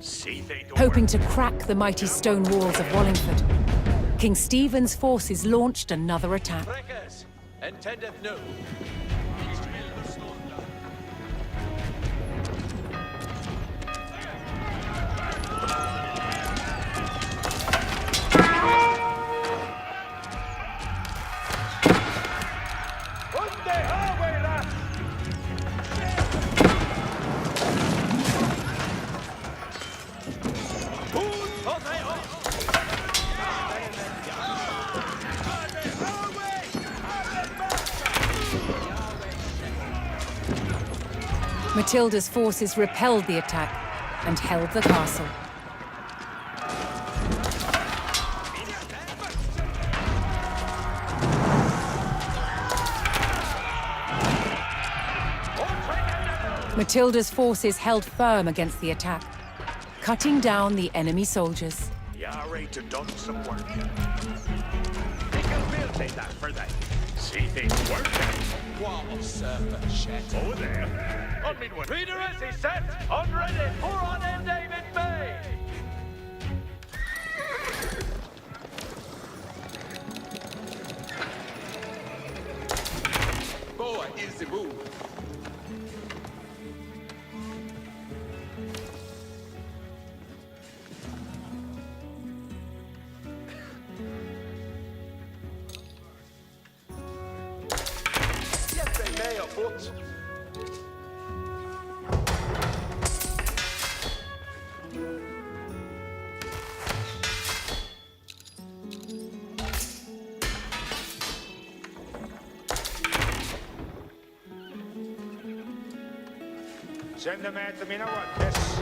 See they do Hoping to crack the mighty stone walls of Wallingford, King Stephen's forces launched another attack. Breakers, intendeth no. Matilda's forces repelled the attack and held the castle. Matilda's forces held firm against the attack, cutting down the enemy soldiers. Yare to done some work. Think I'll say that for that. See things working. Quaro serveth Shet. Over there. On midway. Reader is he set. On ready. Pour on in David Bay. Boa is the move. Jefe meo, but Send them at the minute what this.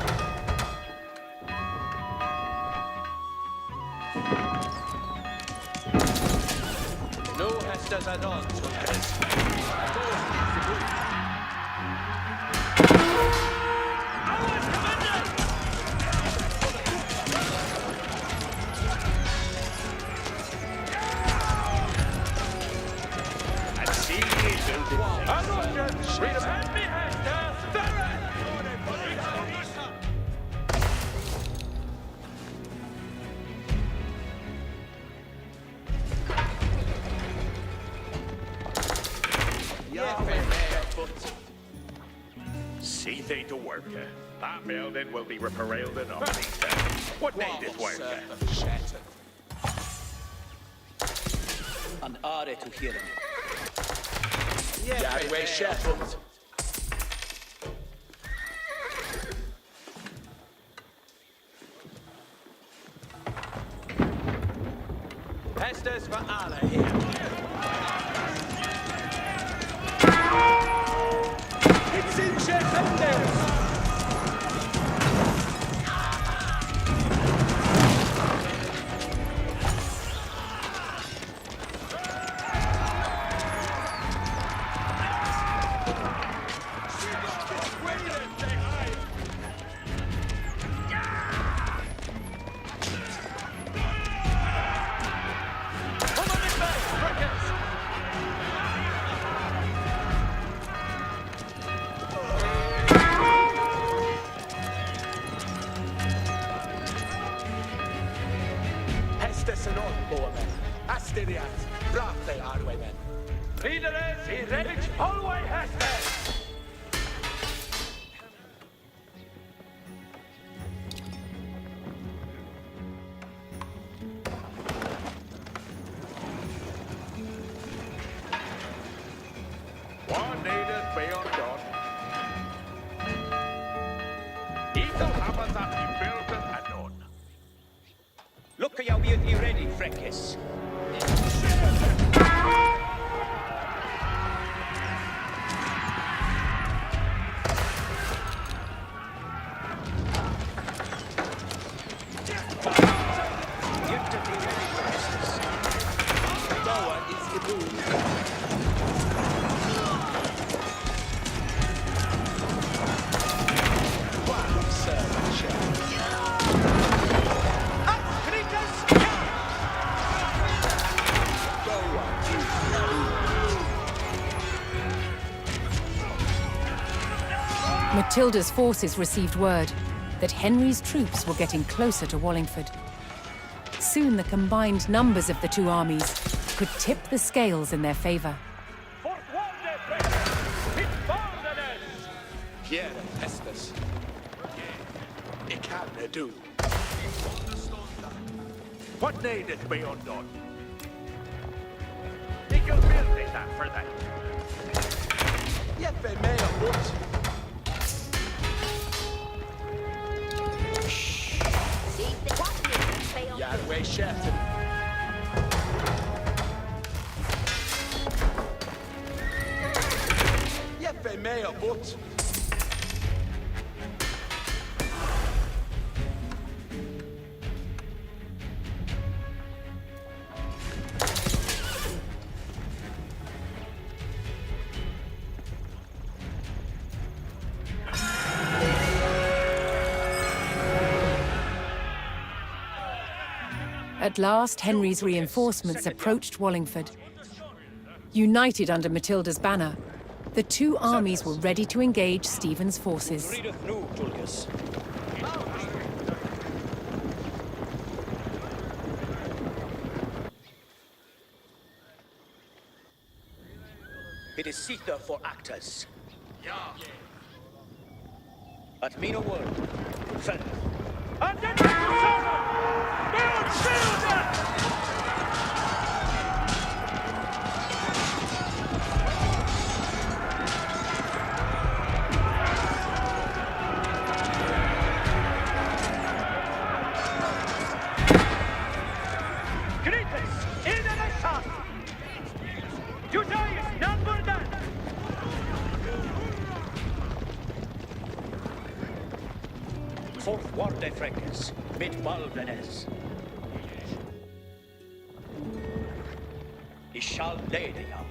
No Hestes add-on, Tulkes. And see ye building. Read them. Hand me See they to work. That building will be reparailed enough. What needeth work? And are to hear him. Yahweh Shepherd. Hestes for alla here. It's in Sheffield. Frankish. Matilda's forces received word that Henry's troops were getting closer to Wallingford. Soon the combined numbers of the two armies could tip the scales in their favor. Pierre Estes. Ik kan det du. What needeth be undone? Eagle build is that for that. Jeppe med och bort. Järnväg käften. Jeppe med och bort. At last, Henry's reinforcements approached Wallingford. United under Matilda's banner, the two armies were ready to engage Stephen's forces. Readeth nu, Tulkas. It is Caesar for actors. At me no word. Fell. Fourth War de Frankish, mit Baldenes. Ich shall lede jou.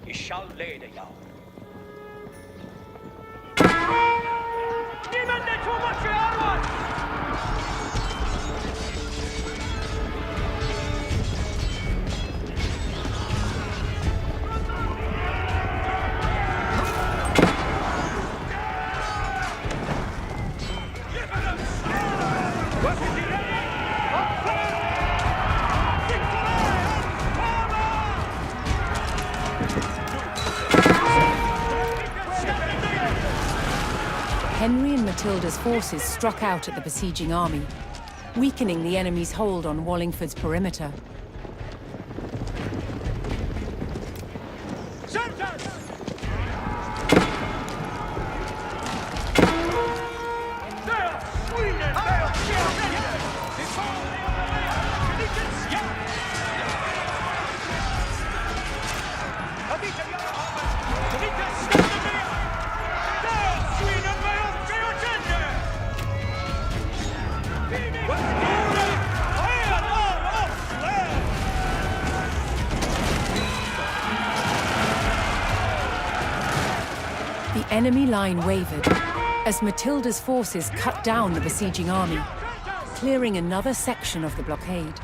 Ich shall lede jou. Niemand der Tumasche Arwas! Henry and Matilda's forces struck out at the besieging army, weakening the enemy's hold on Wallingford's perimeter. The enemy line wavered as Matilda's forces cut down the besieging army, clearing another section of the blockade.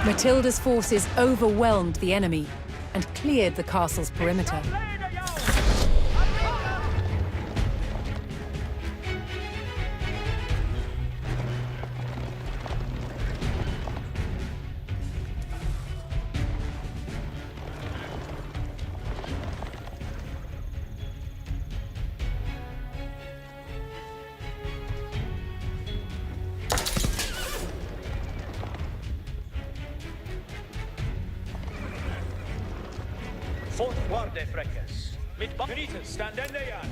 Matilda's forces overwhelmed the enemy and cleared the castle's perimeter. Fort Guarde Freckes. Mit United, stand in the yard.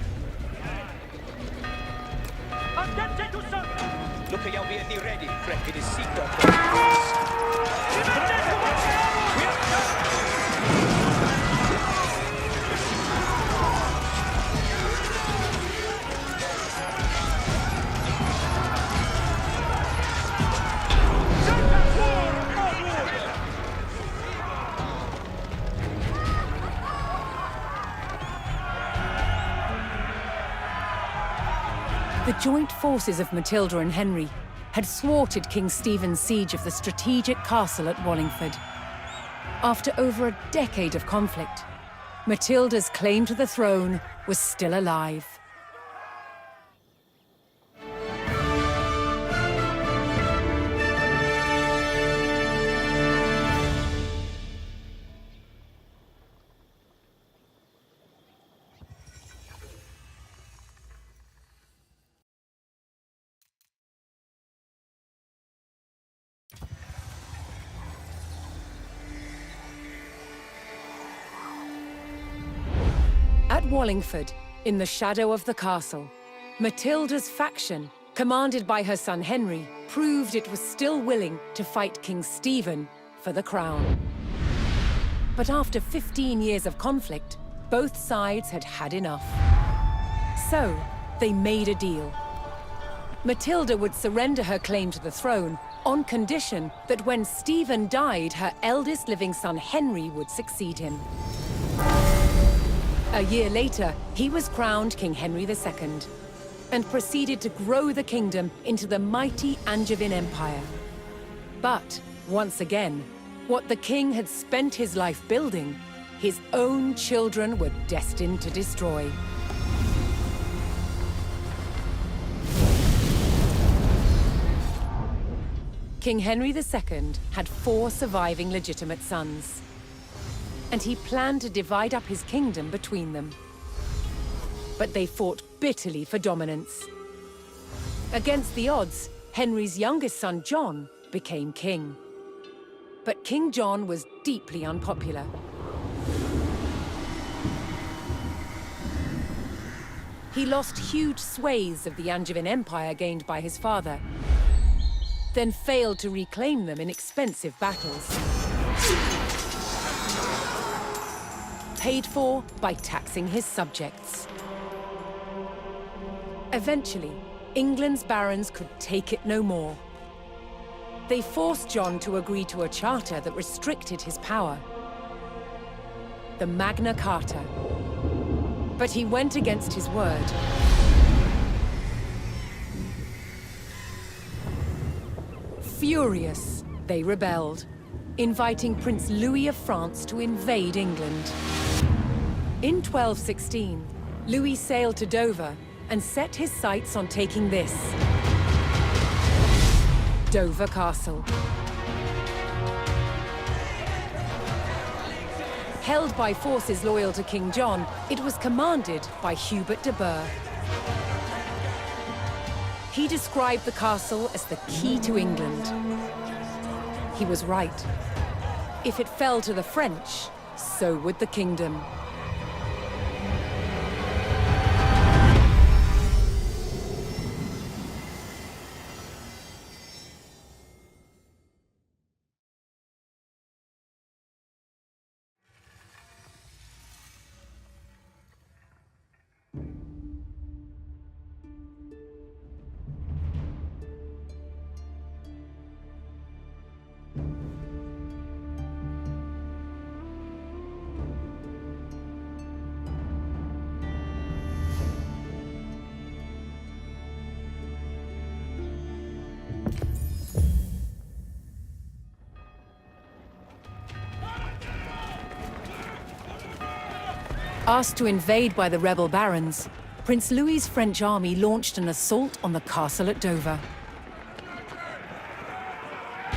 Attente to serve! Look at be at the ready, Freck. It is secret. The joint forces of Matilda and Henry had thwarted King Stephen's siege of the strategic castle at Wallingford. After over a decade of conflict, Matilda's claim to the throne was still alive. At Wallingford, in the shadow of the castle, Matilda's faction, commanded by her son Henry, proved it was still willing to fight King Stephen for the crown. But after 15 years of conflict, both sides had had enough. So, they made a deal. Matilda would surrender her claim to the throne on condition that when Stephen died, her eldest living son Henry would succeed him. A year later, he was crowned King Henry II and proceeded to grow the kingdom into the mighty Angevin Empire. But, once again, what the king had spent his life building, his own children were destined to destroy. King Henry II had 4 surviving legitimate sons, and he planned to divide up his kingdom between them. But they fought bitterly for dominance. Against the odds, Henry's youngest son, John, became king. But King John was deeply unpopular. He lost huge swathes of the Angevin Empire gained by his father, then failed to reclaim them in expensive battles. Paid for by taxing his subjects. Eventually, England's barons could take it no more. They forced John to agree to a charter that restricted his power, the Magna Carta. But he went against his word. Furious, they rebelled, inviting Prince Louis of France to invade England. In 1216, Louis sailed to Dover and set his sights on taking this: Dover Castle. Held by forces loyal to King John, it was commanded by Hubert de Burgh. He described the castle as the key to England. He was right. If it fell to the French, so would the kingdom. Asked to invade by the rebel barons, Prince Louis's French army launched an assault on the castle at Dover.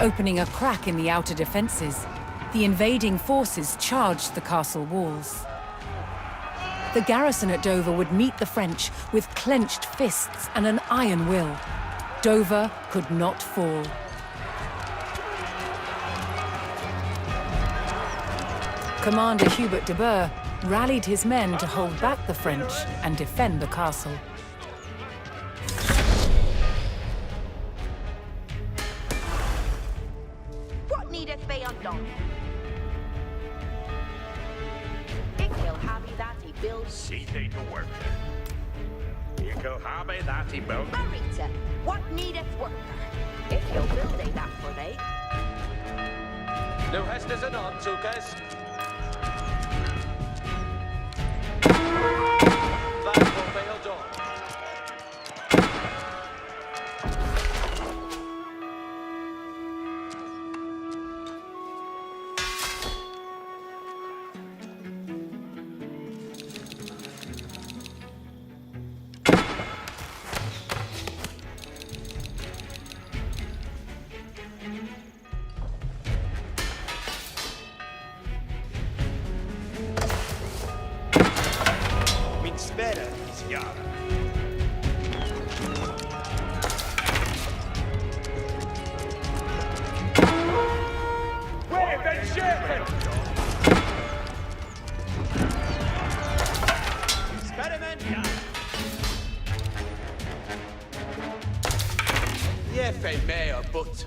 Opening a crack in the outer defences, the invading forces charged the castle walls. The garrison at Dover would meet the French with clenched fists and an iron will. Dover could not fall. Commander Hubert de Burgh rallied his men to hold back the French and defend the castle. What needeth be undone? Ik will have that he builds. See they to work. Eagle have that he built. Arita, what needeth worker? If you'll build a that for they. Nu hästes en on, Tukas. That will fail Dawn. Better is Yara. Wave and shaken! Experiment, yeah, fej mayor, but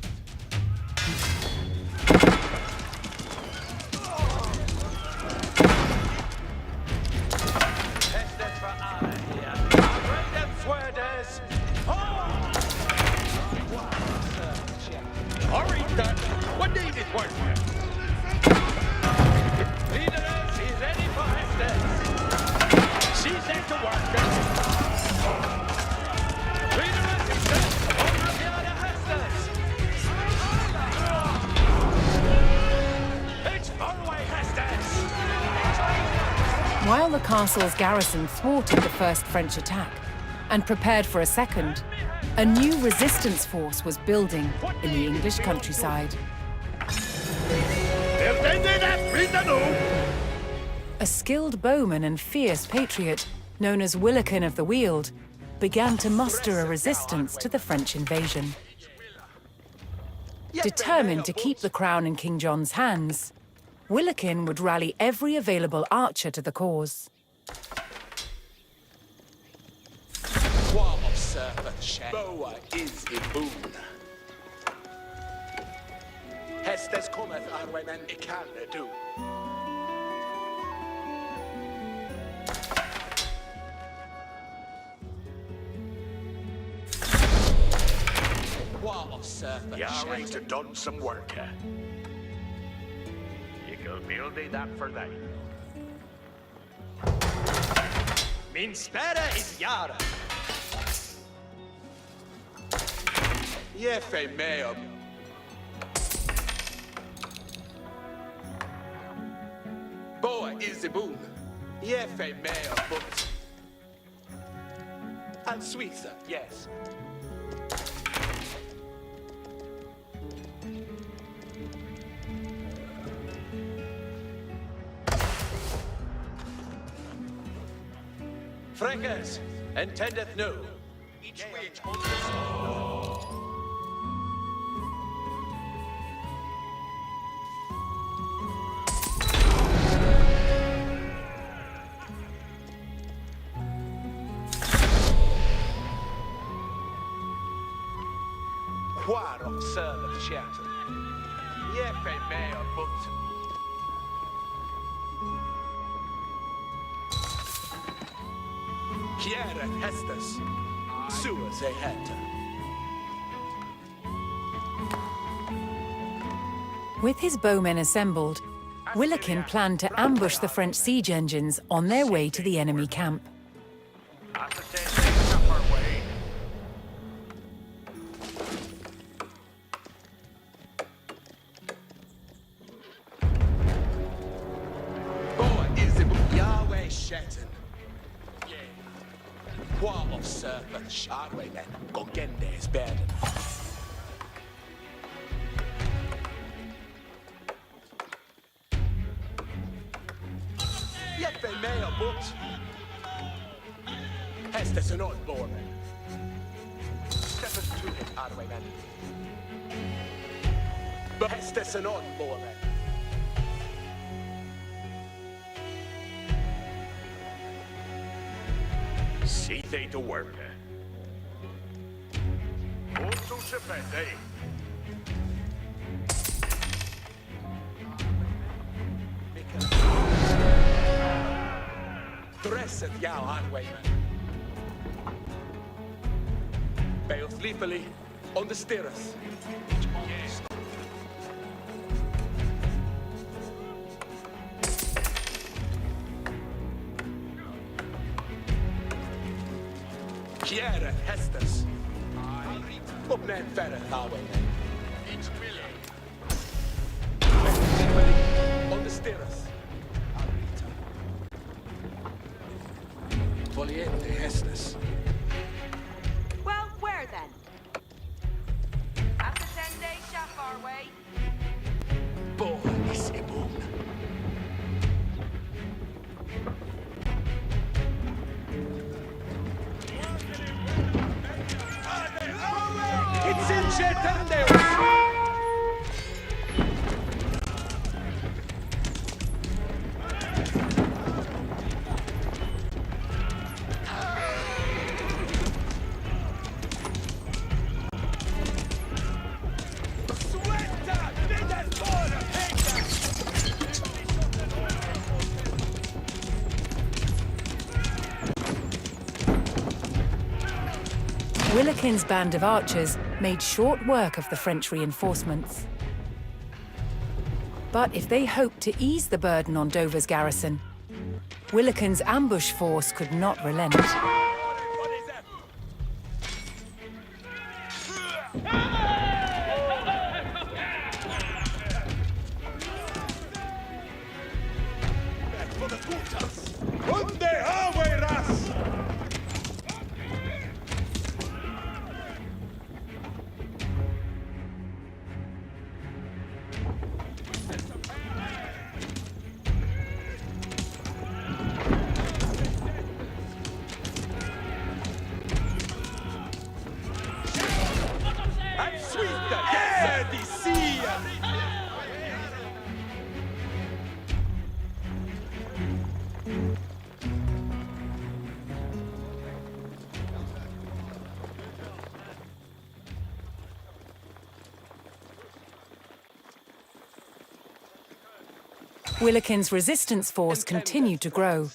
Arita, what need it work? Leaders, he's ready for Hestes. She's set to work. Leaders, he's set over here to Hestes. It's far away, Hestes. While the castle's garrison thwarted the first French attack and prepared for a second, a new resistance force was building in the English countryside. A skilled bowman and fierce patriot, known as Willikin of the Weald, began to muster a resistance to the French invasion. Determined to keep the crown in King John's hands, Willikin would rally every available archer to the cause. Boa is a boon. Hestes cometh arwen and I can do. What of surfer Yara to done some work. Eagle build that for they. Min spera is Yara. yeah, fej mayor. Boa is a boon. Yeah, fej mayor, but and Suiza, yes. Freckers, intendeth no. Each way Quar of servant chatter. Yeah, fej mayor, but Kiera Hestes. Sua se heta. With his bowmen assembled, Willikin planned to ambush the French siege engines on their way to the enemy camp. Boa is a Yahweh Shem. Shardwayman, Gongende is bad. Jeppe med och bort. Hästes en oddborn. Step us to it, Shardwayman. Hästes en oddborn. See they to work. Also Chapet, eh? Dresset jou, Hardwayman. Bale sleepily on the stairs. Kjære hestes. Upp med en färre, Hardwayman. It's willing. Bale sleepily on the stairs. Voliente hestes. Well, where then? After 10 days, Shafar way. Boy, is ibon. It's in Chetandeus! Willikin's band of archers made short work of the French reinforcements. But if they hoped to ease the burden on Dover's garrison, Willikin's ambush force could not relent. For the Gutas! Unde Haveras! I'm sweet, yes, the sea! Willikin's resistance force continued to grow,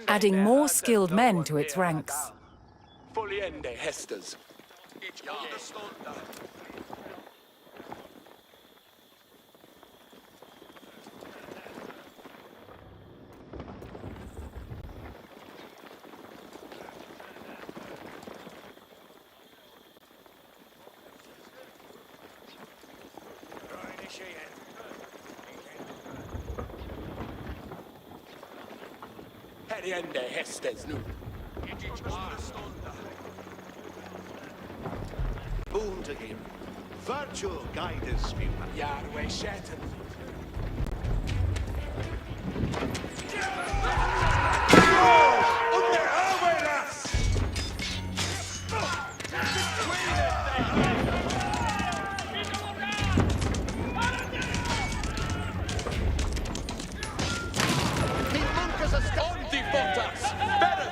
adding more skilled men to its ranks. Foliende hestes. Heriende hestes nu. Boon to him. Virtue guides me. Yarwe Shatton. Unde Haveras! Onti Botas! Better!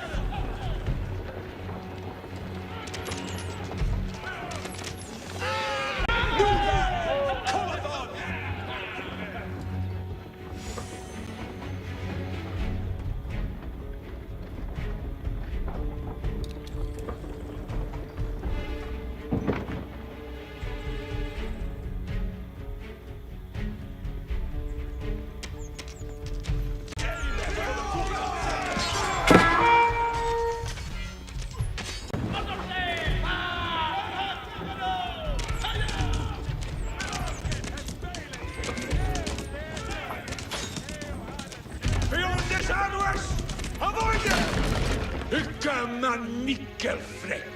Gammal nickelfräck!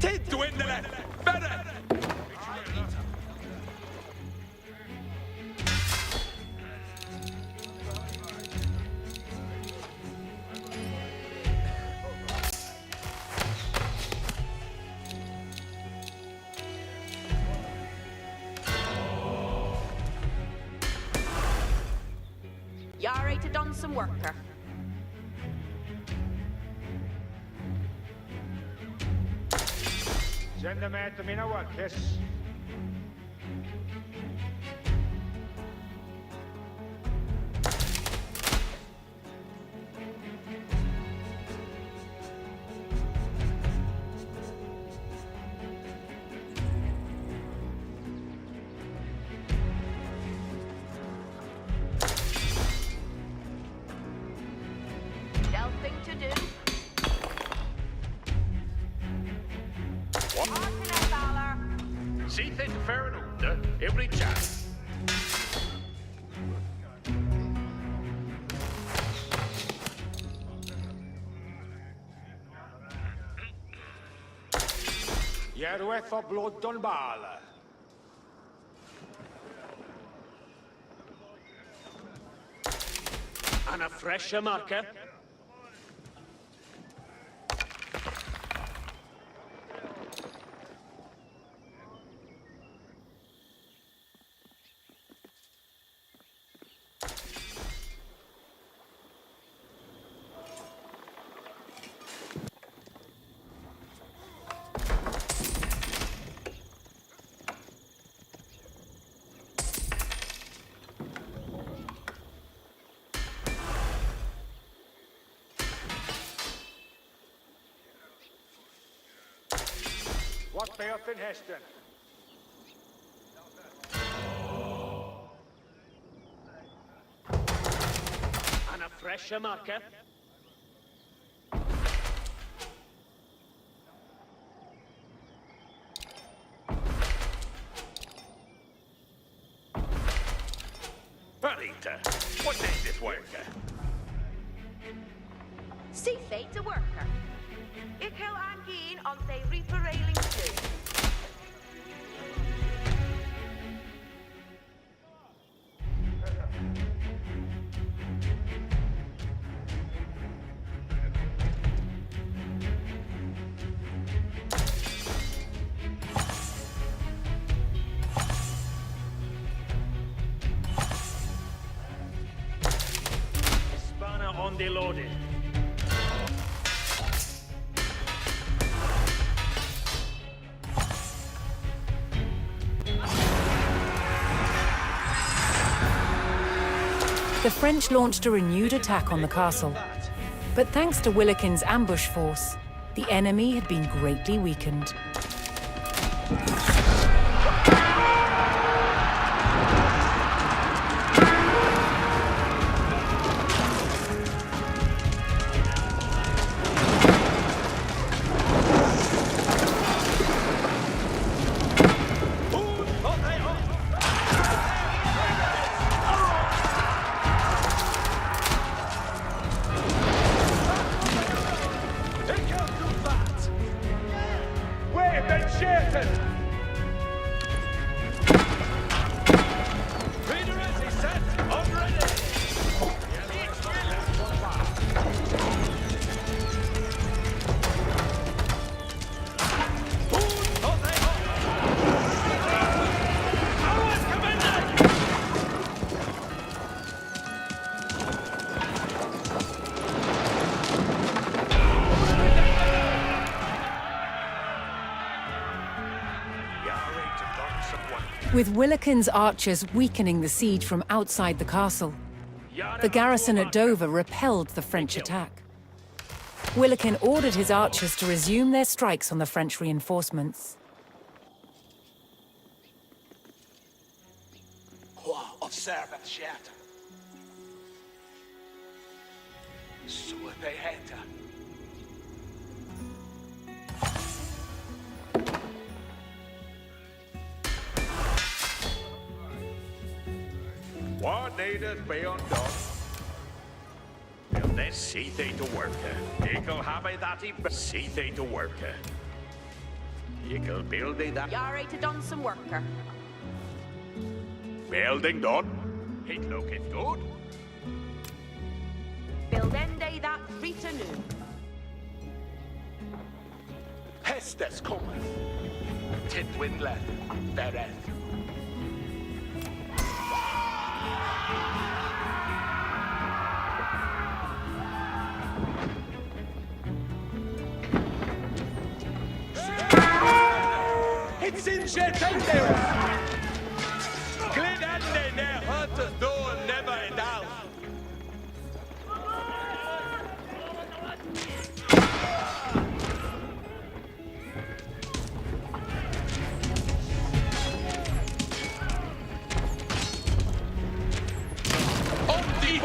Tid dwindle! Better! Yare to done some worker. Send them out to me now, what, kiss? Nothing to do. Arcanet Valor. See things fair and under, every chance. You're for blood Dunbal. And a fresher marker. What bay up in Heston? And a fresher marker. Marita, what day this worker? See fate a worker. Ik hel aangeen on they reaper railing too. Spanner on the loaded. The French launched a renewed attack on the castle. But thanks to Willikin's ambush force, the enemy had been greatly weakened. With Willikin's archers weakening the siege from outside the castle, the garrison at Dover repelled the French attack. Willikin ordered his archers to resume their strikes on the French reinforcements. Observe at shelter. Sua beheta. What needed be undone? Well, let's see they to work. Eagle have that see they to work. Eagle building that. You're ready to done some worker. Building done. It looketh good. Build ende that Rita new. Hestes kommer. Tidwindle. Bereth. It's in Jetendeus! Glid ande ne hunters door never in doubt.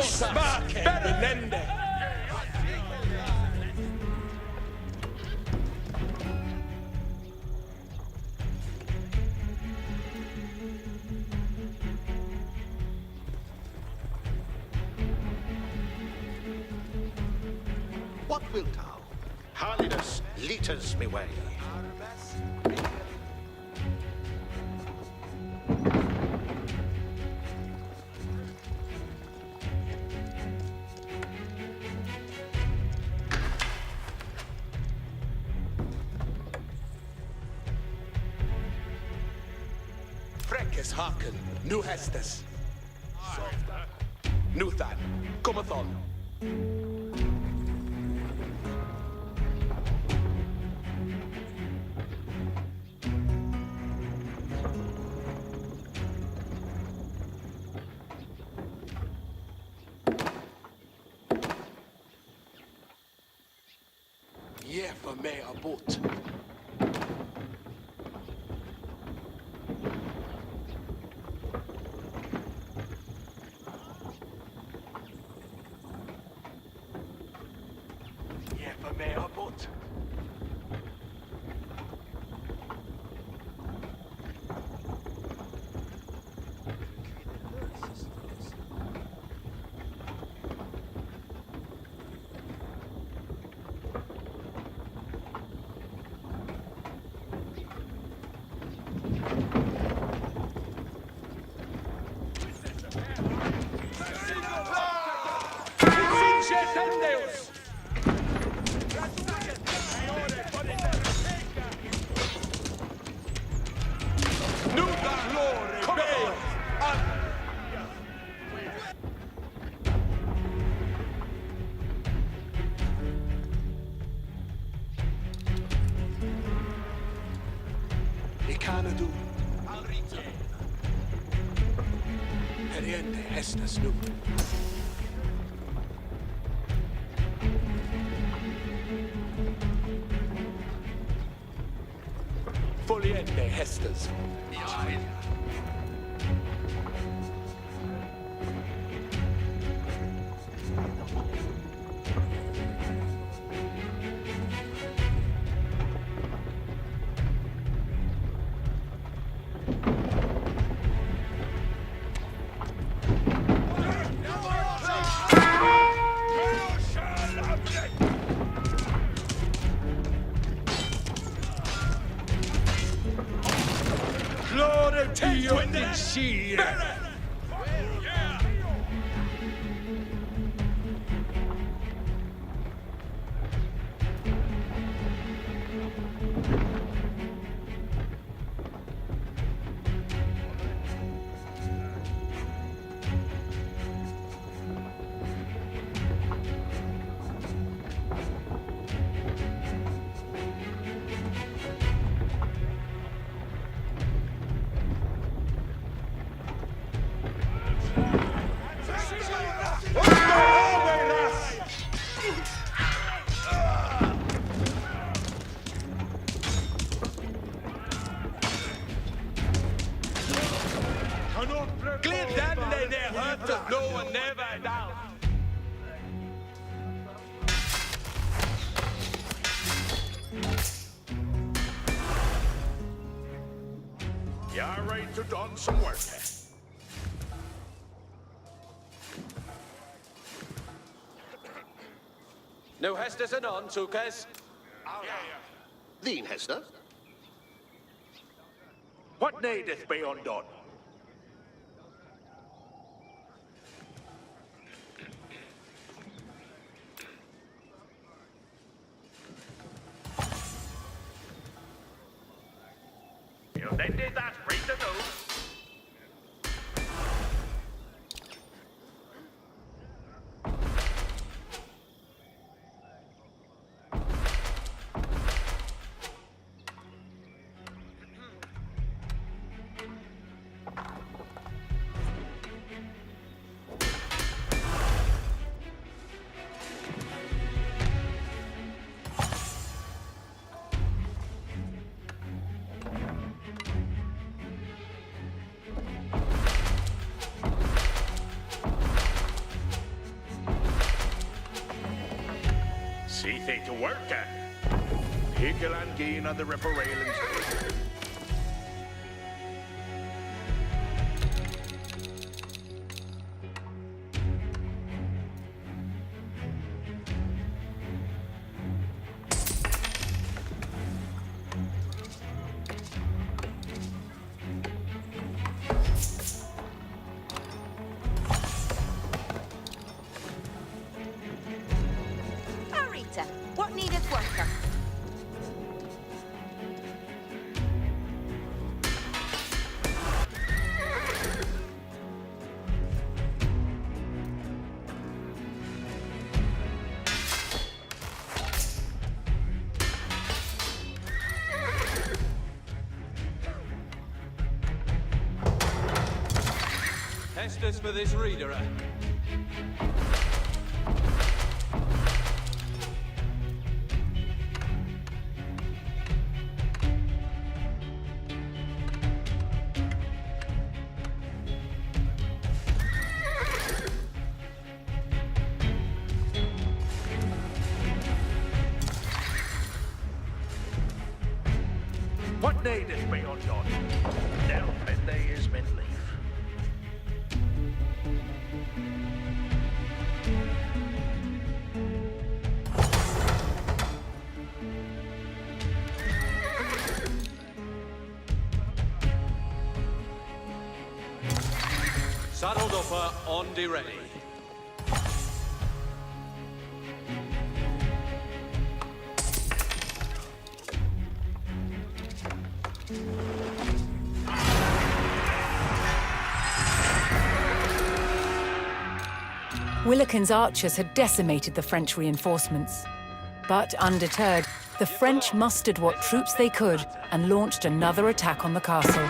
Smack better lende. What wilt thou? Harliness litters me way. Freckes haken. Nu Hestes. Nuthan. Comethon. Yeah, for me a boat. Yeah, for me a boat. Jetendeus! Nuda lore beo! Icanadu. Periente Hestes nu. Foliente Hestes. Glory to you in sea! Glid ande ne hunters door never in doubt. You're ready to done some work. Nu Hestes anon, Tukes. Thine, Hester? What needeth be undone? They did that, read the news. See they to work at. Hickle and gain on the ripper railings. Arita, what needeth worker? Estes for this reader. What needeth be undone? Now midday is mint leaf. Saddled upper on the ready. Willikin's archers had decimated the French reinforcements. But undeterred, the French mustered what troops they could and launched another attack on the castle.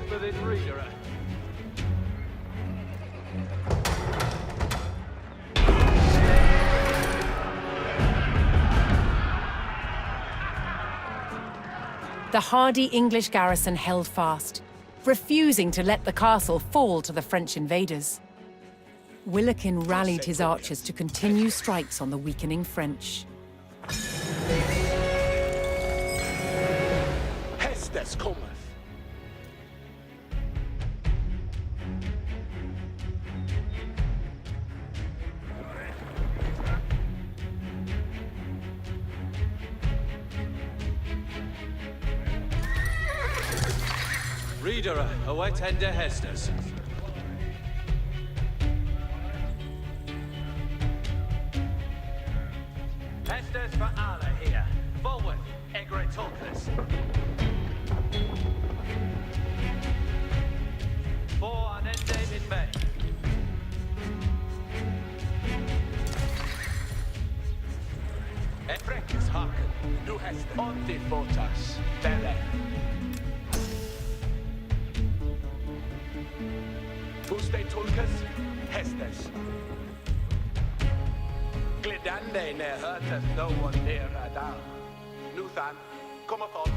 For this reader. The hardy English garrison held fast, refusing to let the castle fall to the French invaders. Willikin rallied his archers to continue strikes on the weakening French. Estes cometh. Reader, away tender Hestes. Hestes for Allah here. Forward, Egret Tulkas. 4 on end David Bay. Efrekis hearken. Nu Hestes. Onti fortas. Bele. Tuste Tulkas. Hestes. Glidande ne hurteth no one near Adal. Nuthan, come upon.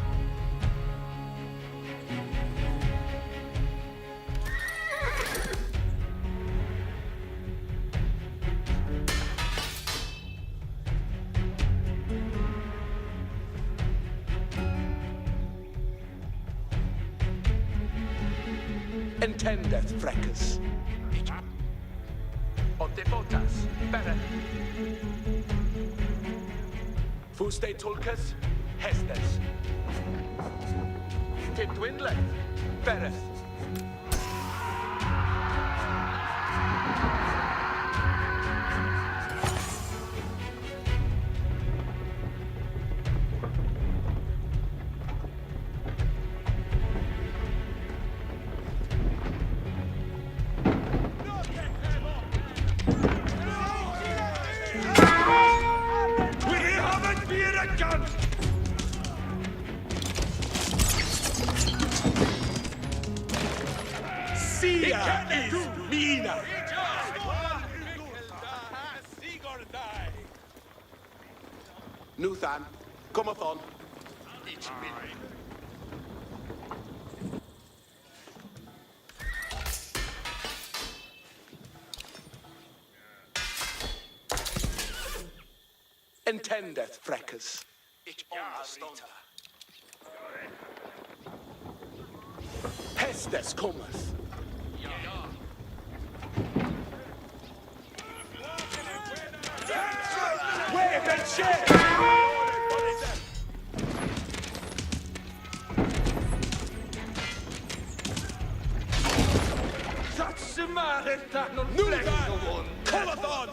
Entendeth, Frecus. Odepotas, Beret. Fuste Tulcus, Hestes. Tidwindlet, Beret. Sia is Mina. Nuthan, come upon. Entendeth, Frecus. Hestes cometh. Wave and shit! Nuthan! Colathon!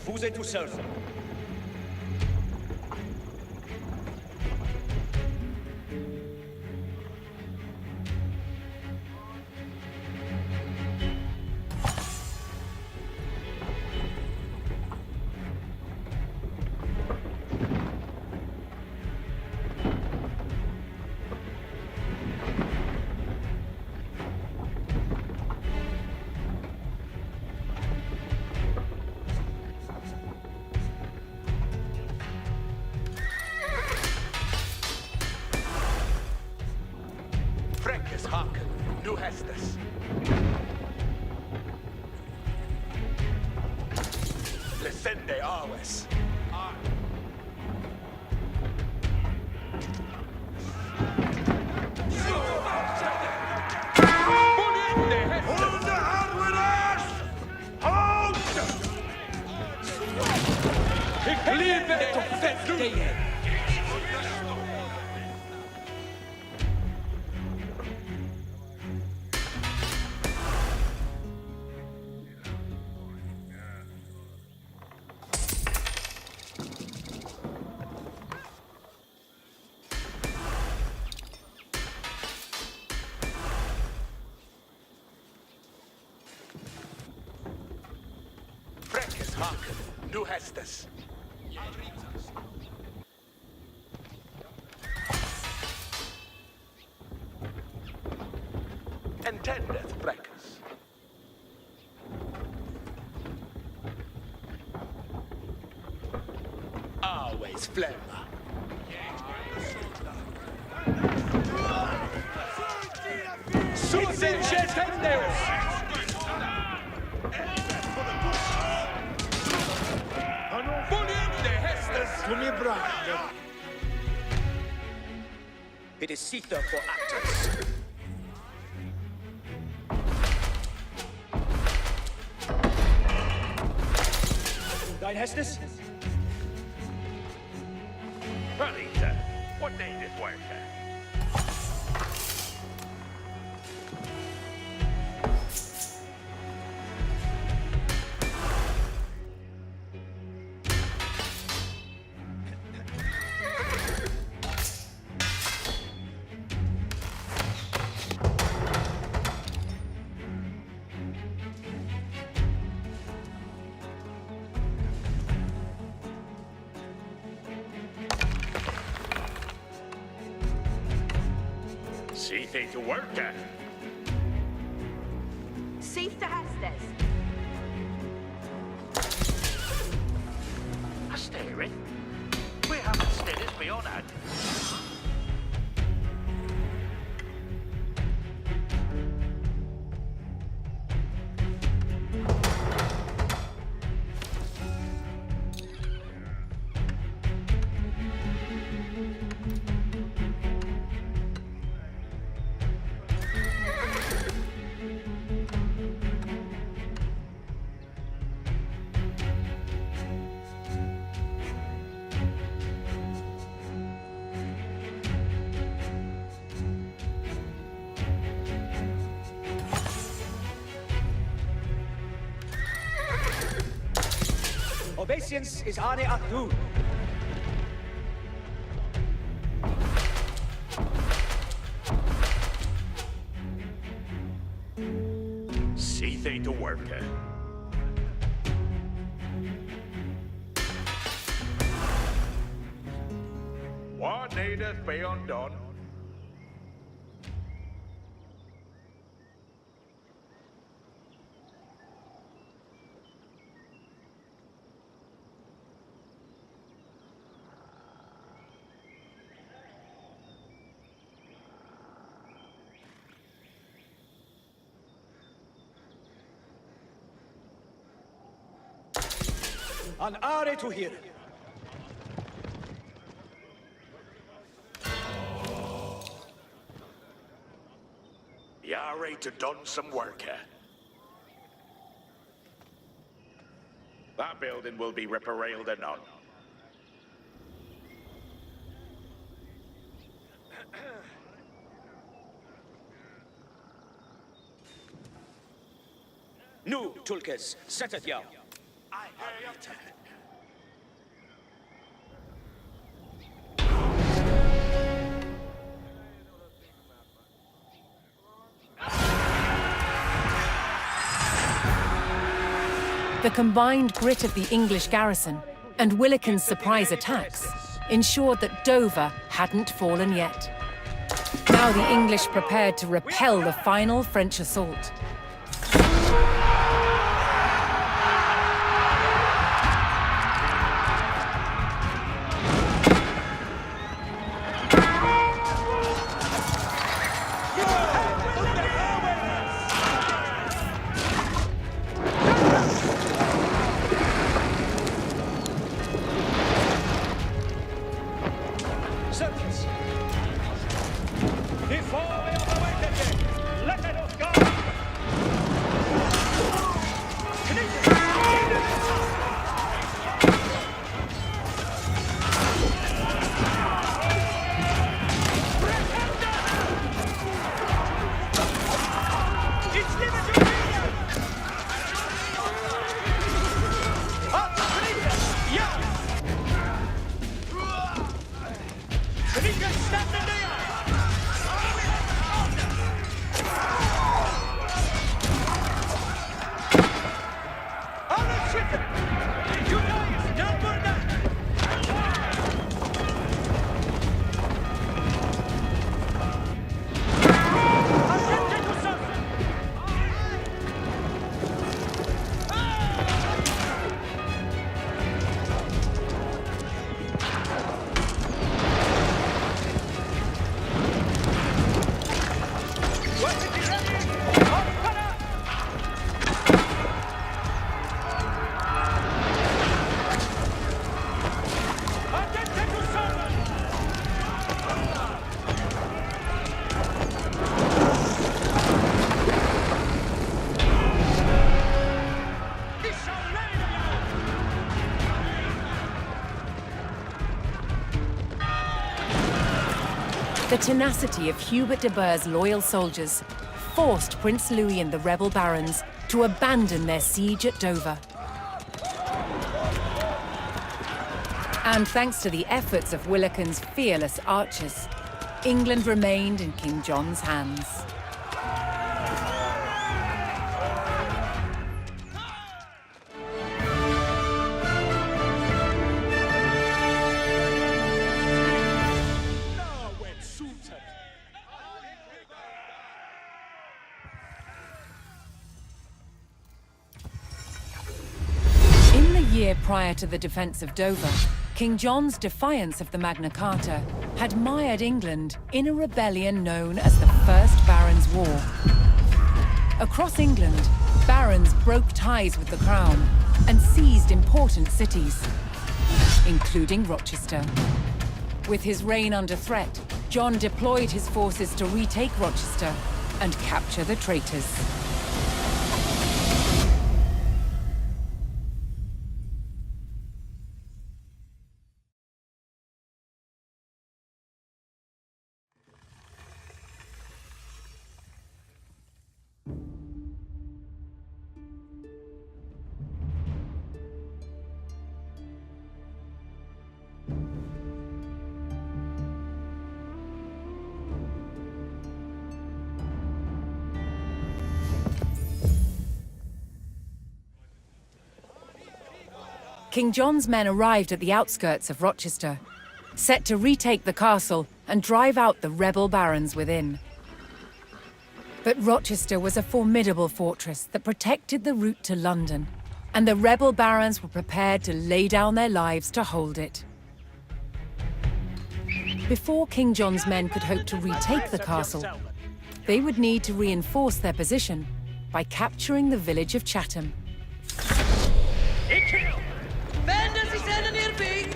Vous êtes tout seul. Frecus hearken, nu Hestes. Lesende Arwes. Hold the hand with us! Hold! Ik liebe to fette. Frecus hearken, nu Hestes. Entendeth, Frecus. Always flemma. Sucin Getendeus! It is Caesar for actors. Dein Hestes? Anita, what need is worker? to work, Sif the Hastes. Asterin? We haven't steadies beyond that. Obeisance is Ane Athu. See they to work, What needeth be undone? An Are to hear. Yare to done some work, That building will be reparailed anon. Nu, Tulkes, set it yaw. The combined grit of the English garrison and Willikin's surprise attacks ensured that Dover hadn't fallen yet. Now the English prepared to repel the final French assault. The tenacity of Hubert de Burgh's loyal soldiers forced Prince Louis and the rebel barons to abandon their siege at Dover. And thanks to the efforts of Willikin's fearless archers, England remained in King John's hands. year prior to the defense of Dover, King John's defiance of the Magna Carta had mired England in a rebellion known as the First Barons' War. Across England, barons broke ties with the crown and seized important cities, including Rochester. With his reign under threat, John deployed his forces to retake Rochester and capture the traitors. King John's men arrived at the outskirts of Rochester, set to retake the castle and drive out the rebel barons within. But Rochester was a formidable fortress that protected the route to London, and the rebel barons were prepared to lay down their lives to hold it. Before King John's men could hope to retake the castle, they would need to reinforce their position by capturing the village of Chatham. Benders is in nearby.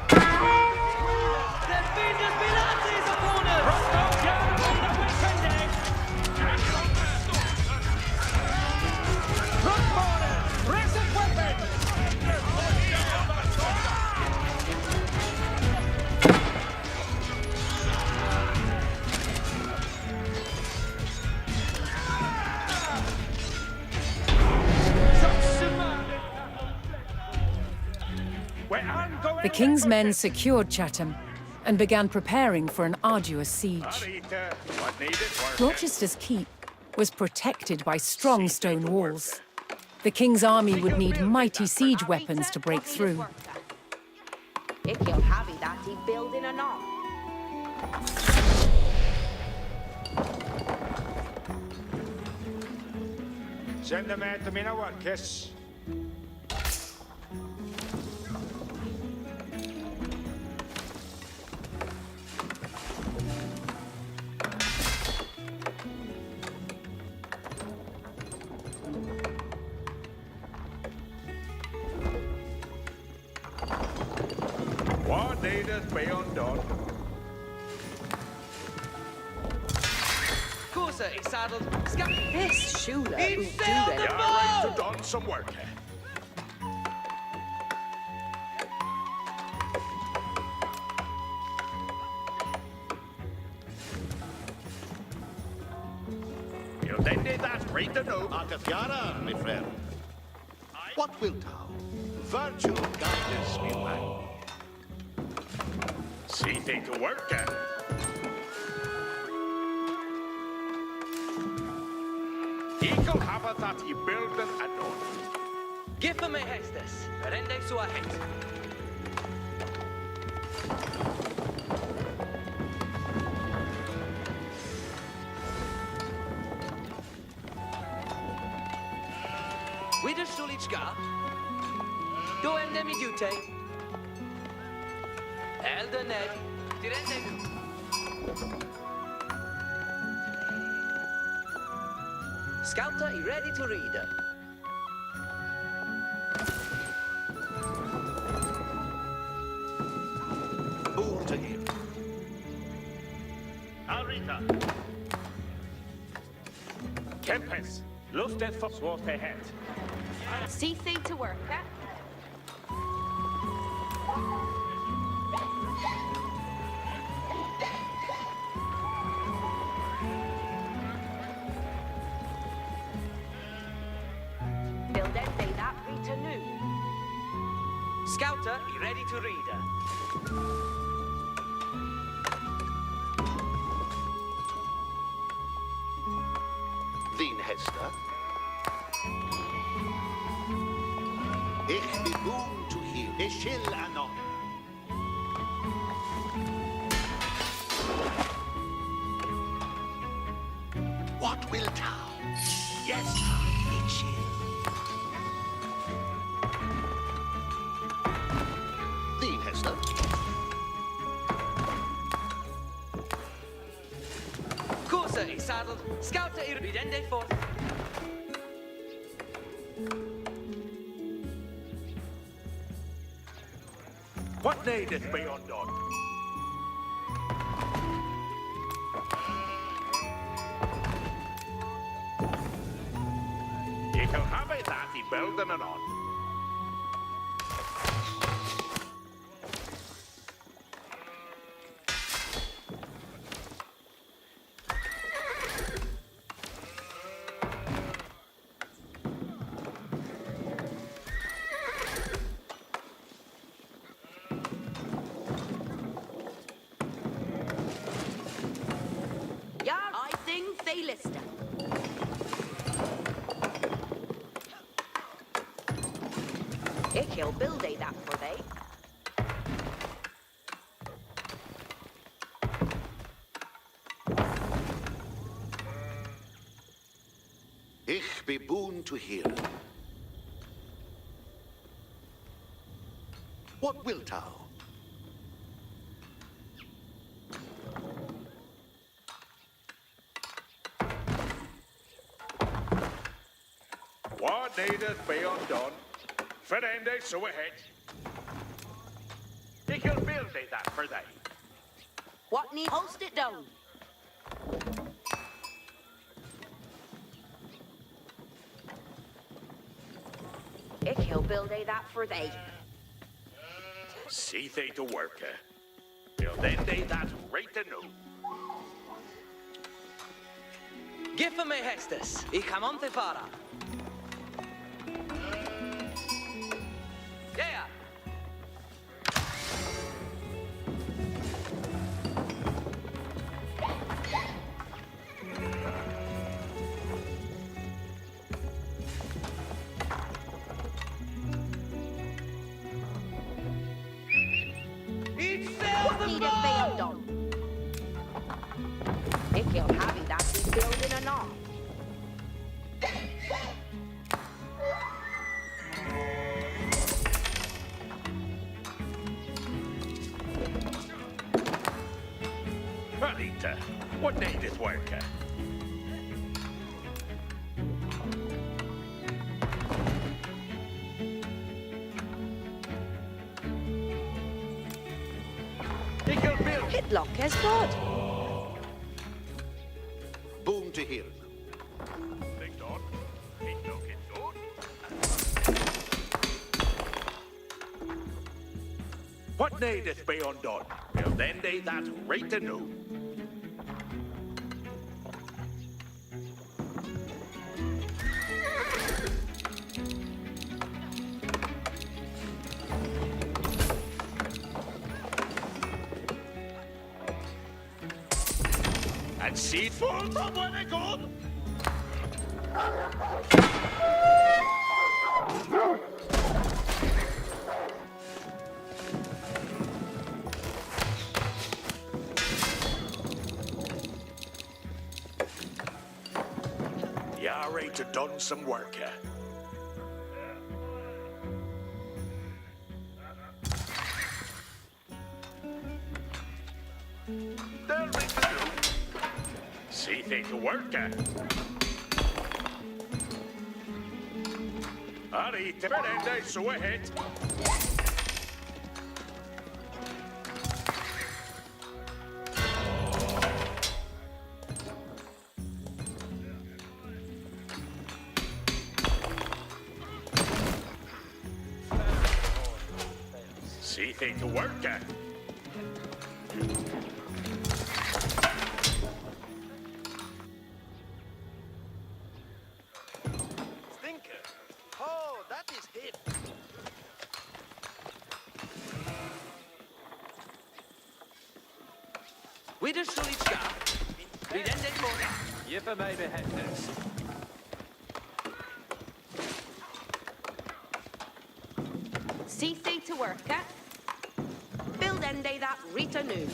The Benders Pilates opponent. The king's men secured Chatham and began preparing for an arduous siege. Rochester's keep was protected by strong stone walls. The king's army would need mighty siege weapons to break through. Ik heel happy that he building a knock. Send them out to me now, Kiss. What leaders be undone? Corsa is saddled. This Shula He who do sailed it. the You're boat! ready to done some work. You then did that right to know. Arcafiara, my friend. What wilt thou? Virtue guide us, me man. See thing to work at. Eagle habitat he built and adorned. Give me Hestes. Rende sua het. Widder Sulichka. Do endemi dute. Elder Ned. Dirende nu. Scouter, you ready to read? Bool to him. Arita. Kempes. Luftet for sword ahead. See thing to work, eh? They'll then say that Rita knew. Scouter, you ready to read? Dien Hester. Ich be boon to hear. Ishil anon. What wilt thou? Yes, Ishil. is saddled. Scout ir vidende forth. What needeth be undone? Ye shall have it that he building anon. Yar, I sing Thalista. Ik heel build that for thee. Ich be boon to hear. What wilt thou? What needeth be undone? Ferende, so ahead. Ye shall build thee that for thee. What need host it down? Ik heel build that for thee. See thee to work, Build then thee that right anew. Give me hestes. I come on te fara. Yeah. What need it be undone? Ik heel happy that he's building a knob. Valita, what needeth work? Ye shall build Hitlock as God. Boon to hear. thee done. It look it done. What needeth be undone? Build then thee that right anew. And seed fall from where they come. You're ready to done some work here. They're ready to do. See thee to work here. Ari, Ferende, so ahead. See thee to work here. Stinker. Oh, that is him. Widder Schulichka. Vidende fora. Jiffe mij behestes. See thee to work, Build ende that Rita new.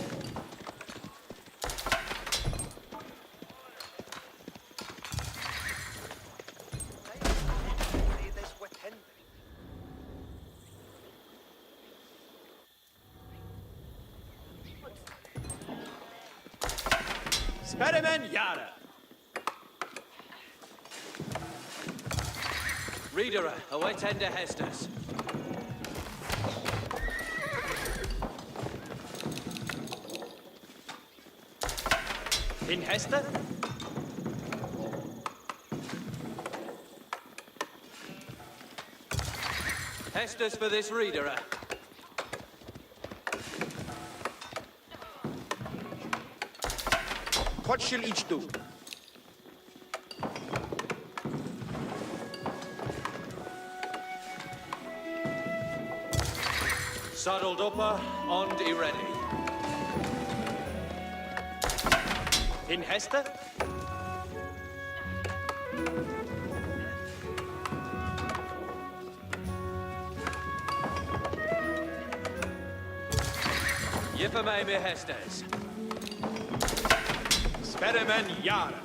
Sperimen Yara. Reader, await ende Hestes. In Hester? Hestes for this reader. What shall each do? Saddled upper, and ready. In Hester? Jipper mij me Hestes. Sperremen jaren.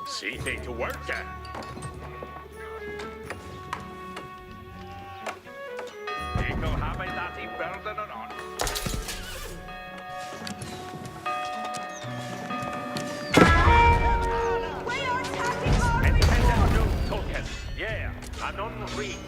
See thing to work at. Eagle have I that he burden and on. We are attacking our Independent new Tolkien. Yeah, an unread.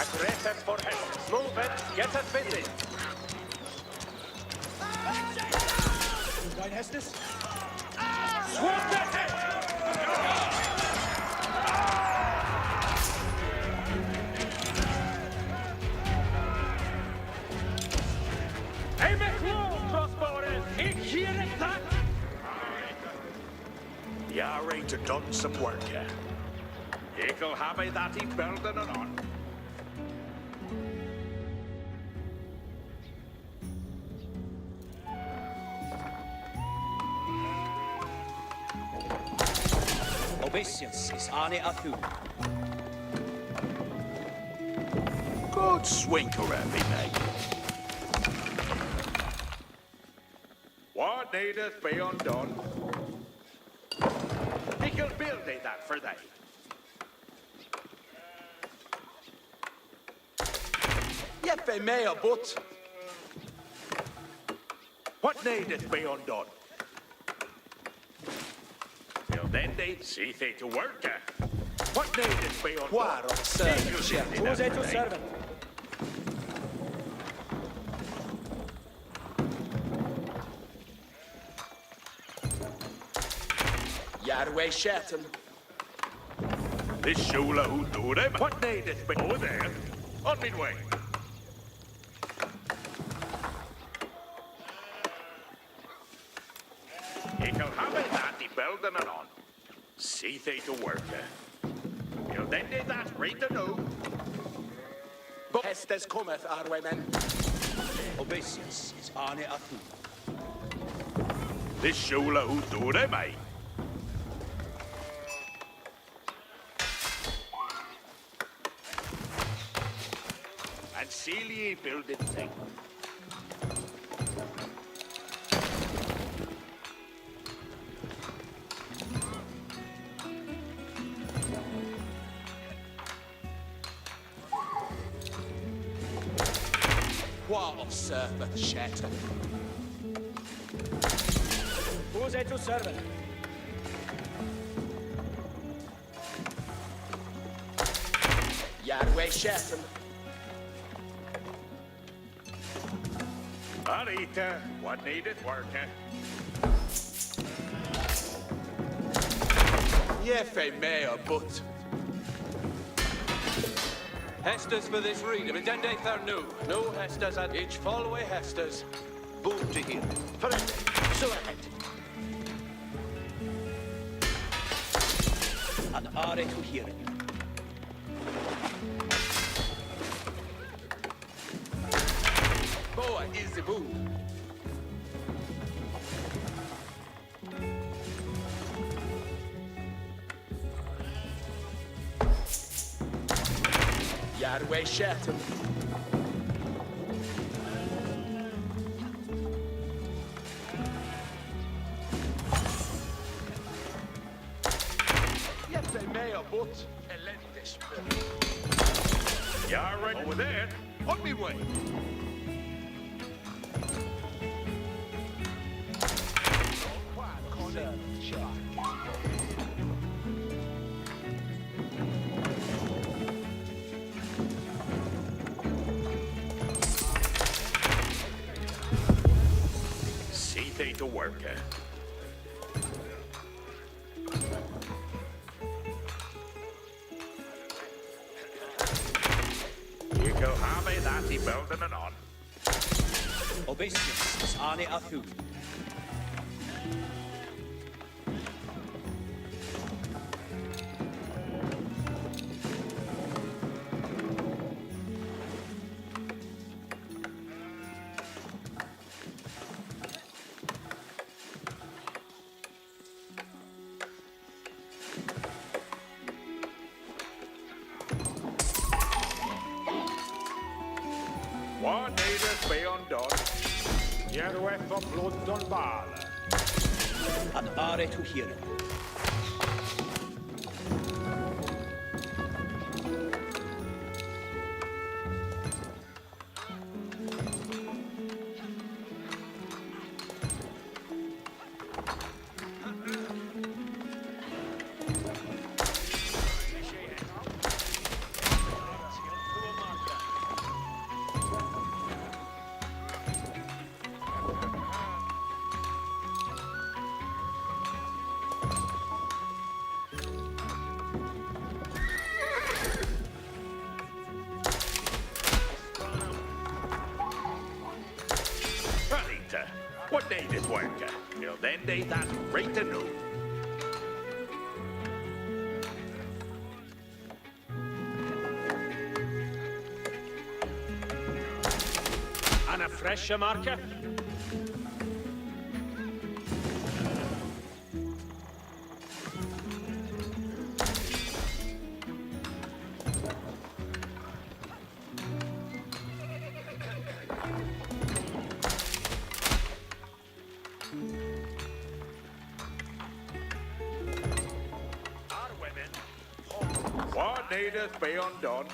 Aggressive for Hestes. Move it, get it busy. Right, Hestes? Swap the head! Hey, McLeod, crossbowers! Ik hear it, that! You're ready to done some work here. Eagle have I that he burden and on. Obeisance is Ane Athu. Good swinker, me mate. What needeth be undone? Eagle build they that for thee. Jeppe mea but. What needeth be undone? Till then they see they to work at. What needeth be undone? War of servants, yeah. Who's it to servant? Yarway Shatton. This shula who do them? What needeth be over there? On me way. He can have it that the building and on. See they to work at. Till then they that read the know. But Hestes cometh, Arway men. Obeisance is Ane Athu. This shula who do them, eh? And Celia building thing. War of servant Shatton. Who's it to servant? Yarway Shatton. Arita, what needeth work, eh? Jeppe mea but. Hestes for this reader. Redende Tharnu. No Hestes at each fallaway Hestes. Boom to hear. Friend, so ahead. And are to hear it. Boa is the boom. way Shelton. Yep, they may have, but this. You're right over there. On me way. See they to work, eh? You go have that he building it on. Obeisance, Arne Athu. What needeth be undone? Hierweth of blood on Vala. Ad are to hear. Anita, what needeth work? Till then they that right to know. And a fresher marker? What needeth be undone?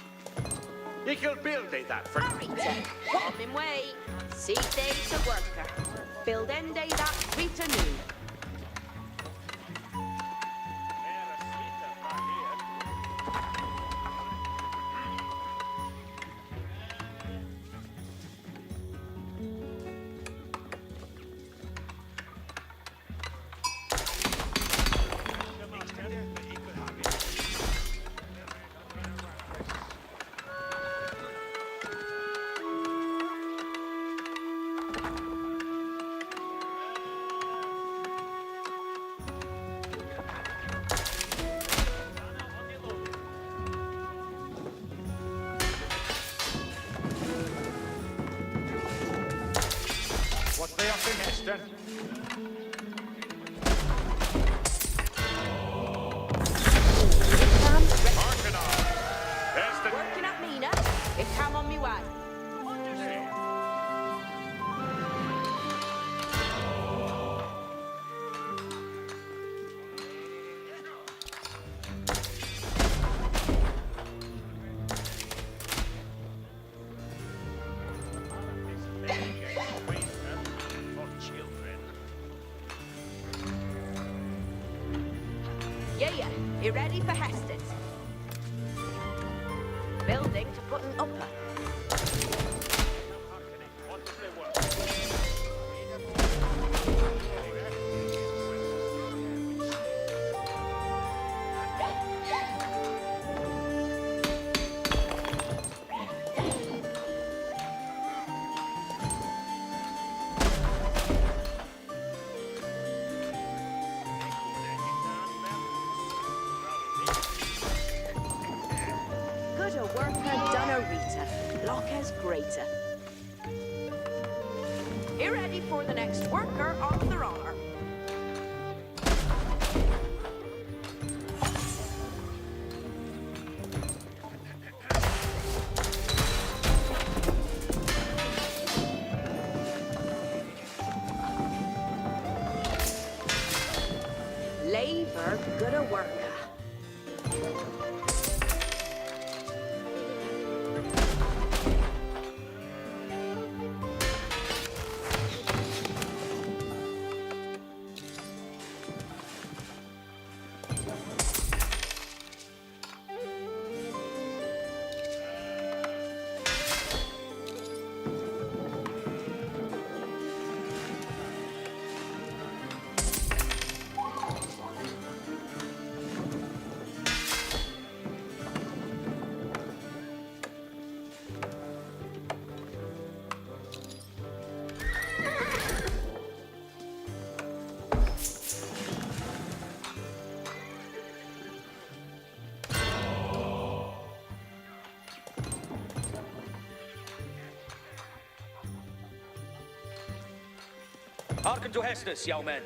Ye can build they that for Rita, on him way. See day to worker. Build end day that Rita new. what they up in Heston. Marking on. Heston. Working at Mina. It come on me way. Yeah, you ready for Heston? Building to put an upper. Good a worker, done a Rita. Lockers greater. You ready for the next worker on the roller? are good a worker. Hearken to Hestus, young men.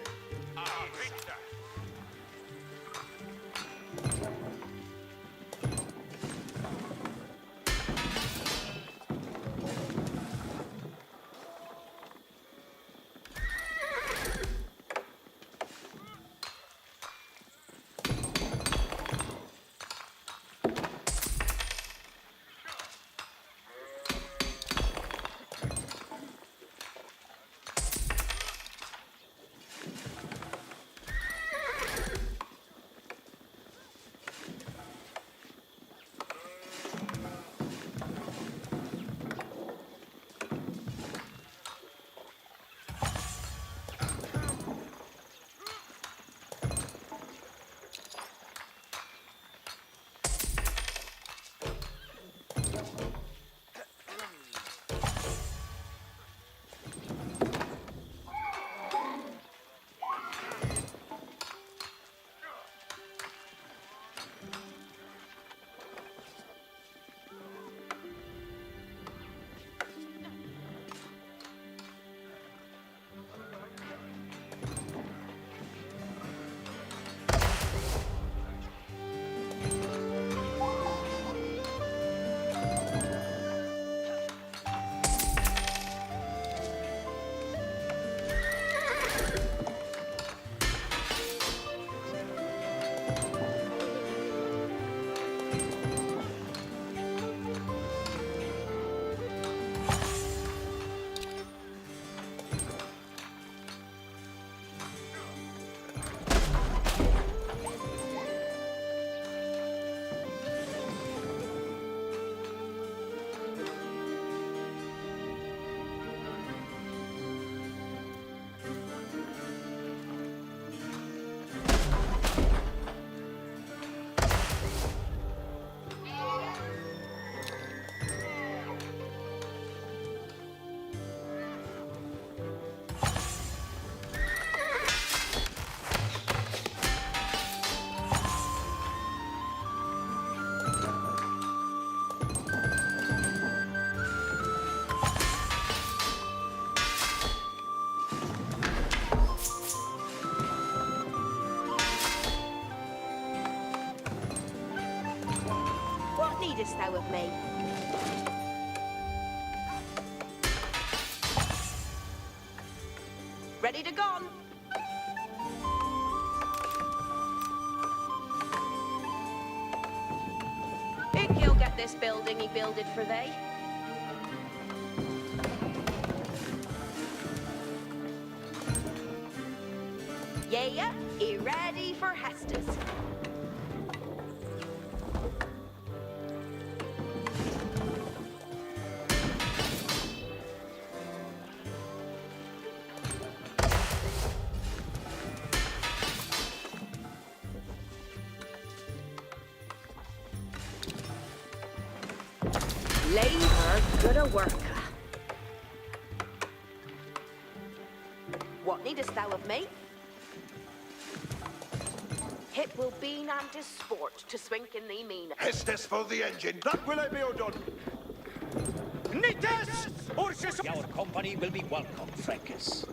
Needest thou of me? Ready to gone? Think he'll get this building he builded for thee? Yeah, he ready for Hestus. Labour good a worker. What needest thou of me? It will be and sport to swink in thee mean. Hestus for the engine. That will I be done. Nites! Ursus! Our company will be welcome, Francus.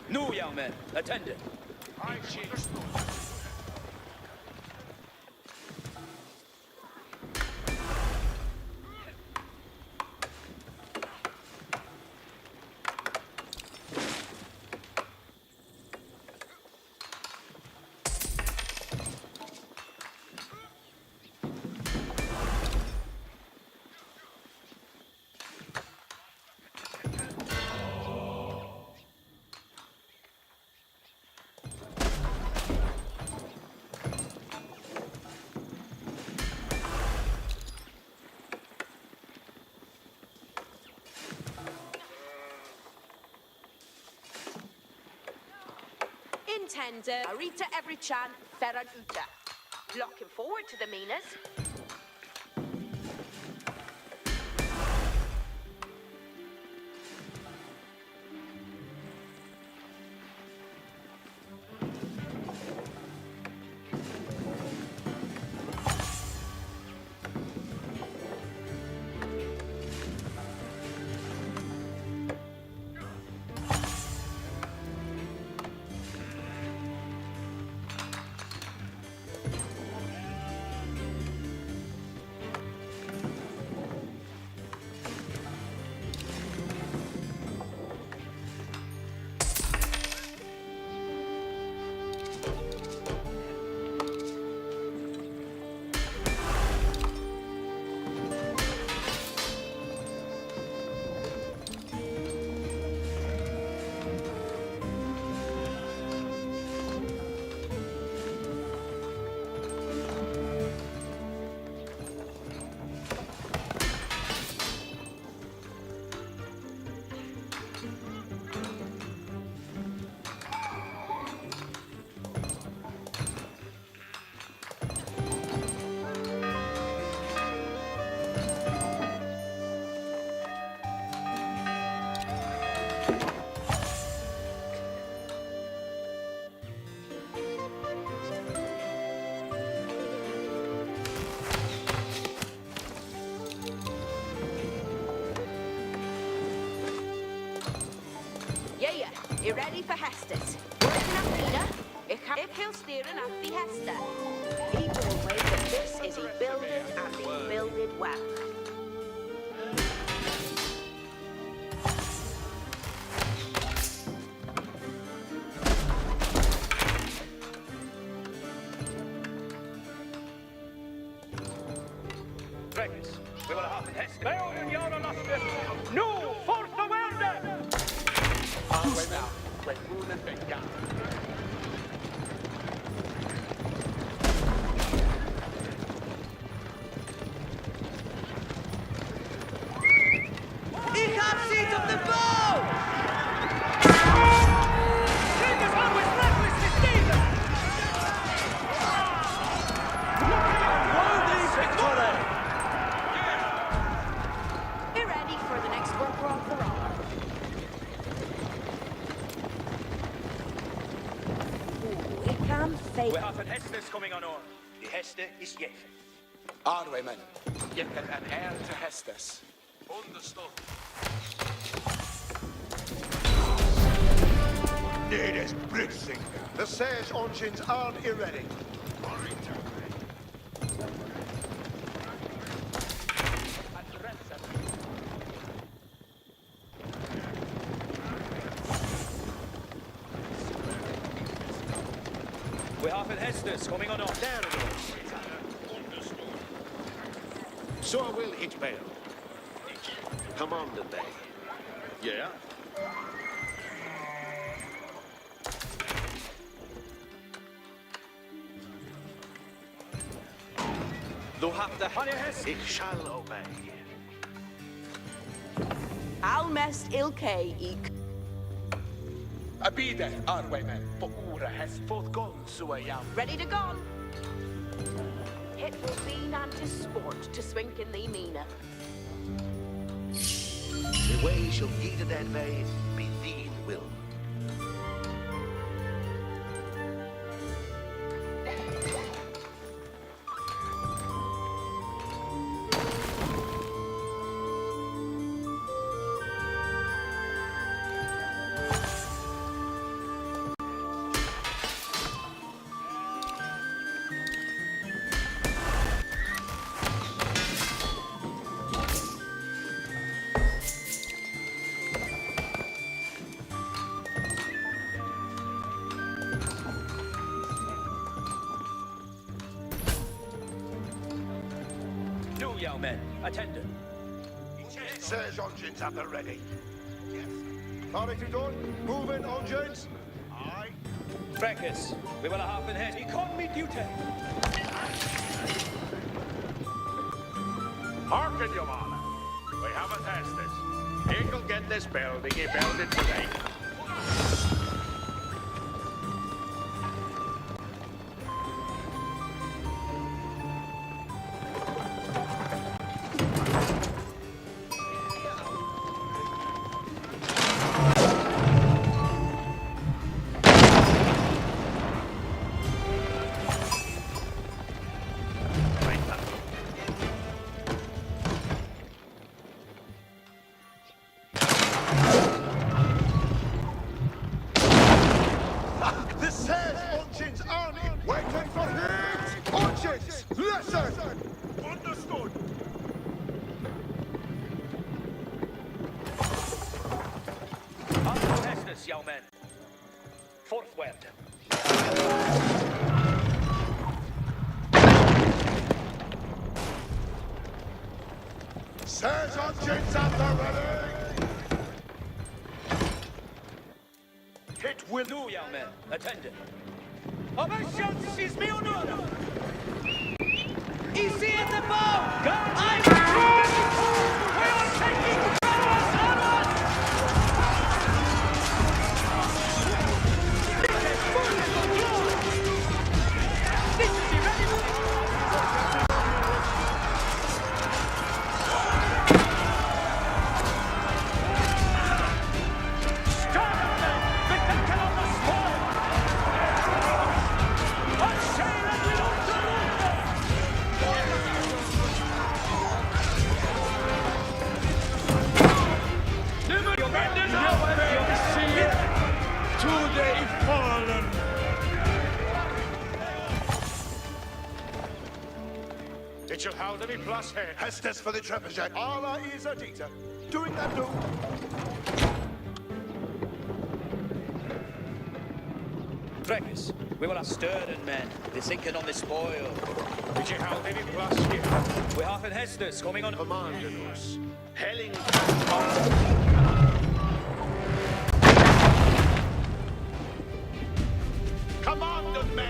No, young men, attended. I understood. tender, Arita Everichan, Ferran Uta. Looking forward to the Minas. Yeah, you ready for Hestus? Working up Mina? If he'll steering at the Hester. People will wait that this is he builded and he builded well. Dragons, we will have it. Beorn Jarl Lasted. No, force the Werder! Halfway now. When Moon and Benga. Ich hab seat of the bow! Davis always reckless to Davis! Worthy victory! Be ready for the next worker off the rock. Ooh, it can fake. We have an Hestus coming on. The Hester is yet. Arwaymen, get an heir to Hestus. Understood. Nearest blitzing. The Sage engines aren't ready. We have an Hestus coming on. There it is. So will it bail. Commanded they. Yeah? Du habt the honey Hest. Ich shall obey. Almest Ilke ik. Abide, Arwaymen, but Ura has both gone so yam. Ready to go? It will be not to sport to swink in the Mina. The way shall guide that way be thine will. New young men, attendant. Sage engines at the ready. Yes. Party done. Moving engines. Aye. Fracas, we will have an Hest. Economy duty. Hearken, Your Honor. We have a Hestus. He will get this building. He built it today. Hestus, young men. Forthward. Siege engines at the ready! Hit will do, young men. Attended. Obeisance is me honor! Ici at the bow! I'm We are taking onwards, onwards! This is irregular! It shall hold to be plus head. Hestus for the trebuchet. Allah is a teacher. Doing that do. Trekkers, we will have stirred men. They're sinking on the spoil. It shall hold to be plus here. We have in Hestus coming on. Commanding us. Helling. Commanded me!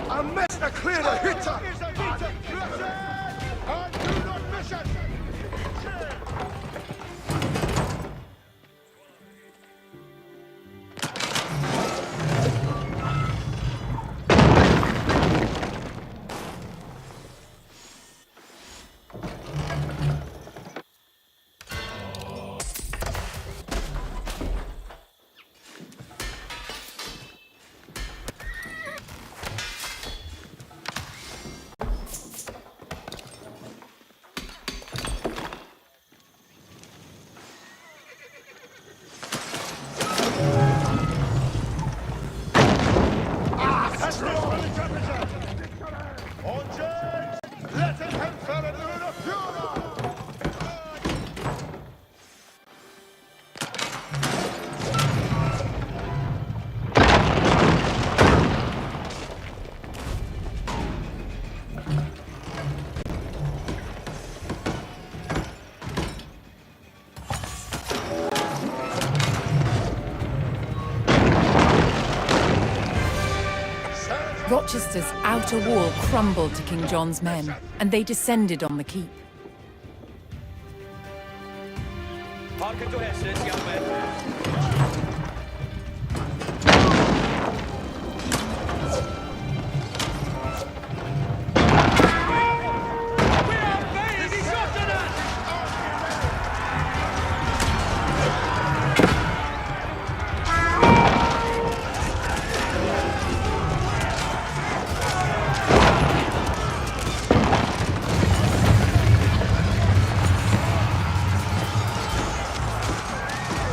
A master clear the hitter! And do not miss it! Rochester's outer wall crumbled to King John's men, and they descended on the keep. Hearken to Hestus, young men.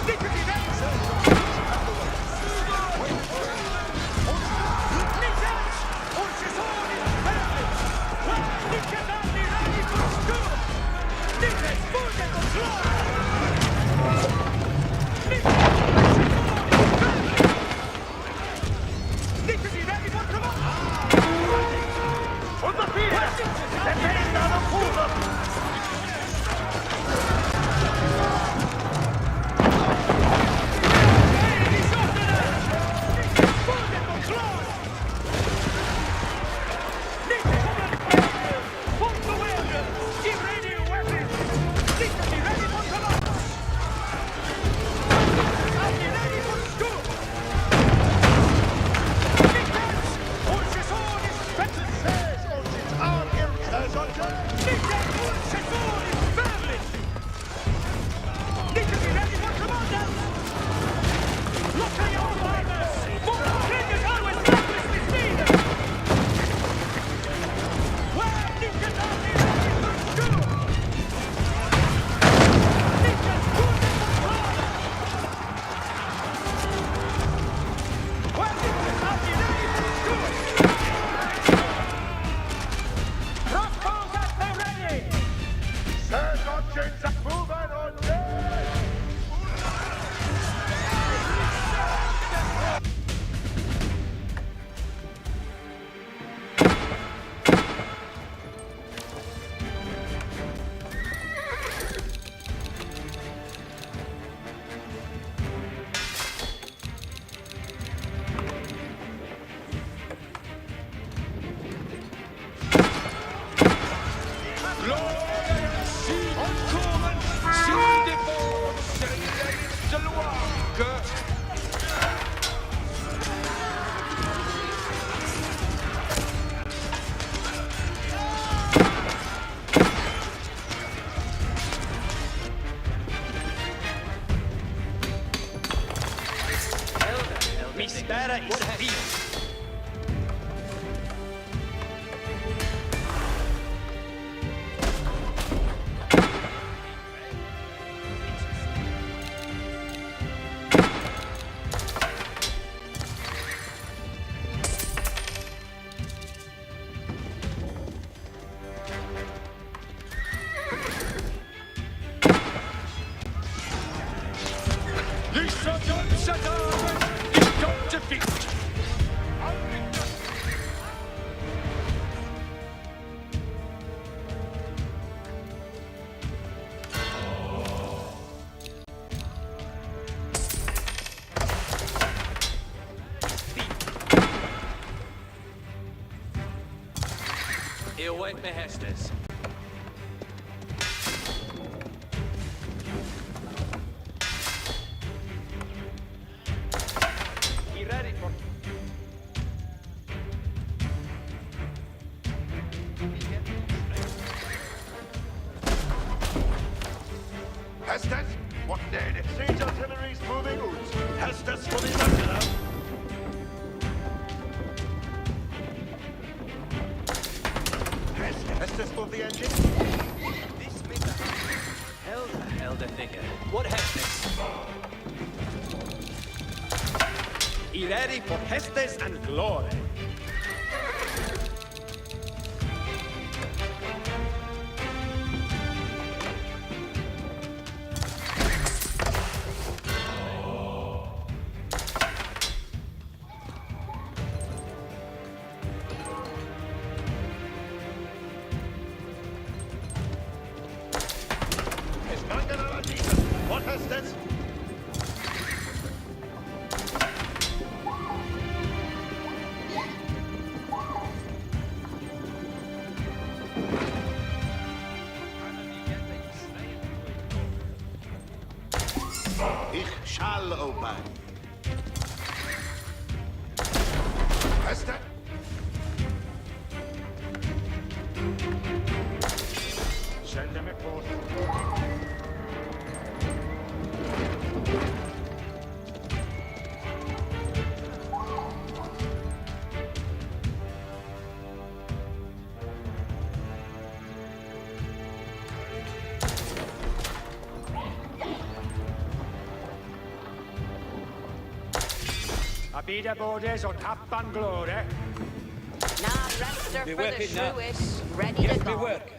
This What have you? You wait me, Hestes. You ready for... Hestes, what need it? Siege artillery's moving out. Hestes for the regular. Hestes for the engine. This bit held a figure. What Hestes? You ready for Hestes and glory? What Hestes? Ich shall obey. Hestes? Send them a force. Abida Bordes on Happan Glory. Now register We for work the it now. Shrewish. Ready Yes, to we go. work.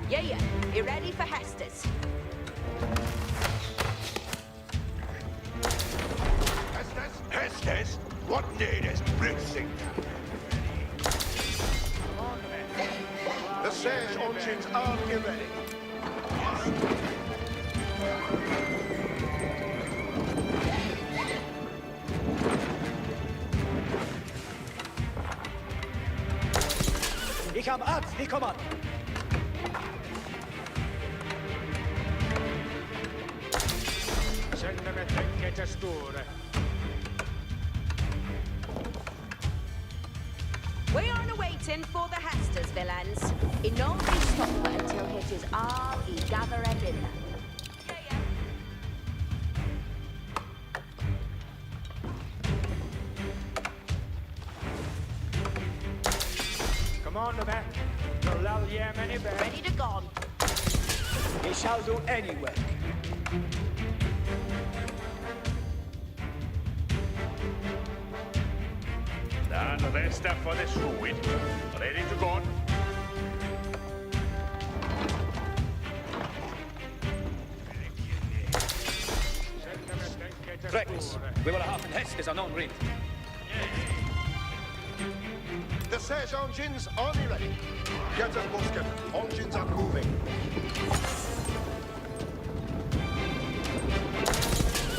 Yeah. You ready for Hestes? Hestes? Hestes? What need is Brixing? The Siege engines are ready. Ich hab Arzt, ich komm an. Send them a trinket to store. We are waiting for the Hestes, villains. In no stop until it is all he gathered in. Come on, the man. To lull Yemen back. Ready to go. He shall do any work. And the rest are for the Shrewid. Ready to go. Rex, we will have Hestes on read. The Siege engines are ready. Get us Busken. Engines are moving.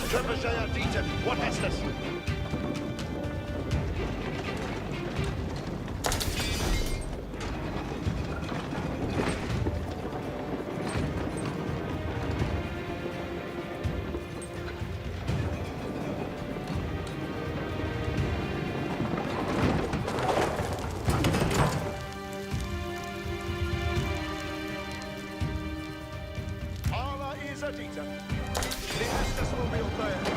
Trebuchet Dieter, what Hestes? Ala is a Dieter. The Hestes will be obeyed.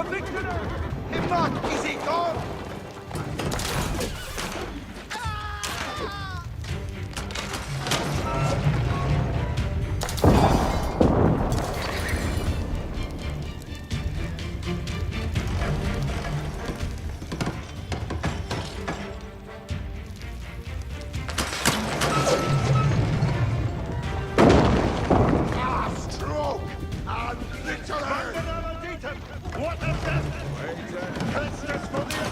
If not, is he gone? What of that? Justice for the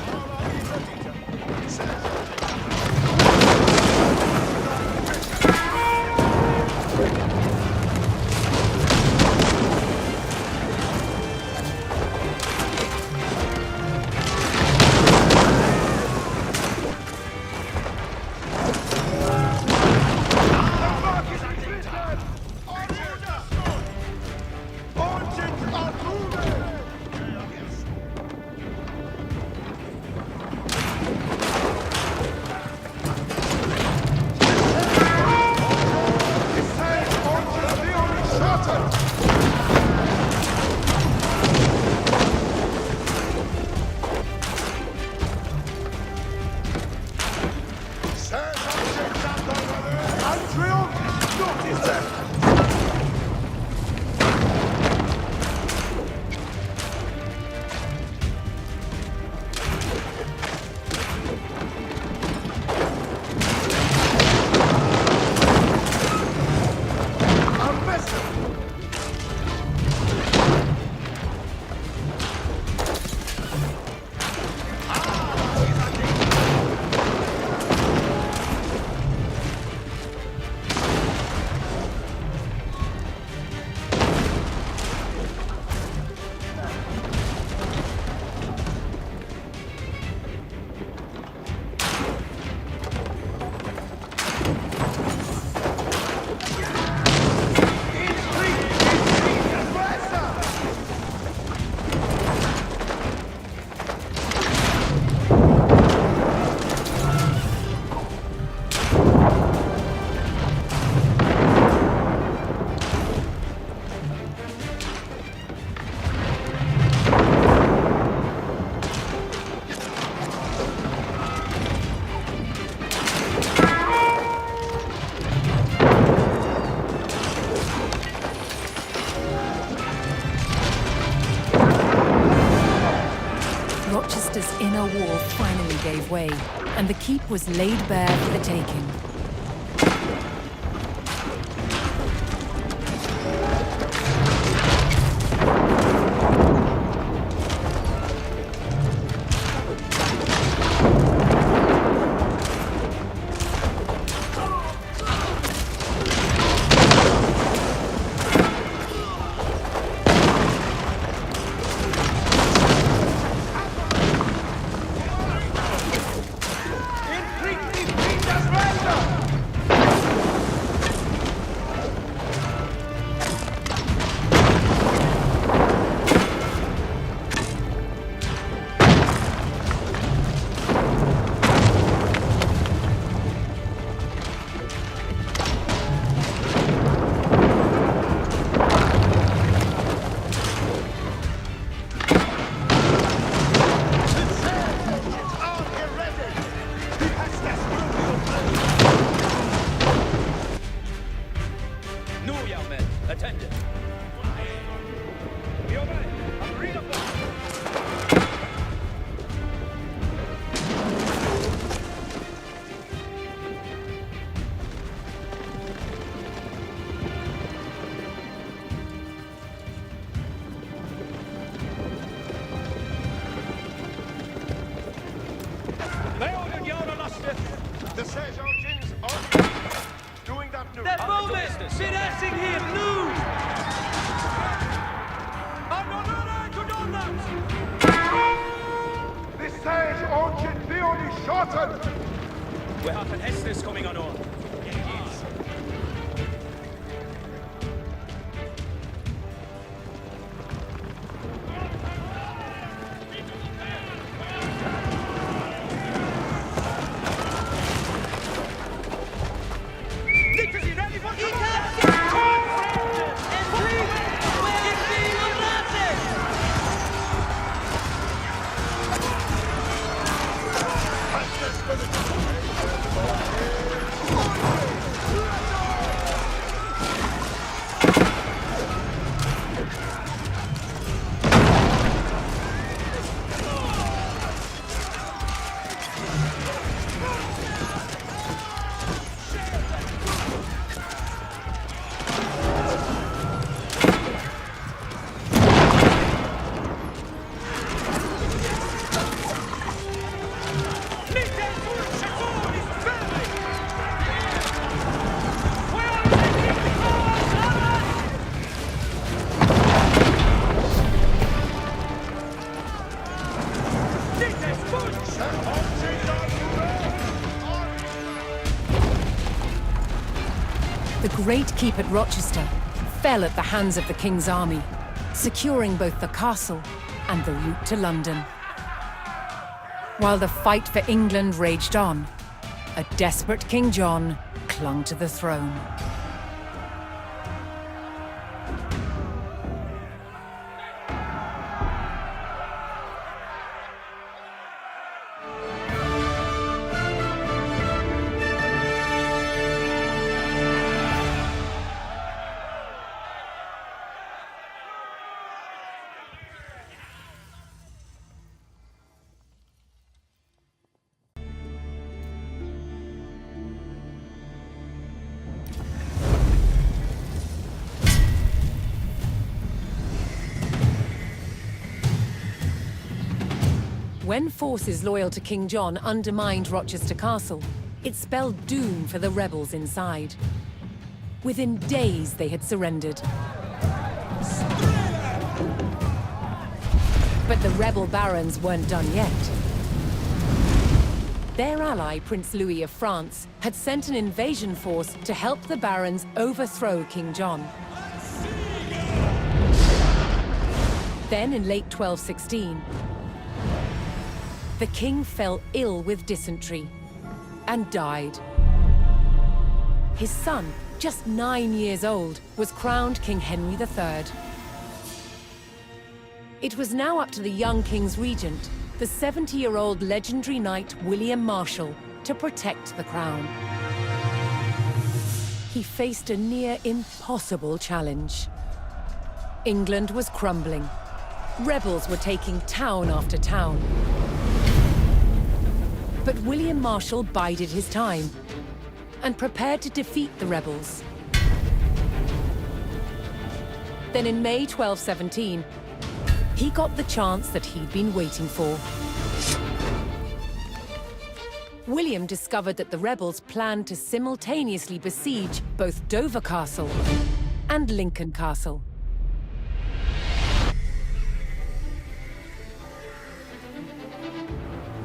Rochester's inner wall finally gave way, and the keep was laid bare for the taking. The Siege Engines are doing that new. They're moving! Finessing him! Move! The Siege Engine Leonie shortened! We have an Estes coming on. great keep at Rochester fell at the hands of the King's army, securing both the castle and the route to London. While the fight for England raged on, a desperate King John clung to the throne. When forces loyal to King John undermined Rochester Castle, it spelled doom for the rebels inside. Within days, they had surrendered. But the rebel barons weren't done yet. Their ally, Prince Louis of France, had sent an invasion force to help the barons overthrow King John. Then, in late 1216, the king fell ill with dysentery and died. His son, just 9 years old, was crowned King Henry III. It was now up to the young king's regent, the 70-year-old legendary knight William Marshal, to protect the crown. He faced a near impossible challenge. England was crumbling. Rebels were taking town after town. But William Marshal bided his time and prepared to defeat the rebels. Then in May 1217, he got the chance that he'd been waiting for. William discovered that the rebels planned to simultaneously besiege both Dover Castle and Lincoln Castle.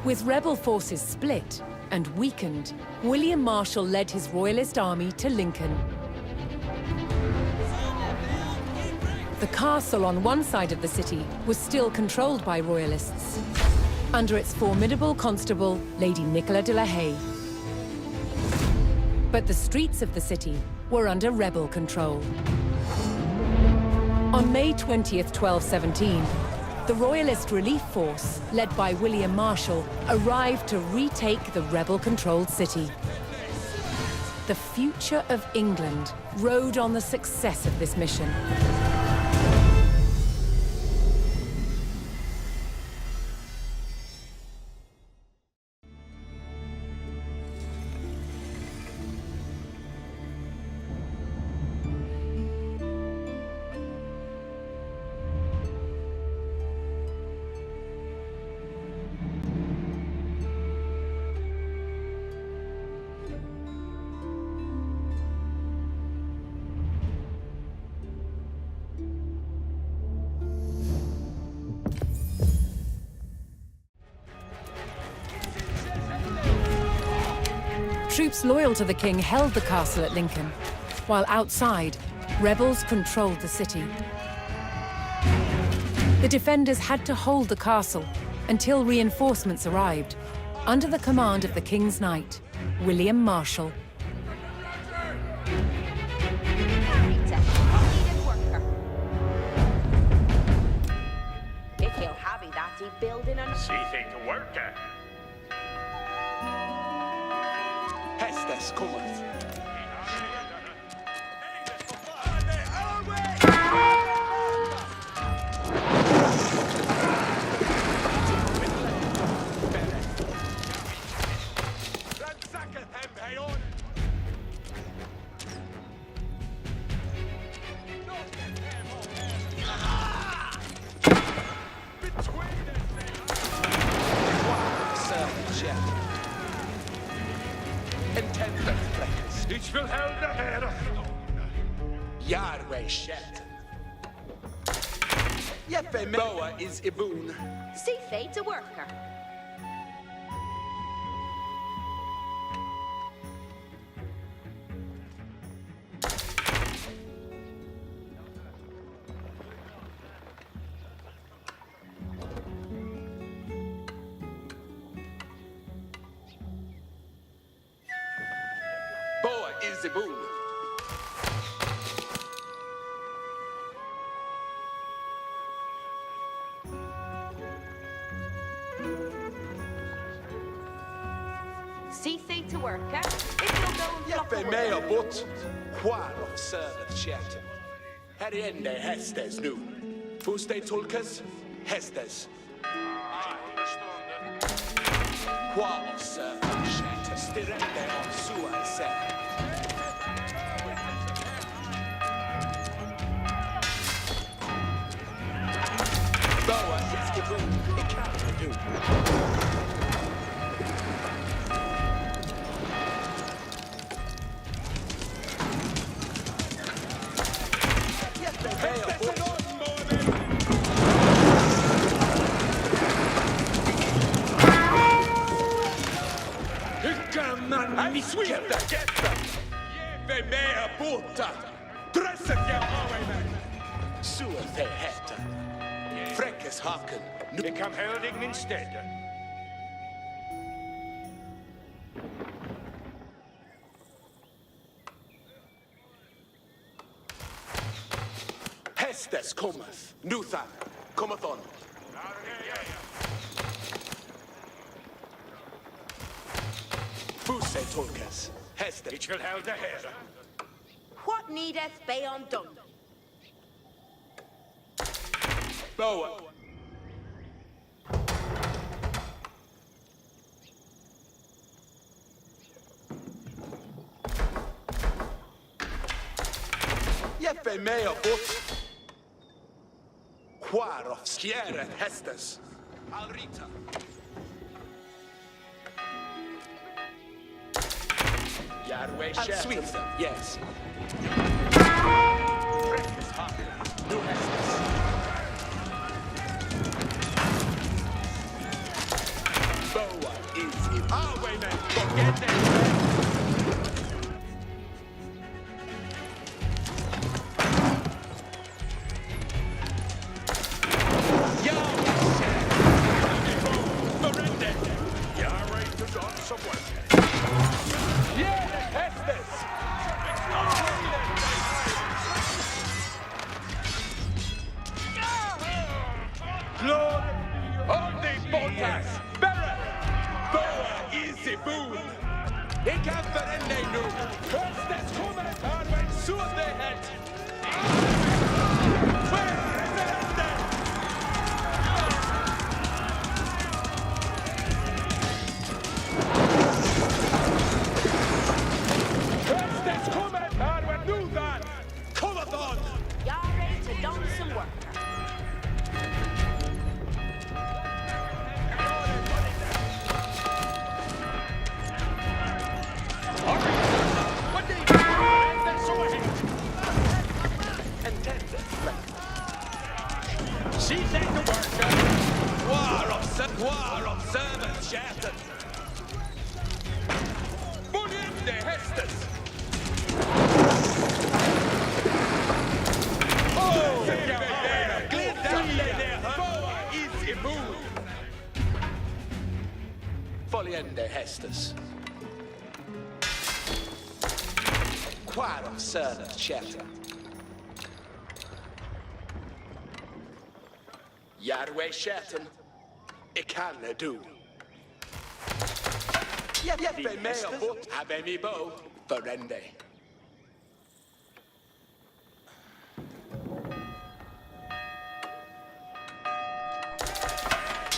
With rebel forces split and weakened, William Marshal led his royalist army to Lincoln. The castle on one side of the city was still controlled by royalists, under its formidable constable, Lady Nicola de la Haye. But the streets of the city were under rebel control. On May 20th, 1217, the Royalist Relief Force, led by William Marshal, arrived to retake the rebel-controlled city. The future of England rode on the success of this mission. Troops loyal to the king held the castle at Lincoln, while outside, rebels controlled the city. The defenders had to hold the castle until reinforcements arrived, under the command of the king's knight, William Marshal. If he'll have it that he building an... See thing to work at. Hästes cometh. Ich will helden her. Yarway shet. Jeppe Boa is Iboon. See fate's a worker. is ibun. See thee to work, eh? If you'll go and flop Jeppe away. med och bort. Kvar of servant chatten. Här är ända hästes nu. Fustej tolkas, hästes. Kvar of servant chatten. Stirrande av suan sen. Boa is ibun. Det kan du. Ni sweetar gäster! Ge mig mer båtar! Dresset jag har mig med! Suan fe hätta. Fräckes haken. Det kan hörding min städer. Hästes cometh. Nuthan. Cometh on. Fuse tolkas. Hästes. Ich will held här. What needeth be undone? Boa. Jeppe med och bort. Kvar of skjäret hästes. Alrita. Järwe Sweden. Yes. Fräckes haken. Nu hästes. Boa is in our way, man. Forget that. Jag ready to done some work. Yeah, Hestes. Glory! On these botas! Better! Boa easy boon! Det kan förändra nu. Höstens kommentar var en suddighet! Förändra! Höstens kommentar var nudan! Komathon! You're ready to done some work. She's ain't the worker! War of servant chatten. Buljende hästes! Oh! Boa is immun! Följande hästes. Kvar of servant chatten. Järwe chatten. Det kan du. Jeppe med och bort. Habe mi bo. Förände.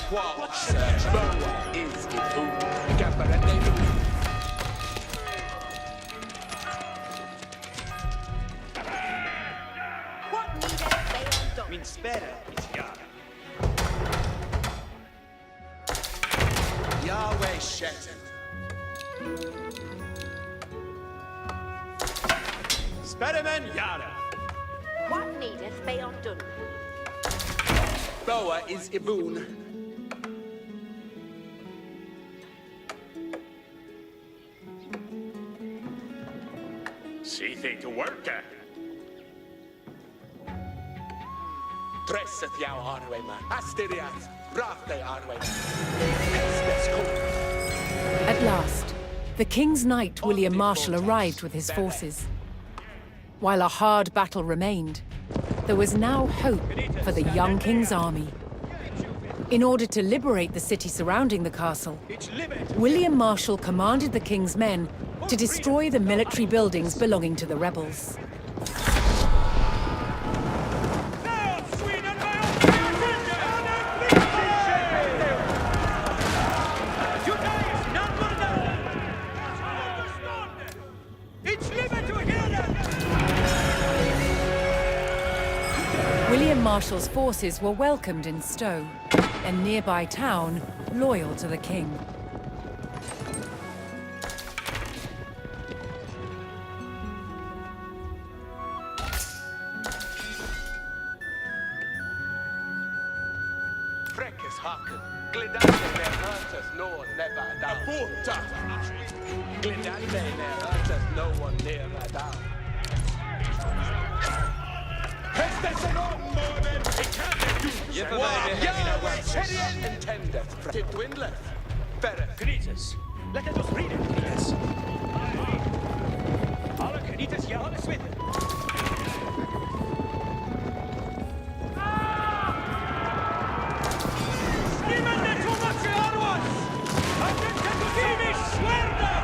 Kvar of servant. Boa is immun. Det kan förända nu. What needeth be undone? Min spärr is gone. Yahweh chatten. Spärremen jara. What needeth be undone? Boa is ibun. See thee to work at. Tresset jag arve man. Asteriat. Rafte arve man. Hästes kom. At last, The King's Knight, William Marshal, arrived with his forces. While a hard battle remained, there was now hope for the young King's army. In order to liberate the city surrounding the castle, William Marshal commanded the King's men to destroy the military buildings belonging to the rebels. William Marshal's forces were welcomed in Stowe, a nearby town loyal to the king. Freckes haken. Glidande ner hörtes no one never down. Puta! Glidande ner hörtes no one never down. Hästes en områden! Ge för mig det här mina Serien intended. Till dwindleth. Färre. Kritus, let us read it, Kritus. Alla Kritus, jag håller svitten. Skrivande Thomas i Arvas! Att det kan gå till mig svärda!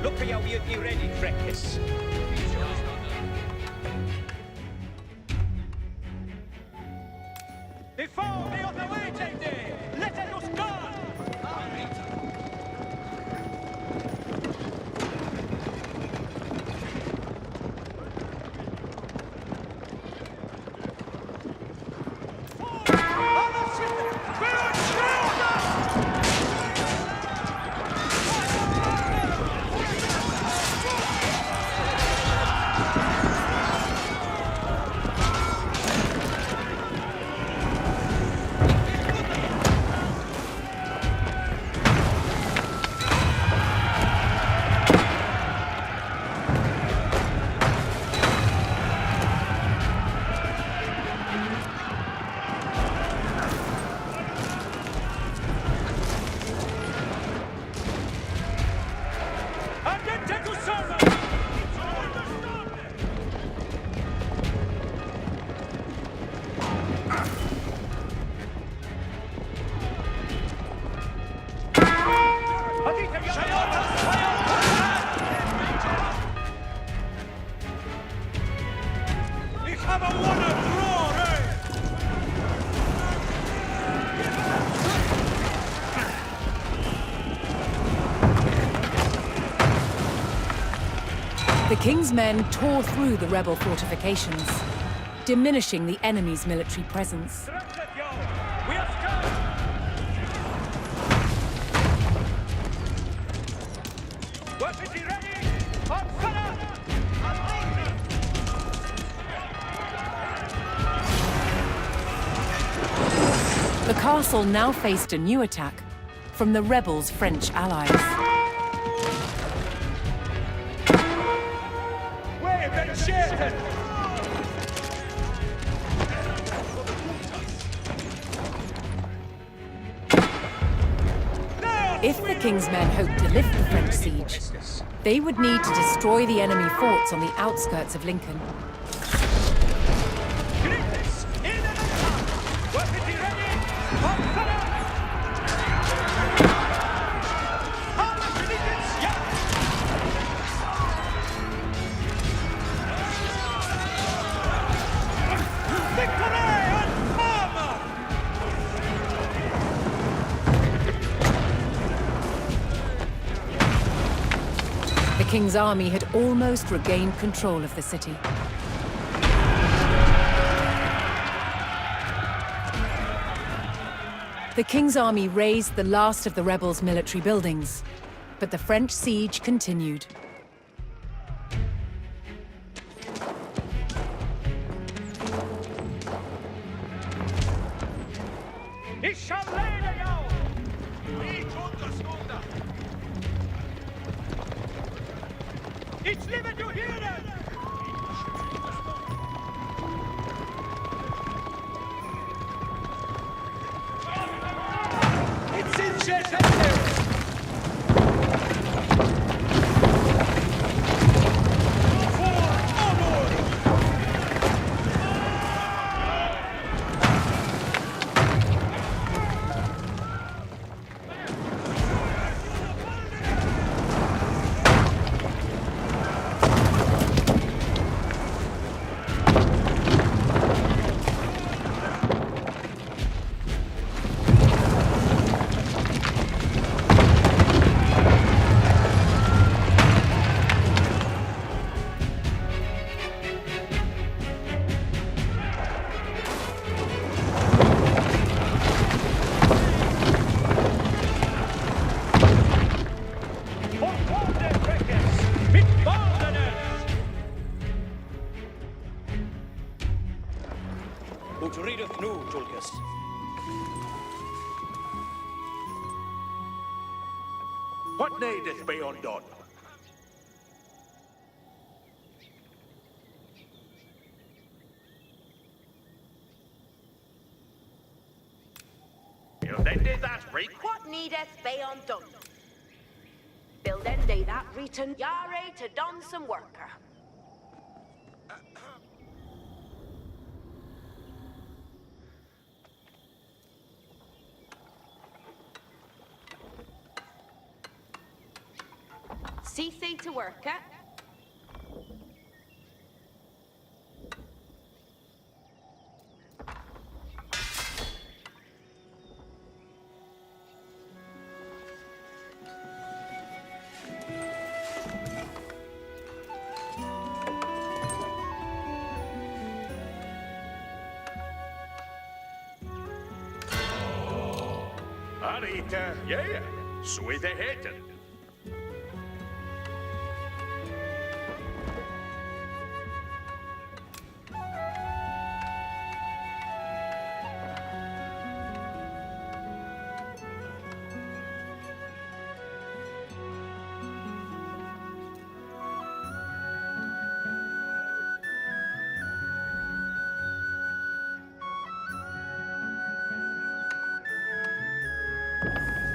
Look for your be ready, Freckes. The foe, they on the way, JD! Let us go! The King's men tore through the rebel fortifications, diminishing the enemy's military presence. The castle now faced a new attack from the rebels' French allies. If the King's men hoped to lift the French siege, they would need to destroy the enemy forts on the outskirts of Lincoln. The king's army had almost regained control of the city. The king's army razed the last of the rebels' military buildings, but the French siege continued. Ich shall lay the yow! It's living you hear it! It's in Cheshire! Ut readeth nu, Tullius. What needeth be undone? They did that, right? What needeth be undone? Build end day that return Yare to done some worker. See thee to worker. Arita, yeah, so they hated.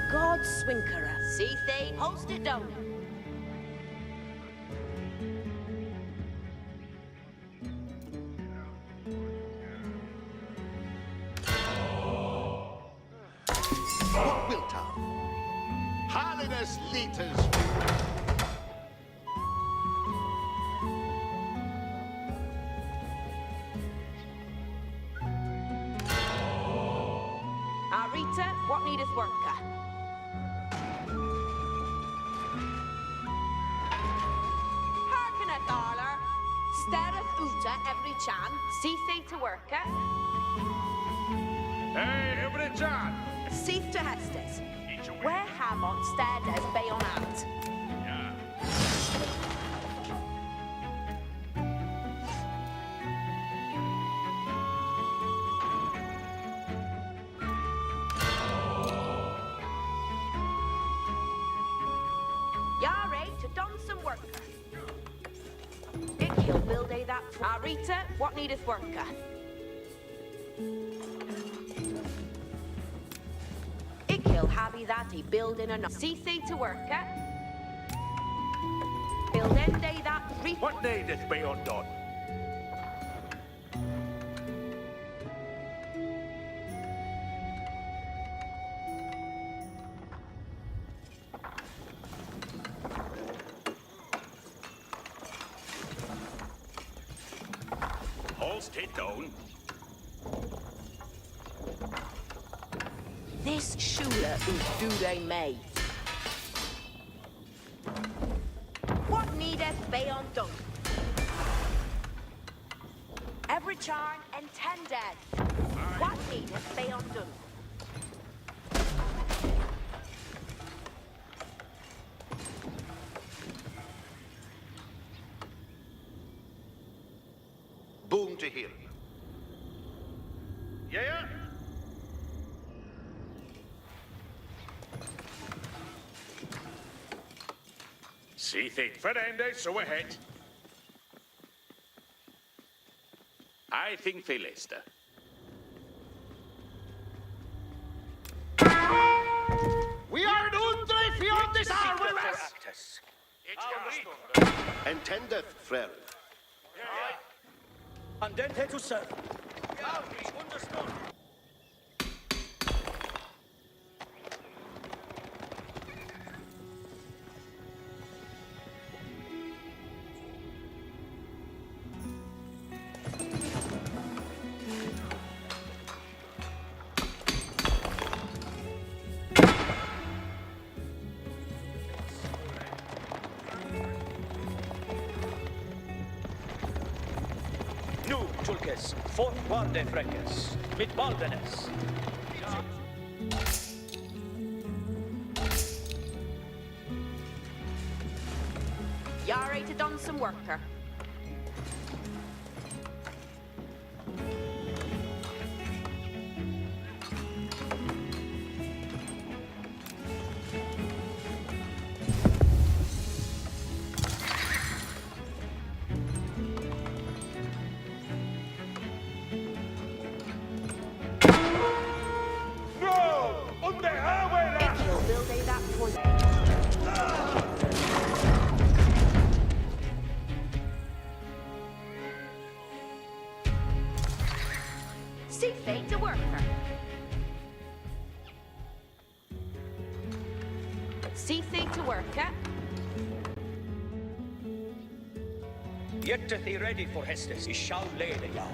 God Swinkera. See thee, post it down. What wilt thou? Holiness liters. Arita, what needeth worker? Hearkeneth, Arler. Stareth Uta every chan. See thee to worker. Hey, every John. Seeth to Hestes. Where have on stead as bay on out? Yeah. Yare to done some worker. Dick, he'll build a that. Arita, what needeth worker? He'll have that he build in a see thee to worker. Build end day that What needeth be undone? Holst it down. This Shula who do they made. What needeth be undone. Every charm intended. What needeth be undone? Boom to hear. Yeah. See fit Fernandez, so ahead. I think Philista. We are Undre Fiontis Arvelas! Entendeth, Frere. Andente to serve. Understood. Nu, Tulkes, fortvarande fräckes, mit Baldenes. Yari to done some worker. If you'll build a that point. See fate to worker. See fate to worker. Jette thee ready for Hestes, I shall lede jou.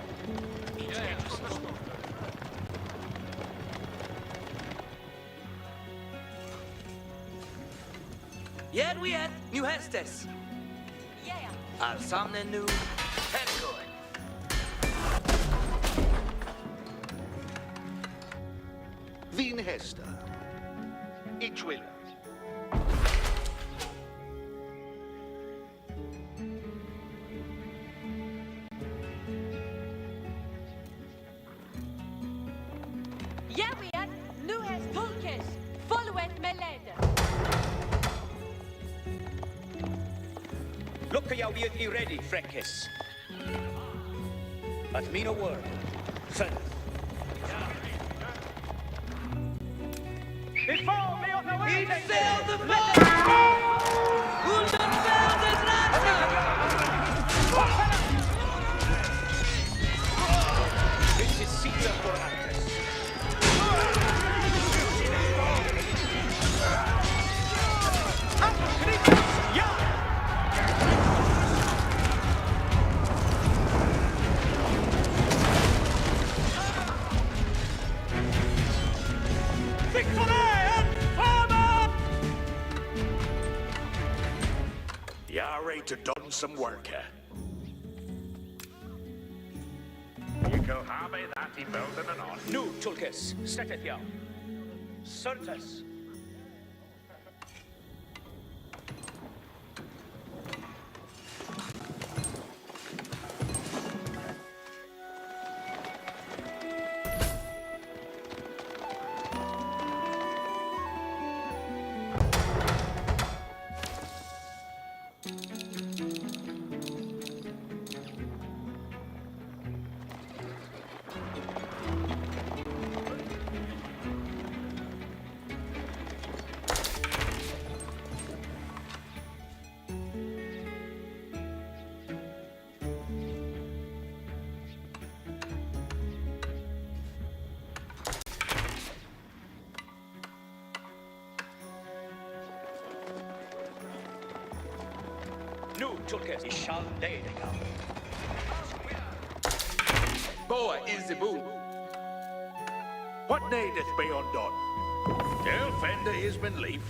Yet we had New Hestes. Yeah. Al something new. Very good. Vin Hester. Ich will. Yeah, we had New has Tulkes. Followeth Meleda. Look jou wie thee ready, fräckes. At me no word. Send. Before me on the way! He failed the blow! Gulden failed the Lancer! This is Caesar for Artes. Yare to done some work here. You can have that he building and on. Nu, Tulkes, setet jou. Certes. Nu, Tulkes, I shall lede jou. Boa is the boom. What needeth be undone? Tell Fender his been leaf.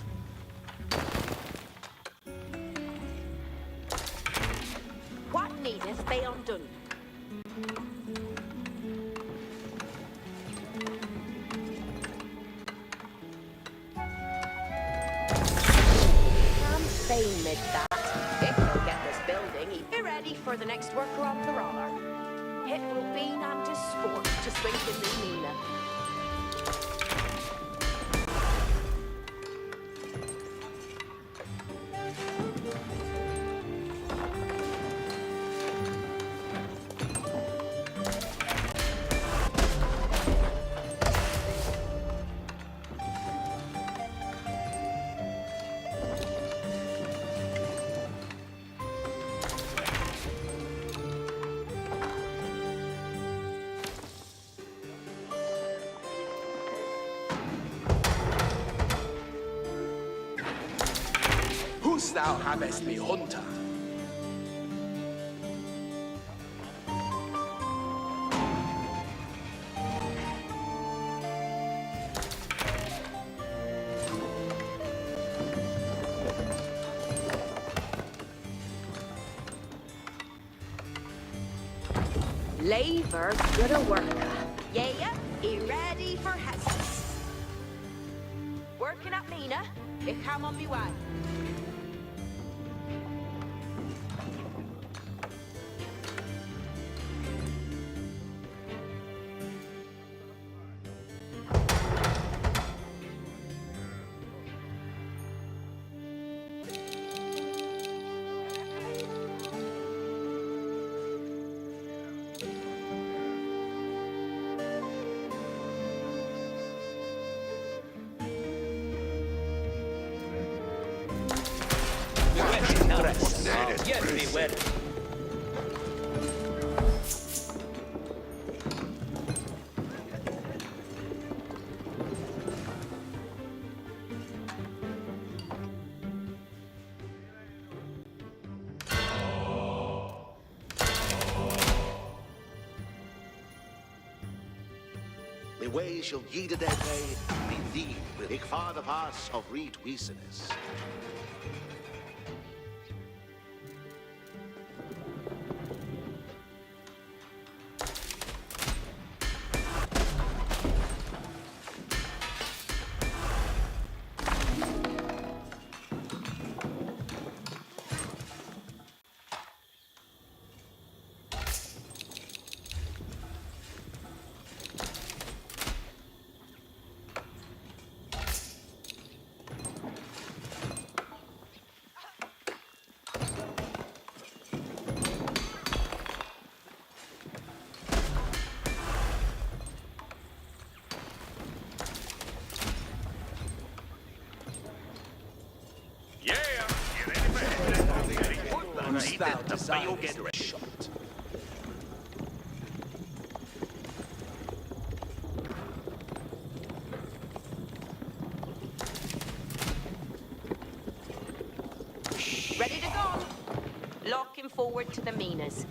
is fair done. Campaign mid that. If he'll get this building, be ready for the next worker on the roller. It will be and a sport to swing the new Mina. Who's thou havest me, hunter? Labour, good a worker. Yeah, he ready for Hesses. Working at Mina, ich come on me way. Yes, be well. The way shall ye the dead way, be thee with ik father pass of reed weasenes. Who's thou desirest a shot? Ready to go. Looking forward to the Minas.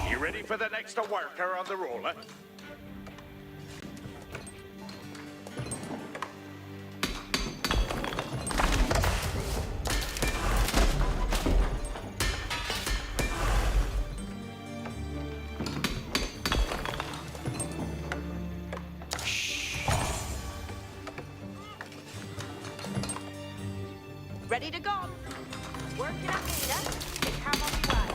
You ready for the next worker on the roller? Ready to go. Working at Mina. It come on me way.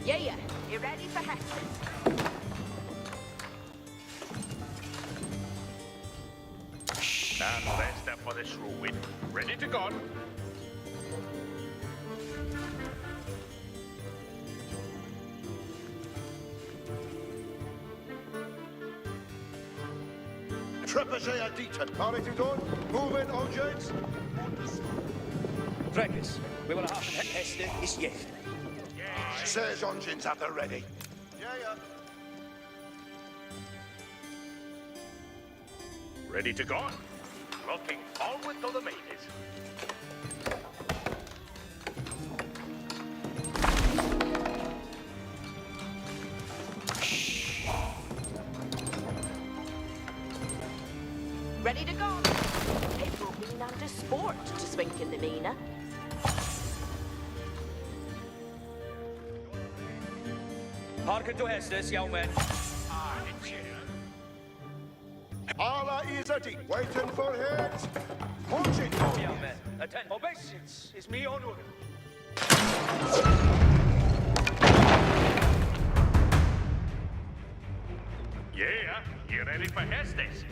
Yeah. You ready for Hexes? And rest up for this ruin. Ready to go. Trebuchet à Deaton. Ready to done? Move in, engines. Frecus, we will have Hester is yet. Siege engines at the ready. Yeah. Ready to go? Looking forward to the maybes. Ready to go. It will be under sport to swing in the Mina. Hearken to Hestus, young men. Allah is ready. Waiting for heads. Punching. Oh, young men. Attend. Obeisance is me honor. Yeah, you ready for Hestes?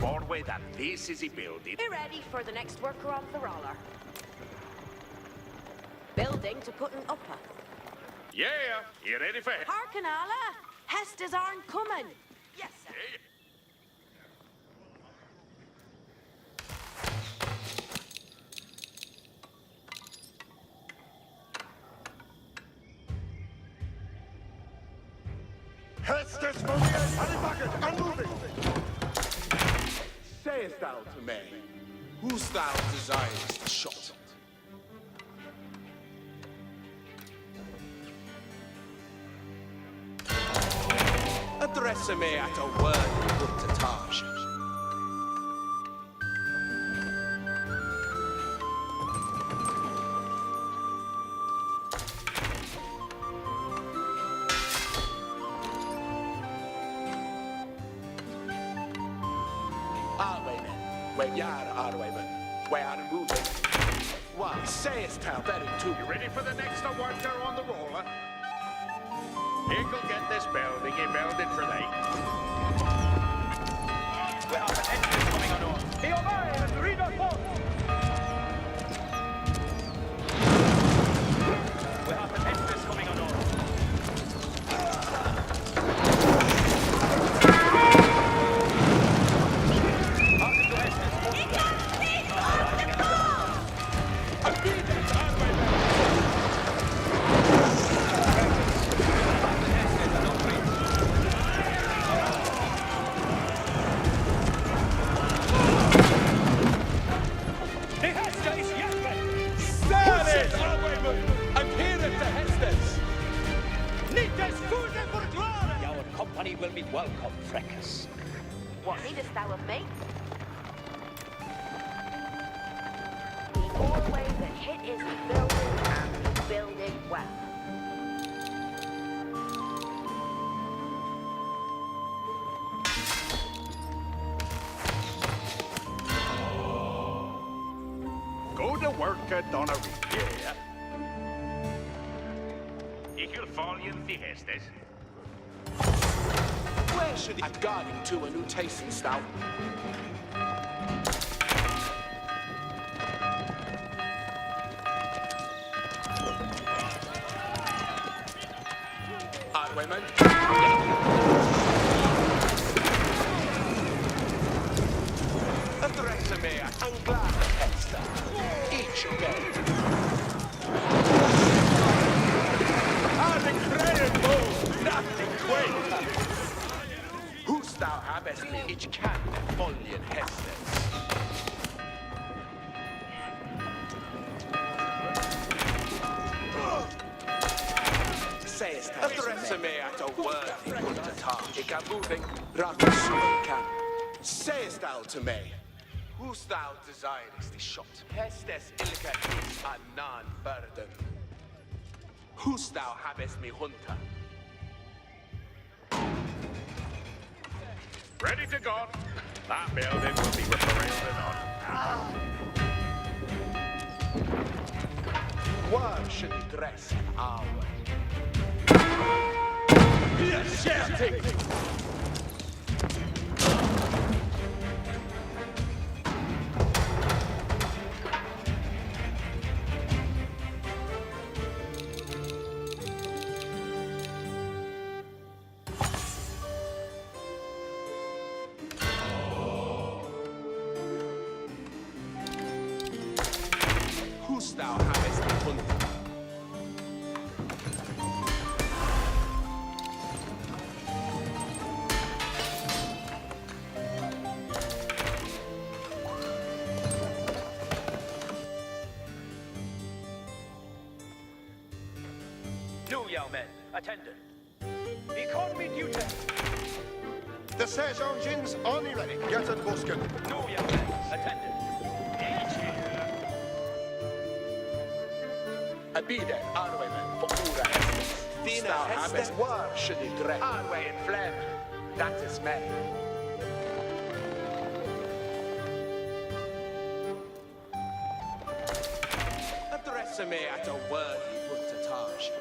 Board way that this is a building. Be ready for the next worker on the roller. Building to put an upper. Yeah, you ready for Harkin, Allah. Hestas aren't coming. Yes, sir. Yeah. Hestus for the end. Hurry bucket and moving. Sayest thou to me, whose thou desirest the shot? Address me at a word good to Taj. Where yard are we, where are moving? What sayest thou, better too? You ready for the next worker on the roller? He'll get this building, he builded for thee. We have an entrance coming on door. Be away and read us both. We have an entrance coming on door. Will be welcome, Frecus. What needest thou of me? The only way that hit is building and building well. Go to work at Donnery. Yeah. He'll fall in the Hestes. Where should I guarding to a new tasting stout? Women. Address me at Angla Hester. Each of them. Incredible! Nothing quick! Who's thou habest me each can follian Hestes? Sayest thou address me at a worthy good to talk. Ik am moving, rather soon can. Sayest thou to me, whose thou desirest the shot? Hestes illica is a non-burden. Whose thou habest me hunter? Ready to go. That building will be repaired on. Where should he dress our way? Yes, shouting! Attendant. Become me duty. The siege engines only ready. Get at Busken. No, young man. Attendant. Abide, Arwayman, for Ura Hestes. Dina Hestes, war should it dread. Arway and Flem. That is me. Address me at a worthy Butatage.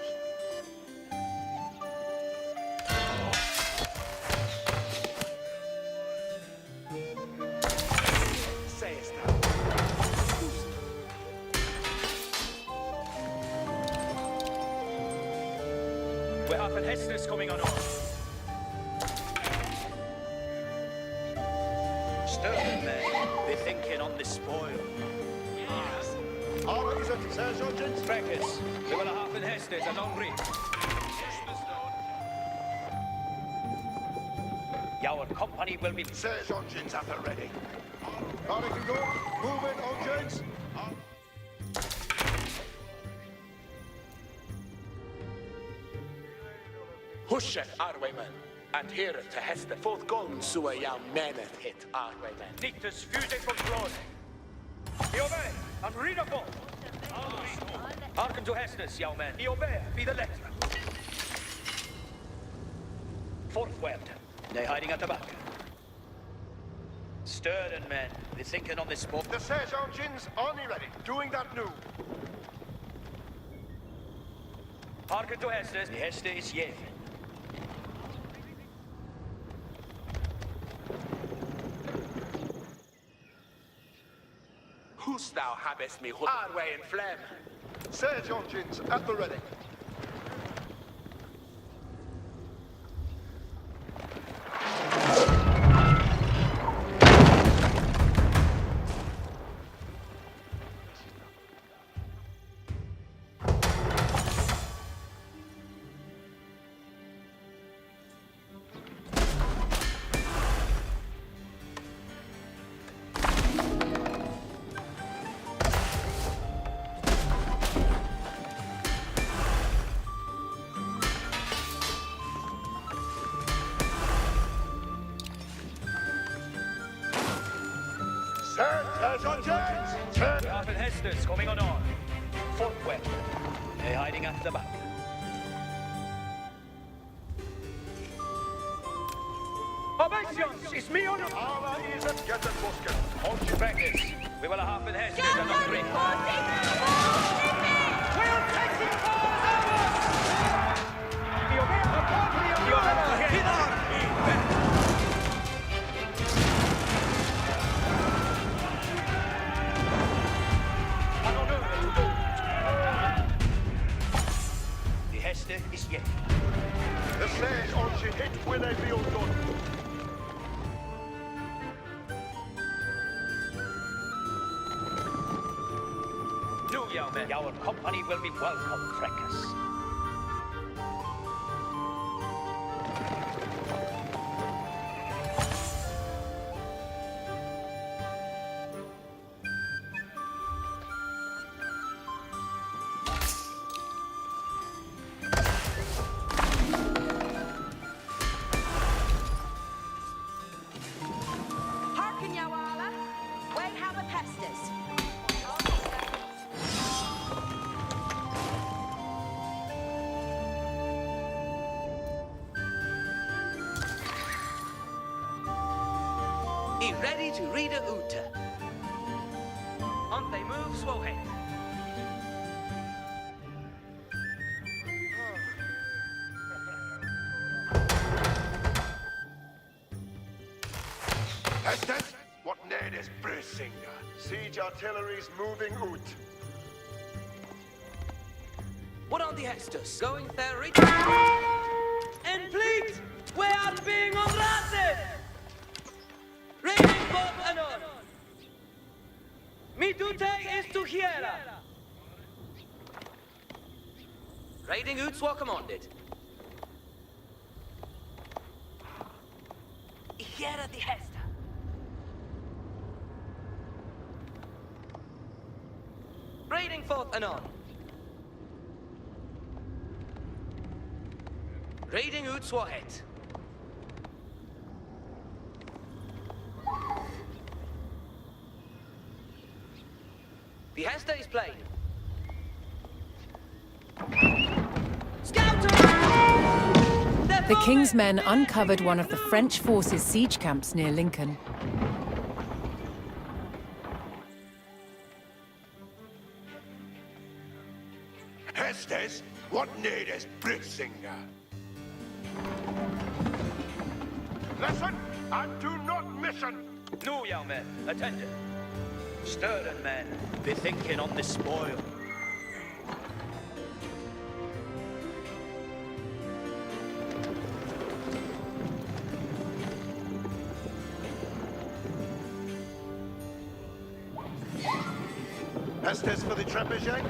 Sayest thou? We're half an Hestus coming on. Sterling men, they're thinking on the spoil. All is it, siege engines? Fracas, we will half an Hestus and on reach. Our company will be... Siege engines at the ready. Ready to go. Moving, engines. Husheth, Arwayman, and heareth to Hester. Forth gone, sua yam meneth hit, Arwayman. Nictus fuse control. Be obey, and read a book. Hearken to Hestus, young man. Be obey, be the letter. Forthward, they hiding at the back. Sturden men, they're thinking on this spot. The siege engines only ready. Doing that new. Hearken to Hestus, the Hester is yet. Who's thou habest me, Arway and Flem? Siege engines at the ready. Half an Hestus coming on. Forthward, they're hiding at the back. Obeisance is me on All is it. Get at Busken. Hold your brackets. We will half an Hestus and on reach. We'll take the The Hester is yet. The siege engine hit when they feel done. No, young man. Our company will be welcome, Fracas. Hearken, Yawala. We have a Pestis. Be ready to read a Uta. On they move, Swohe. Hestes? What need is bracing? Siege artillery's moving out. What are the Hestus? Going there, reach. And please, we are being unrated! Raining both and on. Mi duty is to hear. Raiding Utswa commanded. Here at the Hester. Raiding forth and on. Reading ut swahet. The Hester is plain. The King's men uncovered one of the French forces' siege camps near Lincoln. Hestes, what need is Britzinger? Listen, and do not mission! No, young men, attendant. Stirring men, be thinking on the spoil. Hestes for the trebuchet?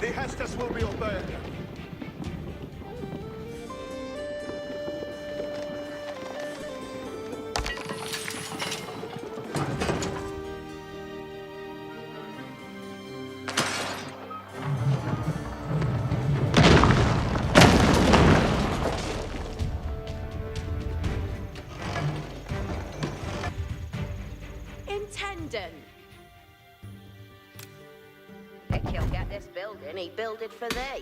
The Hestes will be obeyed. Intendant. If he'll get this building, he build it for thee.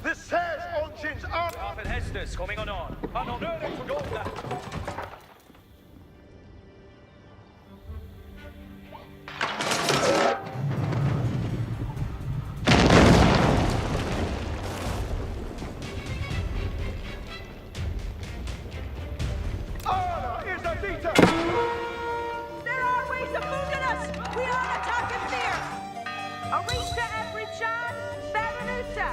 This says Ongin's army. Arthur Hestus coming on. And on earth to go that. There are ways of moving us! We are attacking fear! Arista Efrichan, Berenuta!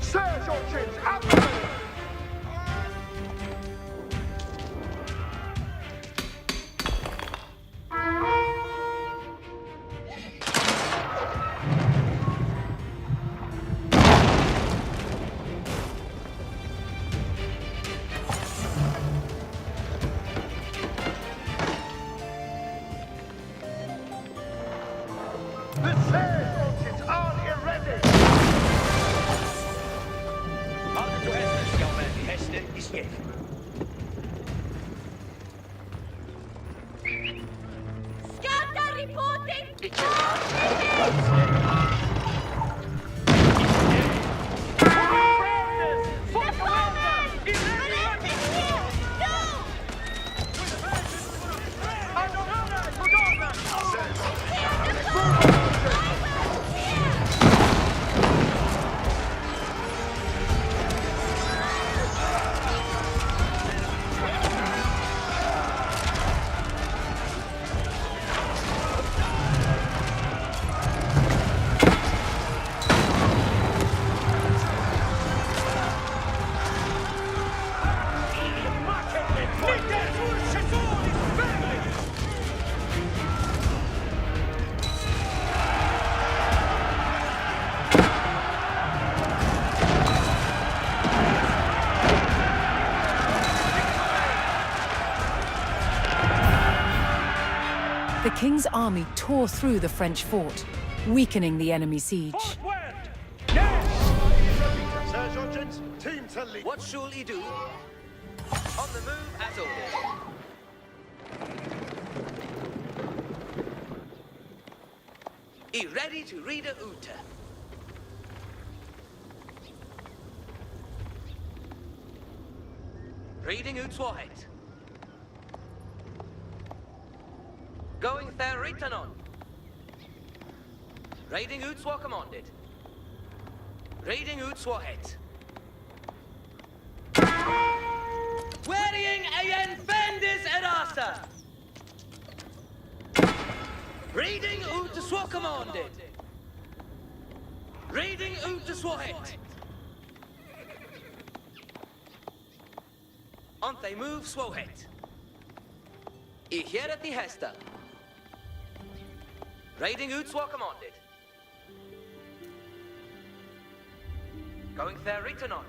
Serge Ongin's army! This says Ongin's army ready! Arthur to Hestus, young man. The Hester is yet. Scouter reporting! The King's army tore through the French fort, weakening the enemy siege. Serge Ongin's Engines, team to lead. What shall he do? On the move as ordered. He ready to read a Uta. Reading Utswahet. Going there, written on. Reading Utswa commanded. Reading Utswahet. Wearing Ayen Bendis Erasa. Reading Utswa commanded. Reading Utswahet. On they move Swohet. I here at the Hester. Raiding Utswa commanded. Going there, written on.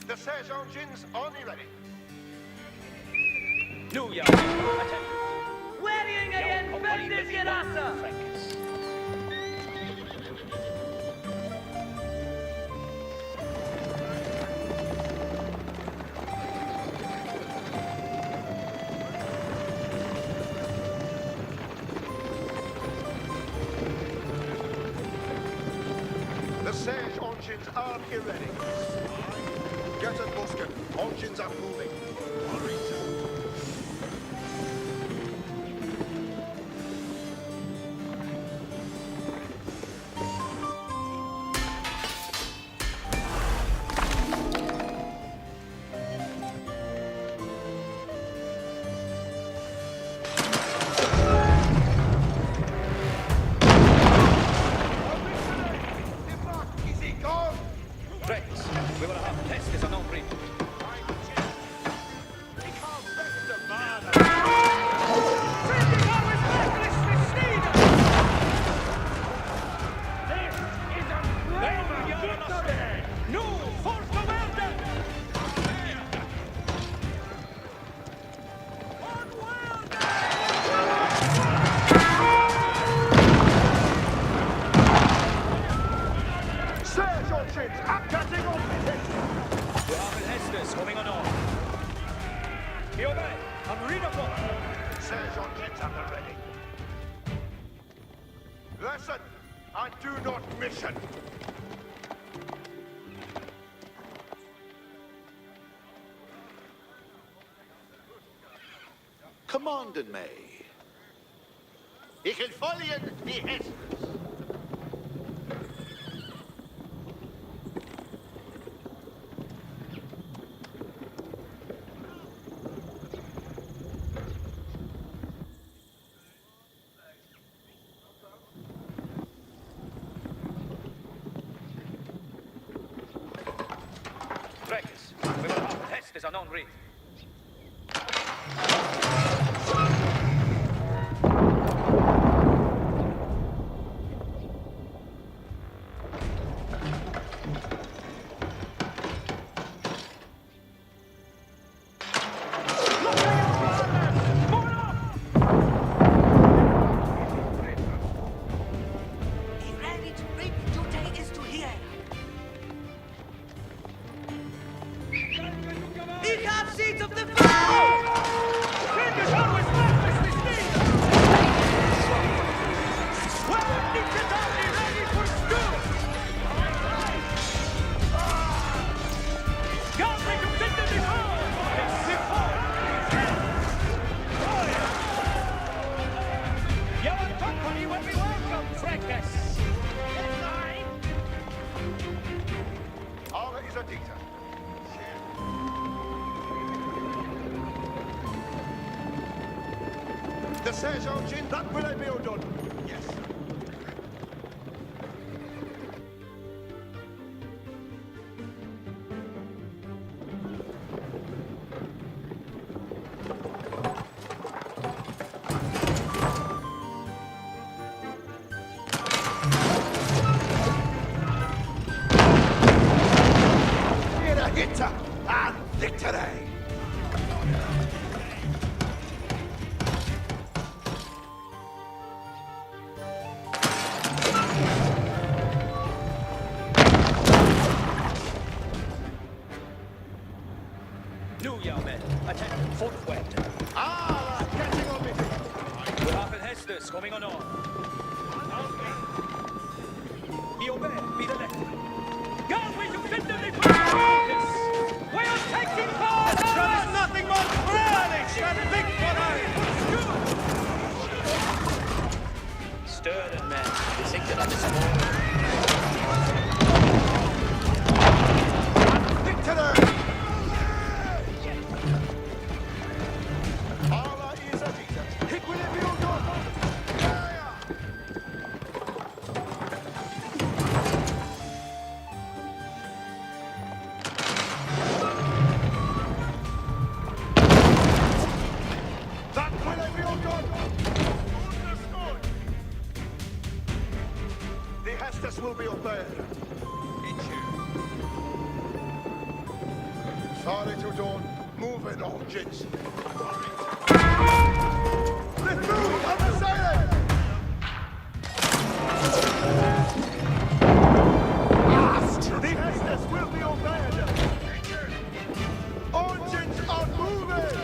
The Siege Engines only ready. New York. Wearing again, Bendis Gerasa. The Siege Engines are ready. Get at Busken. Engines are moving. We will have test this on all three. Coming on off. Be obey. Unreadable. Siege Engines at the ready. Listen, and do not mission. Commander May. Ich will folgen die Hessen. Practice. We will have test this on read. The Siege Engine, that will I be done. Yes. Get a hitter and victory. Nu, yeomen, attend forward. Ah, catching on me. With half and Hestus coming on. Be obey, be the left. Guard, we definitively focus. We are taking part! That is nothing but brownish and victory! Stir them, men. We think that this Victor! Allah is a victor. Equilibrium gone. That equilibrium gone. The Hestus will be obeyed. Sorry to dawn. Move it on, gents. Let's move! I'm the silent! The Hestus will be obeyed! All gents are moving!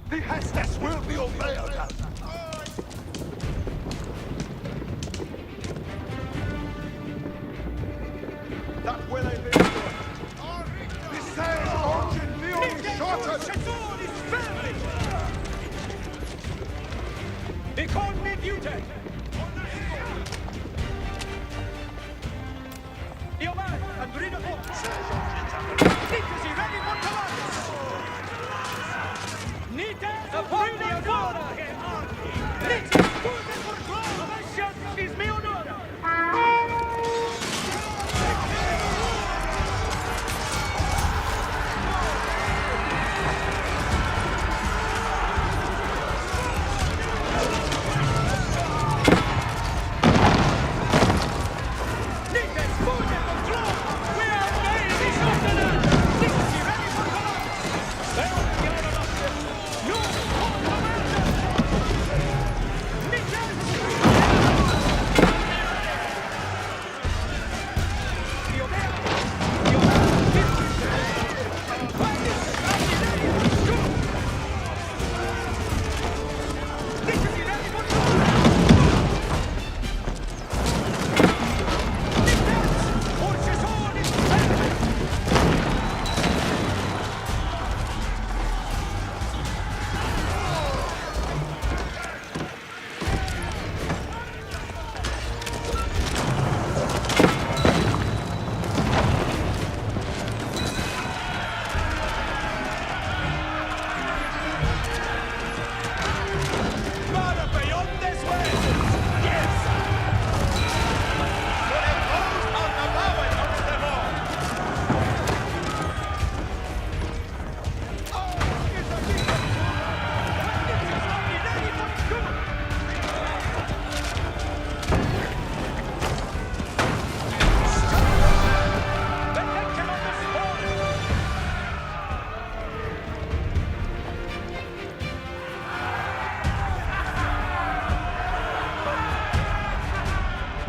The Hestus will be obeyed! That will I be done. The sails origin being shortened. Economy muted! Yeoman, and Brina Fort! Nickers, ready for command! Nickers, upon the Aurora! Nickers, moving for glory! Commission is mi honora!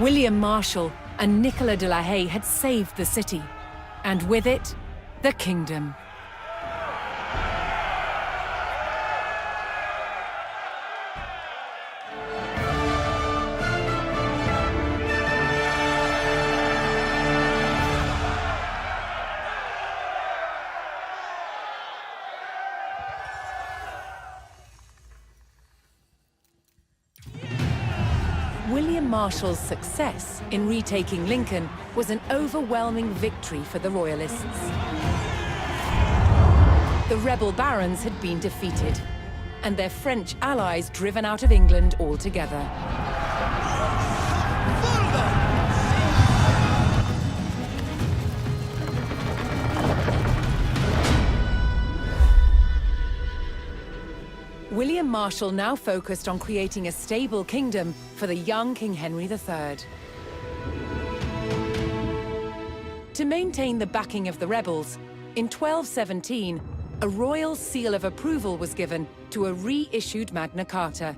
William Marshal and Nicola de la Haye had saved the city, and with it, the kingdom. William Marshal's success in retaking Lincoln was an overwhelming victory for the Royalists. The rebel barons had been defeated, and their French allies driven out of England altogether. William Marshal now focused on creating a stable kingdom for the young King Henry III. To maintain the backing of the rebels, in 1217, a royal seal of approval was given to a reissued Magna Carta,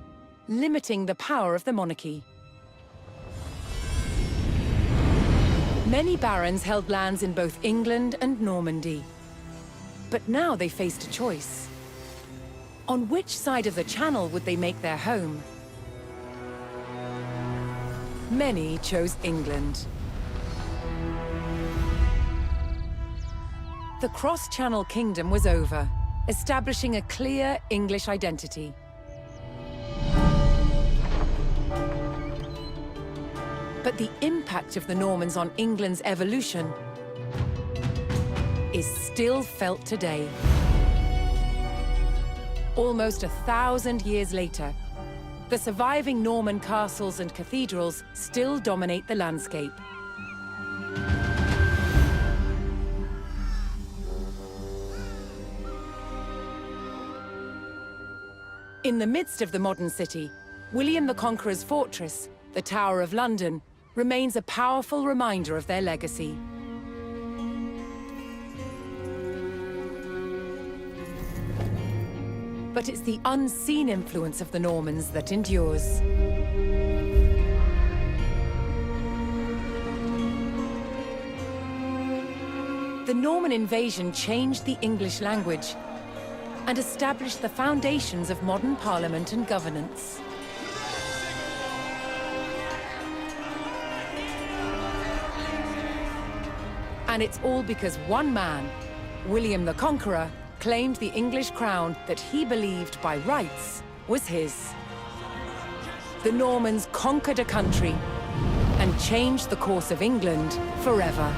limiting the power of the monarchy. Many barons held lands in both England and Normandy. But now they faced a choice. On which side of the Channel would they make their home? Many chose England. The cross-Channel kingdom was over, establishing a clear English identity. But the impact of the Normans on England's evolution is still felt today. Almost 1,000 years later, the surviving Norman castles and cathedrals still dominate the landscape. In the midst of the modern city, William the Conqueror's fortress, the Tower of London, remains a powerful reminder of their legacy. But it's the unseen influence of the Normans that endures. The Norman invasion changed the English language and established the foundations of modern parliament and governance. And it's all because one man, William the Conqueror, claimed the English crown that he believed by rights was his. The Normans conquered a country and changed the course of England forever.